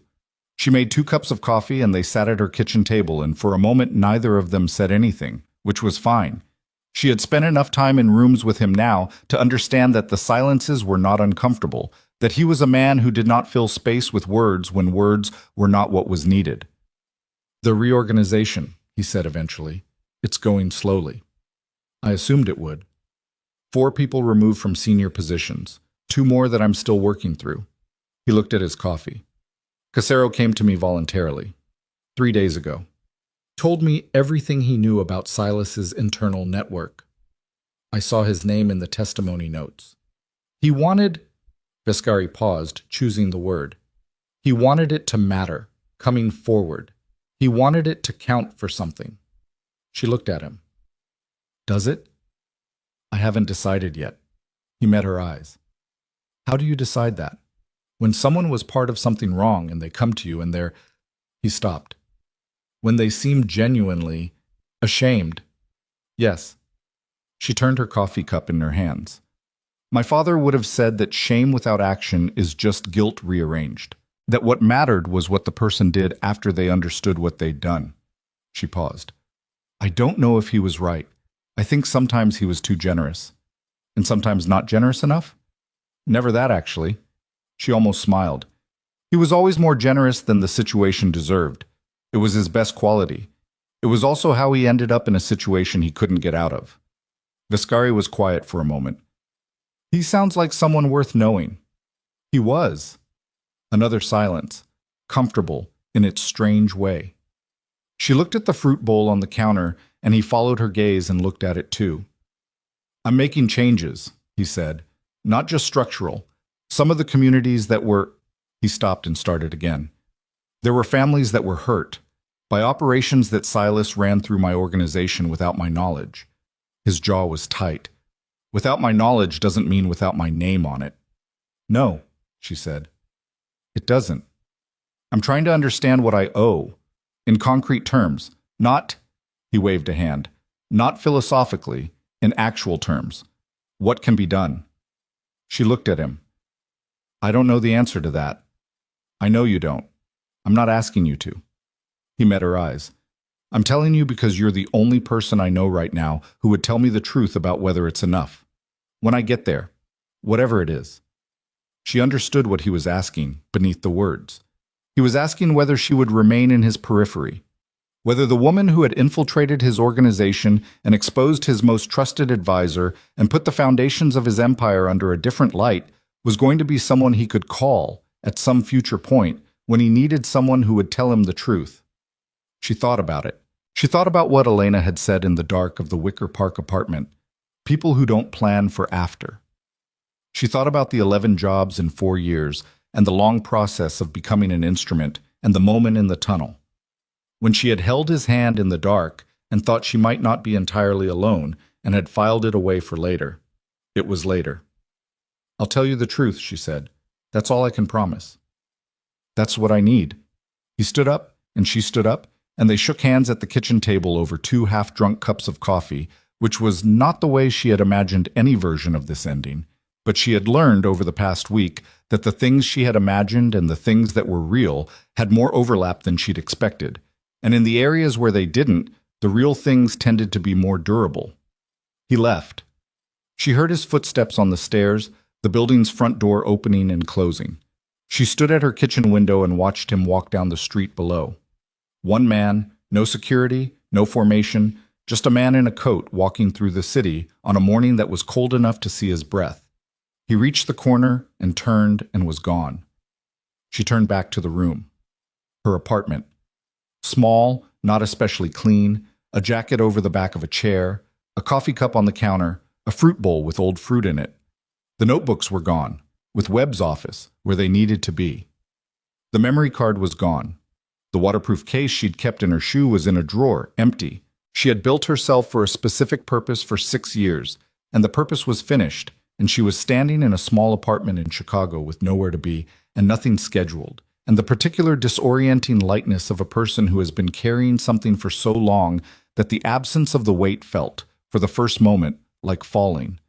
She made 2 cups of coffee and they sat at her kitchen table, and for a moment neither of them said anything, which was fine. She had spent enough time in rooms with him now to understand that the silences were not uncomfortable, that he was a man who did not fill space with words when words were not what was needed. "The reorganization," he said eventually. "It's going slowly." "I assumed it would. 4 people removed from senior positions, 2 more that I'm still working through." He looked at his coffee. "Casero came to me voluntarily 3 days ago. Told me everything he knew about Silas's internal network. I saw his name in the testimony notes. He wanted—" Viscari paused, choosing the word. "He wanted it to matter, coming forward. He wanted it to count for something." She looked at him. "Does it?" "I haven't decided yet." He met her eyes. "How do you decide that? When someone was part of something wrong and they come to you and they're—" He stopped. "When they seem genuinely ashamed." "Yes." She turned her coffee cup in her hands. "My father would have said that shame without action is just guilt rearranged, that what mattered was what the person did after they understood what they'd done." She paused. "I don't know if he was right. I think sometimes he was too generous. And sometimes not generous enough?" "Never that, actually." She almost smiled. "He was always more generous than the situation deserved. It was his best quality. It was also how he ended up in a situation he couldn't get out of." Viscari was quiet for a moment. "He sounds like someone worth knowing." He was. Another silence, comfortable in its strange way. She looked at the fruit bowl on the counter, and he followed her gaze and looked at it too. "I'm making changes," he said, "not just structural. Some of the communities that were—" He stopped and started again. "There were families that were hurt by operations that Silas ran through my organization without my knowledge." His jaw was tight. "Without my knowledge doesn't mean without my name on it." "No," she said. "It doesn't. I'm trying to understand what I owe, in concrete terms, not—" He waved a hand. "Not philosophically, in actual terms. What can be done?" She looked at him. "I don't know the answer to that." "I know you don't. I'm not asking you to." He met her eyes. "I'm telling you because you're the only person I know right now who would tell me the truth about whether it's enough. When I get there, whatever it is." She understood what he was asking beneath the words. He was asking whether she would remain in his periphery, whether the woman who had infiltrated his organization and exposed his most trusted advisor and put the foundations of his empire under a different light was going to be someone he could call at some future point when he needed someone who would tell him the truth. She thought about it. She thought about what Elena had said in the dark of the Wicker Park apartment, people who don't plan for after. She thought about the 11 jobs in 4 years and the long process of becoming an instrument and the moment in the tunnel. When she had held his hand in the dark and thought she might not be entirely alone and had filed it away for later. It was later. "I'll tell you the truth," she said. "That's all I can promise." "That's what I need." He stood up, and she stood up, and they shook hands at the kitchen table over 2 half-drunk cups of coffee, which was not the way she had imagined any version of this ending. But she had learned over the past week that the things she had imagined and the things that were real had more overlap than she'd expected. And in the areas where they didn't, the real things tended to be more durable. He left. She heard his footsteps on the stairs, the building's front door opening and closing. She stood at her kitchen window and watched him walk down the street below. One man, no security, no formation, just a man in a coat walking through the city on a morning that was cold enough to see his breath. He reached the corner and turned and was gone. She turned back to the room. Her apartment. Small, not especially clean, a jacket over the back of a chair, a coffee cup on the counter, a fruit bowl with old fruit in it. The notebooks were gone, with Webb's office, where they needed to be. The memory card was gone. The waterproof case she'd kept in her shoe was in a drawer, empty. She had built herself for a specific purpose for 6 years, and the purpose was finished, and she was standing in a small apartment in Chicago with nowhere to be and nothing scheduled, and the particular disorienting lightness of a person who has been carrying something for so long that the absence of the weight felt, for the first moment, like falling.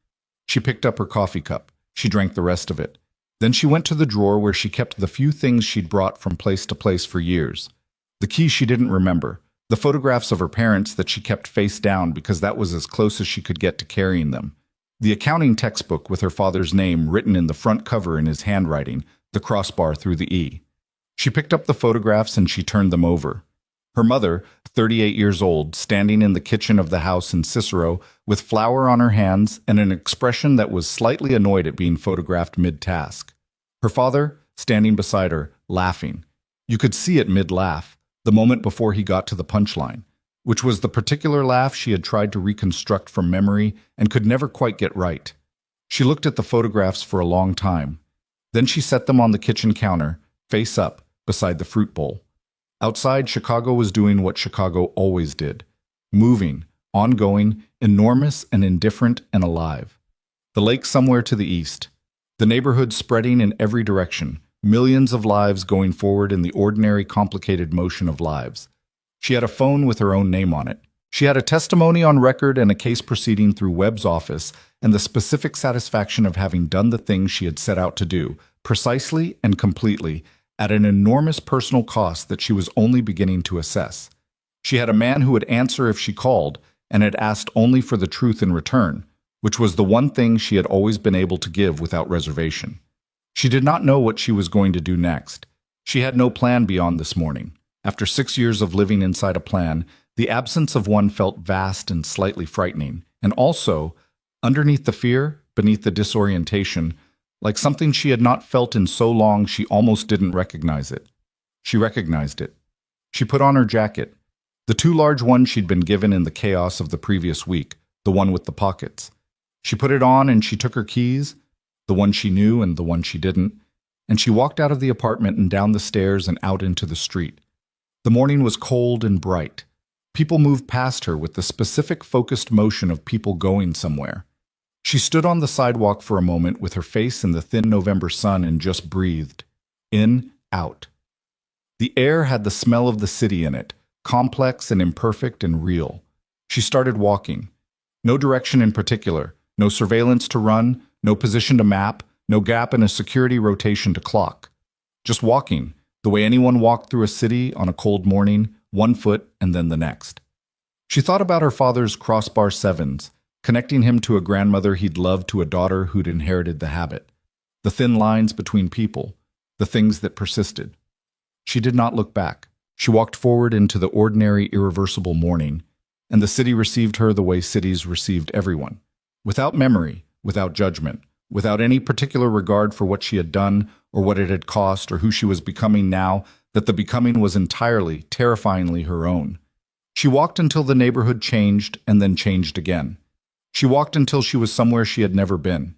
She picked up her coffee cup. She drank the rest of it. Then she went to the drawer where she kept the few things she'd brought from place to place for years. The keys she didn't remember, the photographs of her parents that she kept face down because that was as close as she could get to carrying them, the accounting textbook with her father's name written in the front cover in his handwriting, the crossbar through the E. She picked up the photographs and she turned them over. Her mother, 38 years old, standing in the kitchen of the house in Cicero with flour on her hands and an expression that was slightly annoyed at being photographed mid-task. Her father, standing beside her, laughing. You could see it mid-laugh, the moment before he got to the punchline, which was the particular laugh she had tried to reconstruct from memory and could never quite get right. She looked at the photographs for a long time. Then she set them on the kitchen counter, face up, beside the fruit bowl. Outside, Chicago was doing what Chicago always did. Moving, ongoing, enormous and indifferent and alive. The lake somewhere to the east. The neighborhood spreading in every direction. Millions of lives going forward in the ordinary complicated motion of lives. She had a phone with her own name on it. She had a testimony on record and a case proceeding through Webb's office and the specific satisfaction of having done the thing she had set out to do, precisely and completely, at an enormous personal cost that she was only beginning to assess. She had a man who would answer if she called and had asked only for the truth in return, which was the one thing she had always been able to give without reservation. She did not know what she was going to do next. She had no plan beyond this morning. After 6 years of living inside a plan, the absence of one felt vast and slightly frightening, and also, underneath the fear, beneath the disorientation, like something she had not felt in so long she almost didn't recognize it. She recognized it. She put on her jacket, the two large ones she'd been given in the chaos of the previous week, the one with the pockets. She put it on and she took her keys, the one she knew and the one she didn't, and she walked out of the apartment and down the stairs and out into the street. The morning was cold and bright. People moved past her with the specific focused motion of people going somewhere. She stood on the sidewalk for a moment with her face in the thin November sun and just breathed. In, out. The air had the smell of the city in it, complex and imperfect and real. She started walking. No direction in particular, no surveillance to run, no position to map, no gap in a security rotation to clock. Just walking, the way anyone walked through a city on a cold morning, one foot and then the next. She thought about her father's crossbar sevens, connecting him to a grandmother he'd loved to a daughter who'd inherited the habit. The thin lines between people, the things that persisted. She did not look back. She walked forward into the ordinary, irreversible morning, and the city received her the way cities received everyone. Without memory, without judgment, without any particular regard for what she had done or what it had cost or who she was becoming now, that the becoming was entirely, terrifyingly her own. She walked until the neighborhood changed and then changed again. She walked until she was somewhere she had never been.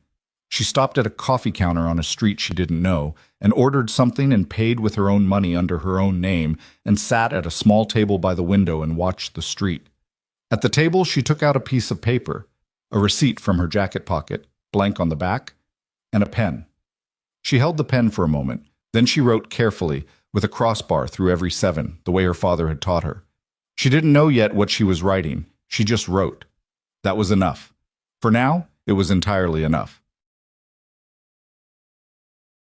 She stopped at a coffee counter on a street she didn't know and ordered something and paid with her own money under her own name and sat at a small table by the window and watched the street. At the table, she took out a piece of paper, a receipt from her jacket pocket, blank on the back, and a pen. She held the pen for a moment. Then she wrote carefully, with a crossbar through every 7, the way her father had taught her. She didn't know yet what she was writing. She just wrote. That was enough. For now, it was entirely enough.